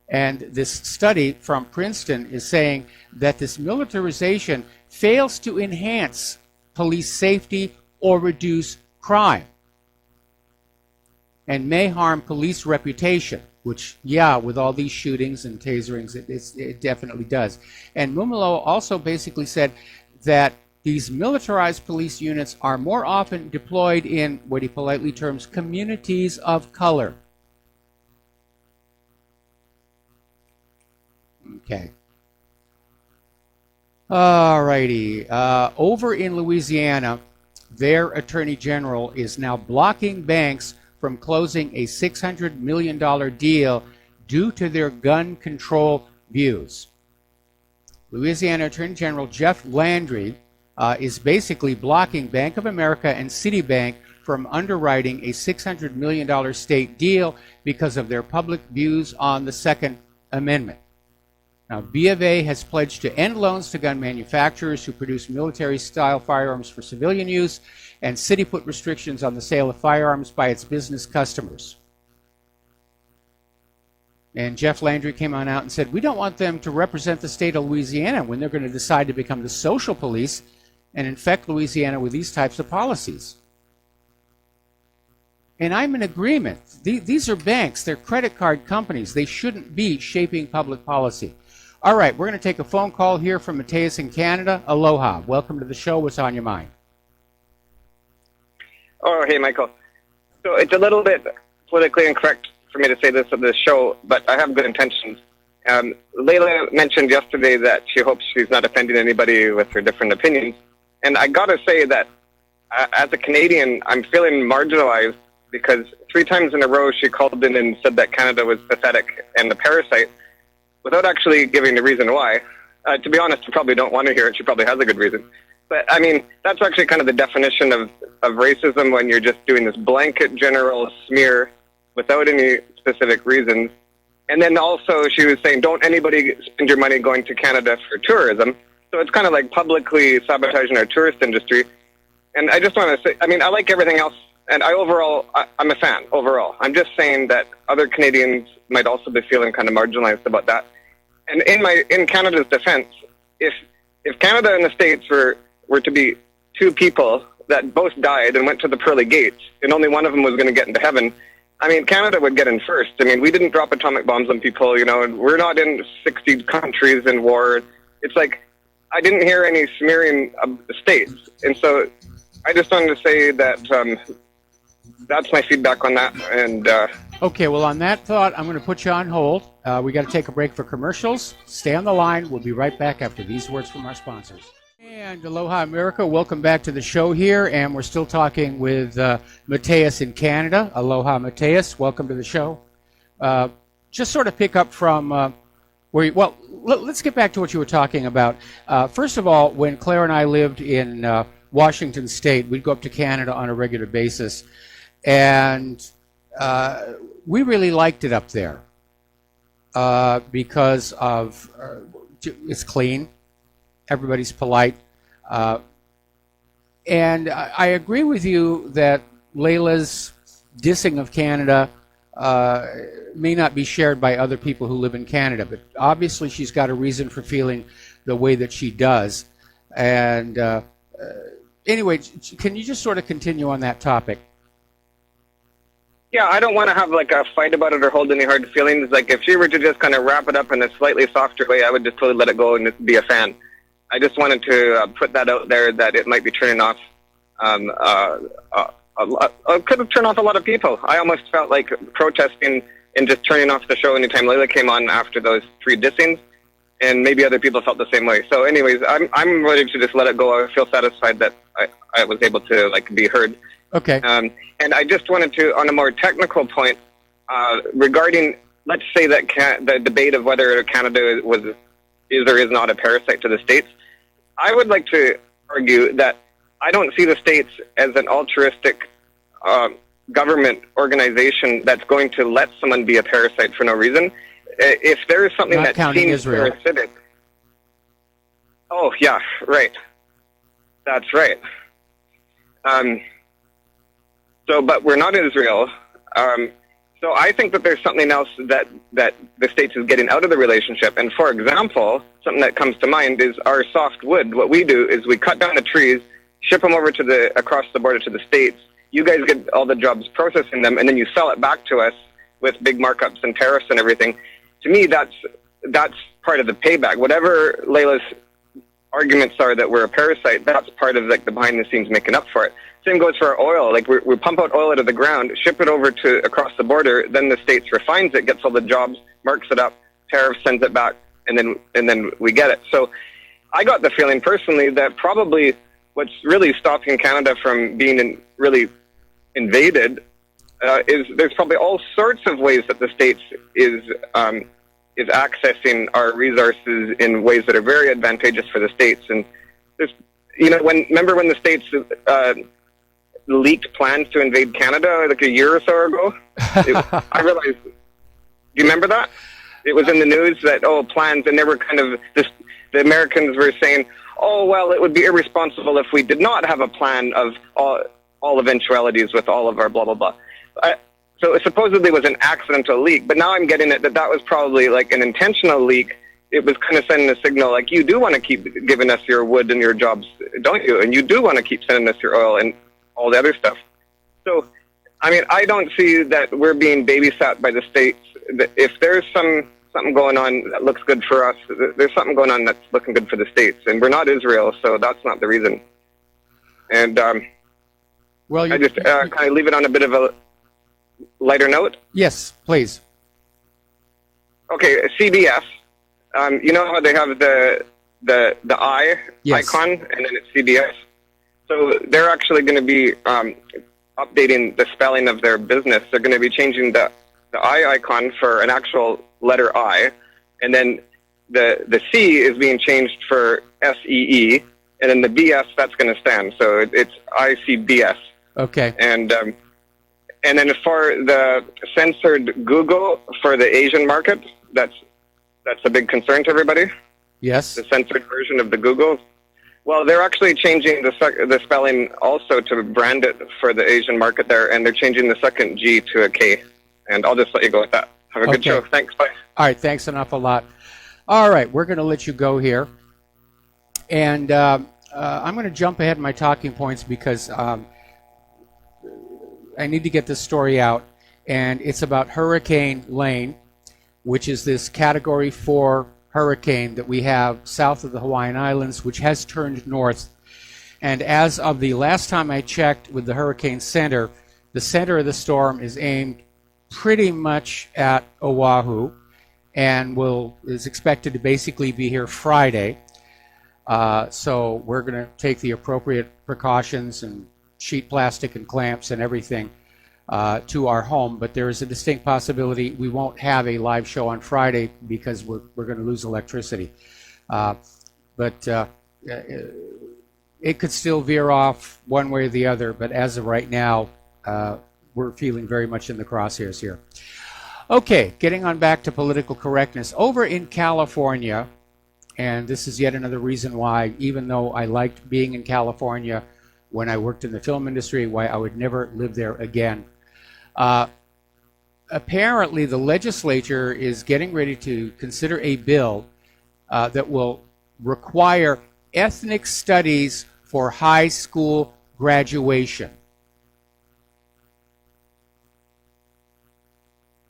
And this study from Princeton is saying that this militarization fails to enhance police safety or reduce crime, and may harm police reputation, which, yeah, with all these shootings and taserings, it definitely does. And Mumolo also basically said that these militarized police units are more often deployed in what he politely terms communities of color. Okay. Alrighty. Over in Louisiana, their attorney general is now blocking banks from closing a $600 million deal due to their gun control views. Louisiana Attorney General Jeff Landry is basically blocking Bank of America and Citibank from underwriting a $600 million state deal because of their public views on the Second Amendment. Now, B of A has pledged to end loans to gun manufacturers who produce military-style firearms for civilian use, and Citi put restrictions on the sale of firearms by its business customers. And Jeff Landry came on out and said, we don't want them to represent the state of Louisiana when they're going to decide to become the social police and infect Louisiana with these types of policies. And I'm in agreement. These are banks. They're credit card companies. They shouldn't be shaping public policy. All right, we're going to take a phone call here from Mateus in Canada. Aloha. Welcome to the show. What's on your mind? Oh, hey, Michael. So it's a little bit politically incorrect for me to say this on this show, but I have good intentions. Layla mentioned yesterday that she hopes she's not offending anybody with her different opinions. And I got to say that as a Canadian, I'm feeling marginalized because 3 times in a row she called in and said that Canada was pathetic and a parasite without actually giving the reason why. To be honest, I probably don't want to hear it. She probably has a good reason. But, I mean, that's actually kind of the definition of racism when you're just doing this blanket general smear without any specific reasons. And then also she was saying, don't anybody spend your money going to Canada for tourism. So it's kind of like publicly sabotaging our tourist industry. And I just want to say, I mean, I like everything else. And I'm a fan overall. I'm just saying that other Canadians might also be feeling kind of marginalized about that. And in Canada's defense, if Canada and the States were to be 2 people that both died and went to the pearly gates, and only one of them was going to get into heaven, I mean, Canada would get in first. I mean, we didn't drop atomic bombs on people, you know, and we're not in 60 countries in war. It's like, I didn't hear any smearing of the States. And so I just wanted to say that that's my feedback on that. And okay, well, on that thought, I'm going to put you on hold. We got to take a break for commercials. Stay on the line. We'll be right back after these words from our sponsors. And aloha, America. Welcome back to the show here. And we're still talking with Mateus in Canada. Aloha, Mateus. Welcome to the show. Just sort of pick up from let's get back to what you were talking about. First of all, when Claire and I lived in Washington State, we'd go up to Canada on a regular basis. And we really liked it up there because of it's clean, everybody's polite, and I agree with you that Layla's dissing of Canada may not be shared by other people who live in Canada, but obviously she's got a reason for feeling the way that she does, and anyway, can you just sort of continue on that topic? Yeah, I don't want to have like a fight about it or hold any hard feelings. Like if she were to just kind of wrap it up in a slightly softer way, I would just totally let it go and just be a fan. I just wanted to put that out there that it might be turning off. Could have turned off a lot of people. I almost felt like protesting and just turning off the show anytime Layla came on after those 3 dissings, and maybe other people felt the same way. So, anyways, I'm ready to just let it go. I feel satisfied that I was able to like be heard. Okay. And I just wanted to, on a more technical point, regarding, let's say that the debate of whether Canada is or is not a parasite to the States, I would like to argue that I don't see the States as an altruistic government organization that's going to let someone be a parasite for no reason. If there is something not that seems Israel. parasitic... Oh, yeah, right. That's right. But we're not Israel. So I think that there's something else that the States is getting out of the relationship. And for example, something that comes to mind is our soft wood. What we do is we cut down the trees, ship them over to across the border to the States. You guys get all the jobs processing them, and then you sell it back to us with big markups and tariffs and everything. To me, that's part of the payback. Whatever Layla's arguments are that we're a parasite, that's part of like the behind the scenes making up for it. Same goes for our oil. Like we pump out oil out of the ground, ship it over to across the border, then the States refines it, gets all the jobs, marks it up, tariff sends it back, and then we get it. So I got the feeling personally that probably what's really stopping Canada from being really invaded is there's probably all sorts of ways that the States is accessing our resources in ways that are very advantageous for the States. And there's, remember when the States leaked plans to invade Canada like a year or so ago? I realized. Do you remember that? It was in the news that plans, and they were kind of the Americans were saying, oh well, it would be irresponsible if we did not have a plan of all eventualities with all of our blah blah blah. So it supposedly was an accidental leak, but now I'm getting it that was probably like an intentional leak. It was kind of sending a signal like, you do want to keep giving us your wood and your jobs, don't you? And you do want to keep sending us your oil and all the other stuff. So, I mean, I don't see that we're being babysat by the States. If there's something going on that looks good for us, there's something going on that's looking good for the States. And we're not Israel, so that's not the reason. And I just kind of leave it on a bit of a lighter note. Yes, please. Okay, CBS. You know how they have the I icon, and then it's CBS? So they're actually going to be updating the spelling of their business. They're going to be changing the I icon for an actual letter I, and then the C is being changed for SEE, and then the BS, that's going to stand. So it's ICBS. Okay. And then for the censored Google for the Asian market, that's a big concern to everybody. Yes. The censored version of the Google. Well, they're actually changing the spelling also to brand it for the Asian market there, and they're changing the second G to a K. And I'll just let you go with that. Have a good show. Thanks. Bye. All right. Thanks an awful lot. All right. We're going to let you go here. And I'm going to jump ahead in my talking points because I need to get this story out. And it's about Hurricane Lane, which is this Category 4 hurricane that we have south of the Hawaiian Islands, which has turned north. And as of the last time I checked with the Hurricane Center, the center of the storm is aimed pretty much at Oahu and is expected to basically be here Friday. So we're going to take the appropriate precautions and sheet plastic and clamps and everything to our home, but there is a distinct possibility we won't have a live show on Friday because we're going to lose electricity. But it could still veer off one way or the other, but as of right now, we're feeling very much in the crosshairs here. Okay, getting on back to political correctness. Over in California, and this is yet another reason why, even though I liked being in California when I worked in the film industry, why I would never live there again. Apparently, the legislature is getting ready to consider a bill that will require ethnic studies for high school graduation.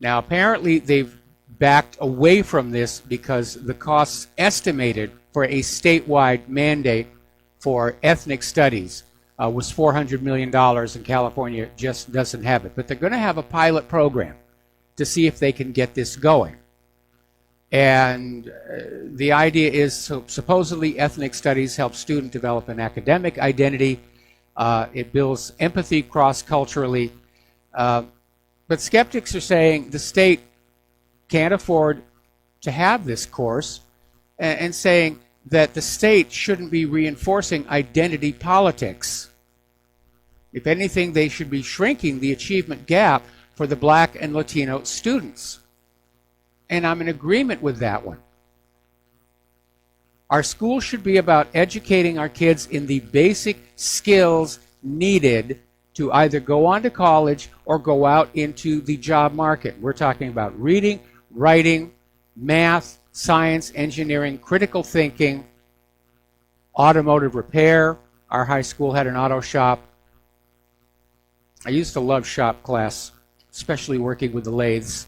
Now, apparently, they've backed away from this because the costs estimated for a statewide mandate for ethnic studies was $400 million, and California just doesn't have it. But they're going to have a pilot program to see if they can get this going. And the idea is, supposedly, ethnic studies help students develop an academic identity. It builds empathy cross-culturally. But skeptics are saying the state can't afford to have this course, and saying that the state shouldn't be reinforcing identity politics. If anything, they should be shrinking the achievement gap for the Black and Latino students. And I'm in agreement with that one. Our school should be about educating our kids in the basic skills needed to either go on to college or go out into the job market. We're talking about reading, writing, math, science, engineering, critical thinking, automotive repair. Our high school had an auto shop. I used to love shop class, especially working with the lathes.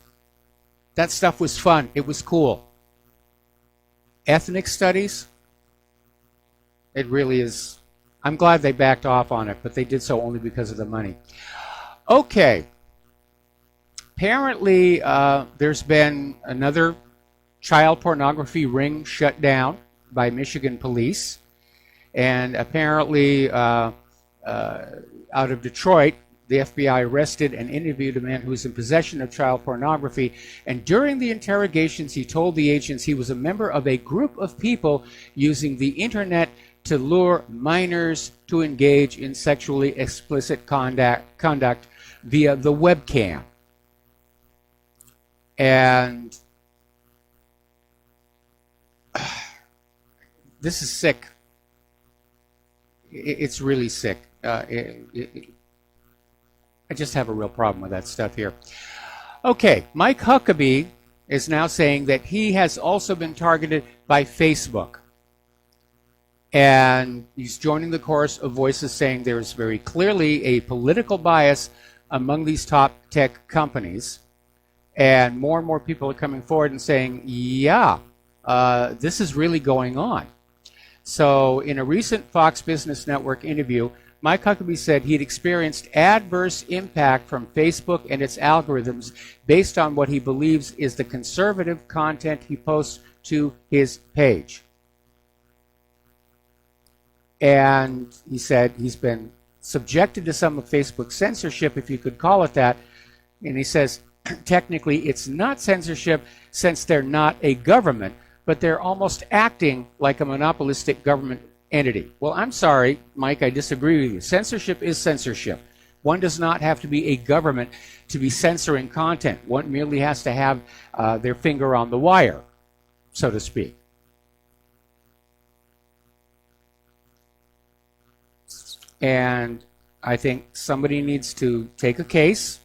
That stuff was fun. It was cool. Ethnic studies, it really is. I'm glad they backed off on it, but they did so only because of the money. Okay. Apparently, there's been another child pornography ring shut down by Michigan police. And apparently, out of Detroit, the FBI arrested and interviewed a man who was in possession of child pornography. And during the interrogations, he told the agents he was a member of a group of people using the internet to lure minors to engage in sexually explicit conduct via the webcam. And this is sick. It's really sick. I just have a real problem with that stuff here. Okay, Mike Huckabee is now saying that he has also been targeted by Facebook. And he's joining the chorus of voices saying there is very clearly a political bias among these top tech companies. And more people are coming forward and saying, yeah, this is really going on. So in a recent Fox Business Network interview, Mike Huckabee said he'd experienced adverse impact from Facebook and its algorithms based on what he believes is the conservative content he posts to his page. And he said he's been subjected to some of Facebook's censorship, if you could call it that. And he says, technically, it's not censorship since they're not a government, but they're almost acting like a monopolistic government entity. Well, I'm sorry, Mike, I disagree with you. Censorship is censorship. One does not have to be a government to be censoring content. One merely has to have their finger on the wire, so to speak. And I think somebody needs to take a case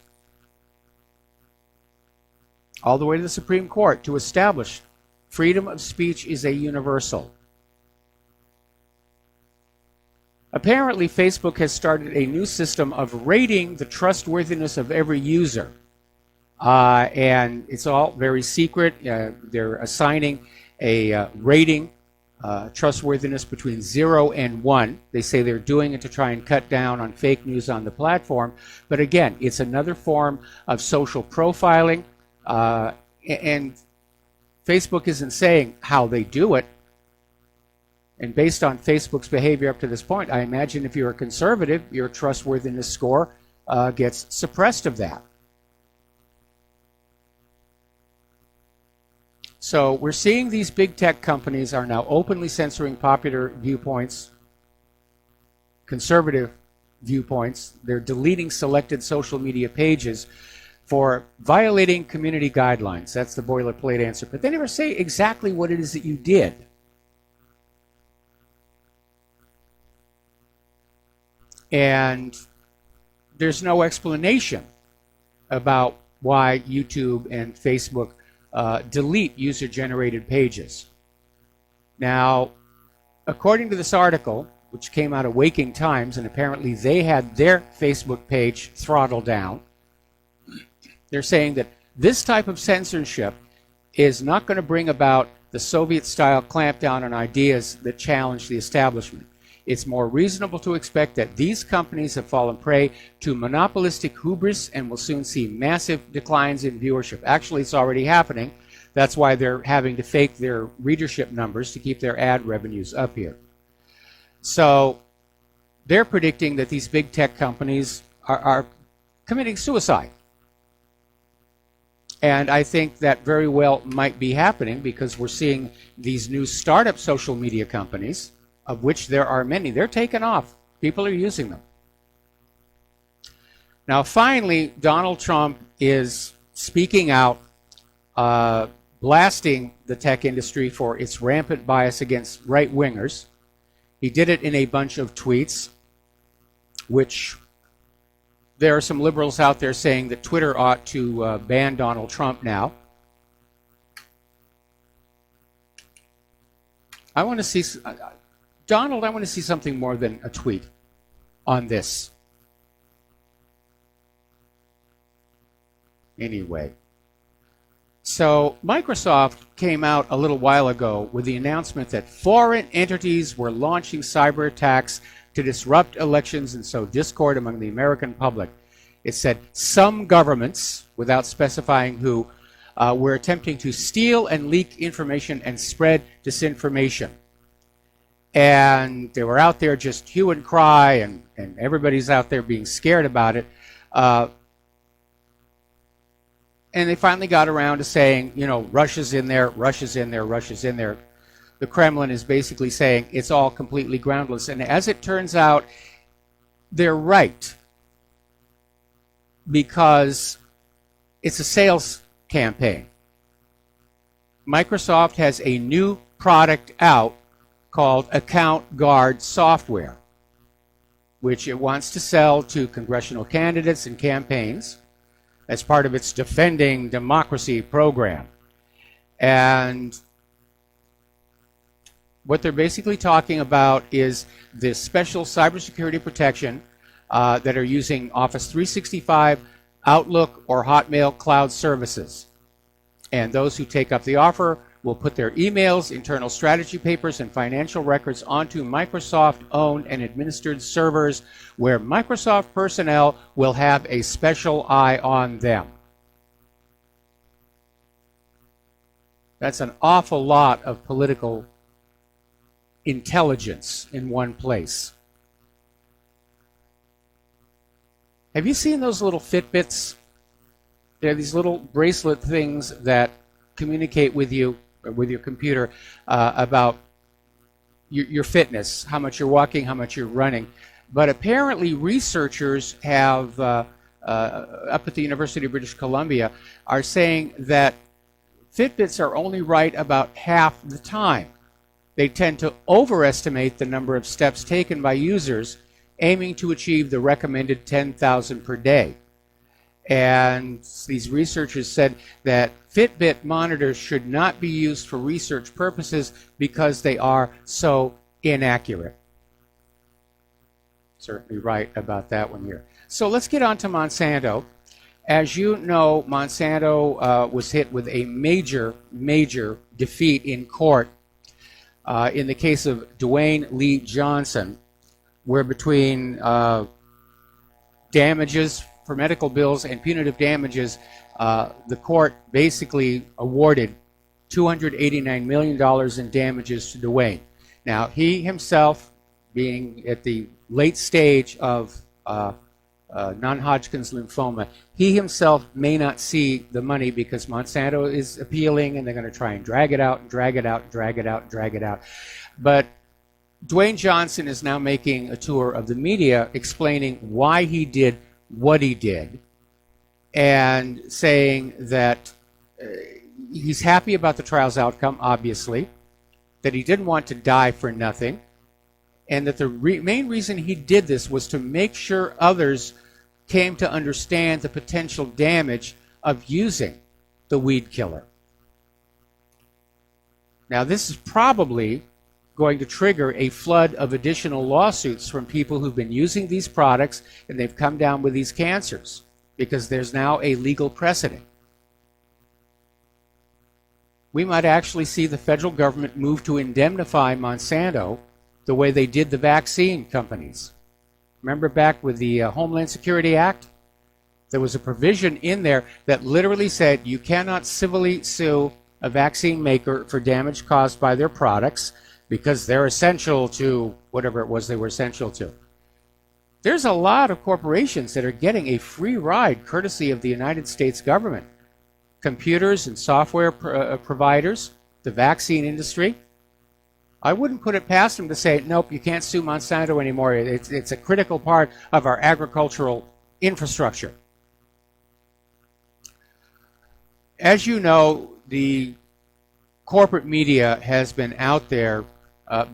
all the way to the Supreme Court to establish freedom of speech is a universal. Apparently, Facebook has started a new system of rating the trustworthiness of every user. And it's all very secret. They're assigning a rating, trustworthiness between 0 and 1. They say they're doing it to try and cut down on fake news on the platform. But again, it's another form of social profiling. And Facebook isn't saying how they do it. And based on Facebook's behavior up to this point, I imagine if you're a conservative, your trustworthiness score gets suppressed of that. So we're seeing these big tech companies are now openly censoring popular viewpoints, conservative viewpoints. They're deleting selected social media pages for violating community guidelines. That's the boilerplate answer. But they never say exactly what it is that you did. And there's no explanation about why YouTube and Facebook delete user-generated pages. Now, according to this article, which came out of Waking Times, and apparently they had their Facebook page throttled down. They're saying that this type of censorship is not going to bring about the Soviet-style clampdown on ideas that challenge the establishment. It's more reasonable to expect that these companies have fallen prey to monopolistic hubris and will soon see massive declines in viewership. Actually, it's already happening. That's why they're having to fake their readership numbers to keep their ad revenues up here. So they're predicting that these big tech companies are committing suicide. And I think that very well might be happening because we're seeing these new startup social media companies, of which there are many. They're taking off. People are using them. Now, finally, Donald Trump is speaking out, blasting the tech industry for its rampant bias against right-wingers. He did it in a bunch of tweets, which there are some liberals out there saying that Twitter ought to ban Donald Trump now. I want to see, Donald, I want to see something more than a tweet on this. Anyway. So Microsoft came out a little while ago with the announcement that foreign entities were launching cyber attacks to disrupt elections and sow discord among the American public. It said some governments, without specifying who, were attempting to steal and leak information and spread disinformation. And they were out there just hue and cry, and everybody's out there being scared about it. And they finally got around to saying, you know, Russia's in there, Russia's in there, Russia's in there. The Kremlin is basically saying it's all completely groundless. And as it turns out, they're right. Because it's a sales campaign. Microsoft has a new product out called Account Guard software, which it wants to sell to congressional candidates and campaigns as part of its Defending Democracy program. And what they're basically talking about is this special cybersecurity protection that are using Office 365, Outlook, or Hotmail cloud services. And those who take up the offer will put their emails, internal strategy papers, and financial records onto Microsoft-owned and administered servers where Microsoft personnel will have a special eye on them. That's an awful lot of political intelligence in one place. Have you seen those little Fitbits? They're these little bracelet things that communicate with you, with your computer, about your fitness, how much you're walking, how much you're running. But apparently researchers have, up at the University of British Columbia, are saying that Fitbits are only right about half the time. They tend to overestimate the number of steps taken by users, aiming to achieve the recommended 10,000 per day. And these researchers said that Fitbit monitors should not be used for research purposes because they are so inaccurate. Certainly right about that one here. So let's get on to Monsanto. As you know, Monsanto was hit with a major, major defeat in court in the case of Dwayne Lee Johnson, where between damages for medical bills and punitive damages, the court basically awarded $289 million in damages to Dwayne. Now, he himself, being at the late stage of non-Hodgkin's lymphoma, he himself may not see the money because Monsanto is appealing and they're going to try and drag it out and drag it out and drag it out and drag it out. But Dwayne Johnson is now making a tour of the media explaining why he did what he did and saying that he's happy about the trial's outcome, obviously, that he didn't want to die for nothing, and that the main reason he did this was to make sure others came to understand the potential damage of using the weed killer. Now, this is probably going to trigger a flood of additional lawsuits from people who've been using these products and they've come down with these cancers because there's now a legal precedent. We might actually see the federal government move to indemnify Monsanto the way they did the vaccine companies. Remember back with the Homeland Security Act? There was a provision in there that literally said you cannot civilly sue a vaccine maker for damage caused by their products because they're essential to whatever it was they were essential to. There's a lot of corporations that are getting a free ride courtesy of the United States government. Computers and software providers, the vaccine industry. I wouldn't put it past them to say, nope, you can't sue Monsanto anymore. It's a critical part of our agricultural infrastructure. As you know, the corporate media has been out there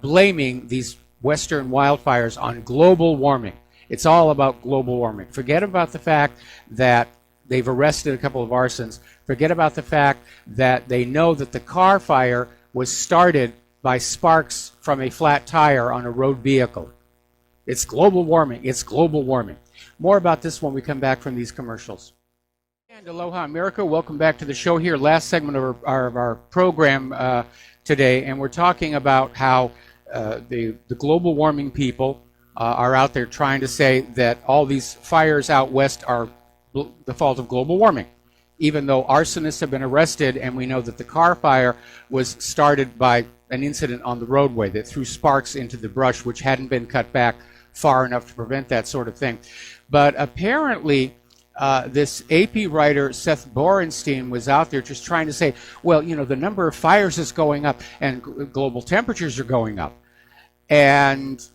blaming these Western wildfires on global warming. It's all about global warming. Forget about the fact that they've arrested a couple of arsons. Forget about the fact that they know that the car fire was started by sparks from a flat tire on a road vehicle. It's global warming. It's global warming. More about this when we come back from these commercials. And aloha America, welcome back to the show here. Last segment of our program today, and we're talking about how the global warming people are out there trying to say that all these fires out west are the fault of global warming, even though arsonists have been arrested, and we know that the car fire was started by an incident on the roadway that threw sparks into the brush, which hadn't been cut back far enough to prevent that sort of thing. But apparently, this AP writer, Seth Borenstein, was out there just trying to say, well, you know, the number of fires is going up and global temperatures are going up. And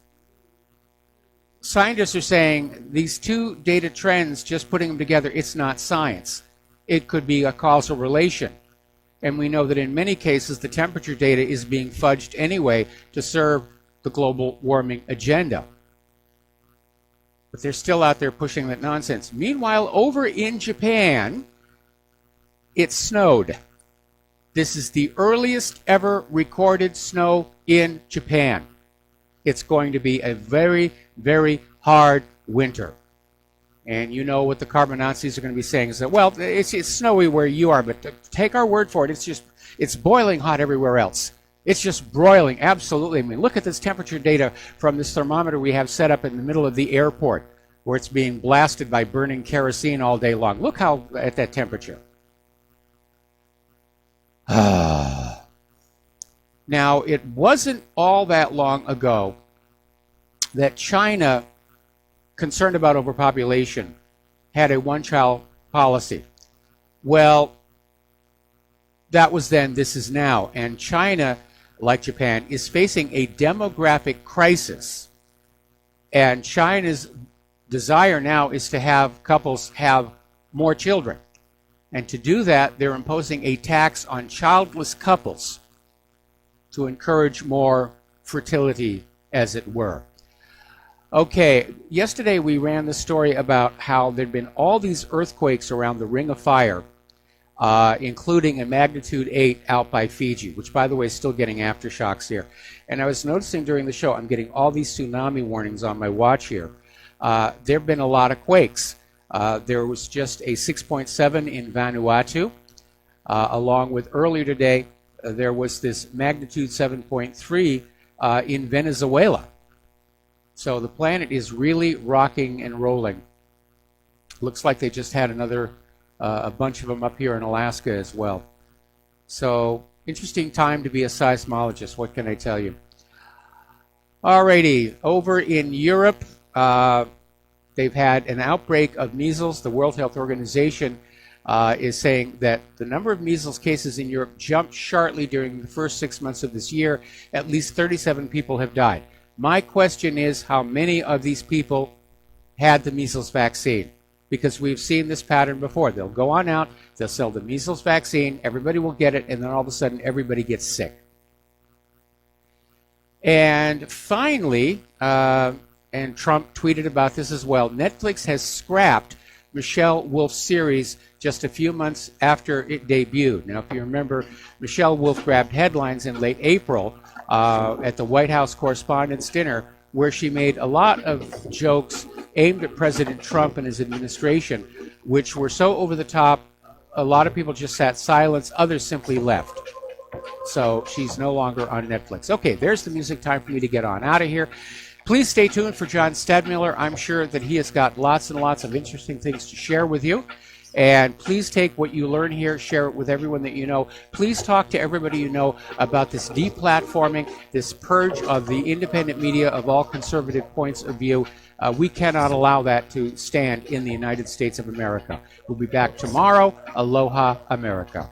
scientists are saying these two data trends, just putting them together, it's not science. It could be a causal relation. And we know that in many cases, the temperature data is being fudged anyway to serve the global warming agenda. But they're still out there pushing that nonsense. Meanwhile, over in Japan, it snowed. This is the earliest ever recorded snow in Japan. It's going to be a very, very hard winter. And you know what the carbon Nazis are going to be saying is that, well, it's snowy where you are, but take our word for it, it's boiling hot everywhere else. It's just broiling, absolutely. I mean, look at this temperature data from this thermometer we have set up in the middle of the airport, where it's being blasted by burning kerosene all day long. Look how at that temperature. Now, it wasn't all that long ago that China, concerned about overpopulation, had a one-child policy. Well, that was then, this is now. And China, like Japan, is facing a demographic crisis. And China's desire now is to have couples have more children. And to do that, they're imposing a tax on childless couples to encourage more fertility, as it were. Okay, yesterday we ran the story about how there'd been all these earthquakes around the Ring of Fire, including a magnitude 8 out by Fiji, which, by the way, is still getting aftershocks here. And I was noticing during the show, I'm getting all these tsunami warnings on my watch here. There have been a lot of quakes. There was just a 6.7 in Vanuatu, along with earlier today, there was this magnitude 7.3 in Venezuela. So the planet is really rocking and rolling. Looks like they just had another, a bunch of them up here in Alaska as well. So interesting time to be a seismologist, what can I tell you? Alrighty, over in Europe, they've had an outbreak of measles. The World Health Organization is saying that the number of measles cases in Europe jumped sharply during the first 6 months of this year. At least 37 people have died. My question is, how many of these people had the measles vaccine? Because we've seen this pattern before. They'll go on out, they'll sell the measles vaccine, everybody will get it, and then all of a sudden everybody gets sick. And finally, and Trump tweeted about this as well, Netflix has scrapped Michelle Wolf's series just a few months after it debuted. Now, if you remember, Michelle Wolf grabbed headlines in late April at the White House Correspondents' Dinner, where she made a lot of jokes aimed at President Trump and his administration, which were so over the top, a lot of people just sat silent, others simply left. So she's no longer on Netflix. Okay, there's the music time for me to get on out of here. Please stay tuned for John Stadmiller. I'm sure that he has got lots and lots of interesting things to share with you. And please take what you learn here, share it with everyone that you know. Please talk to everybody you know about this deplatforming, this purge of the independent media of all conservative points of view. We cannot allow that to stand in the United States of America. We'll be back tomorrow. Aloha, America.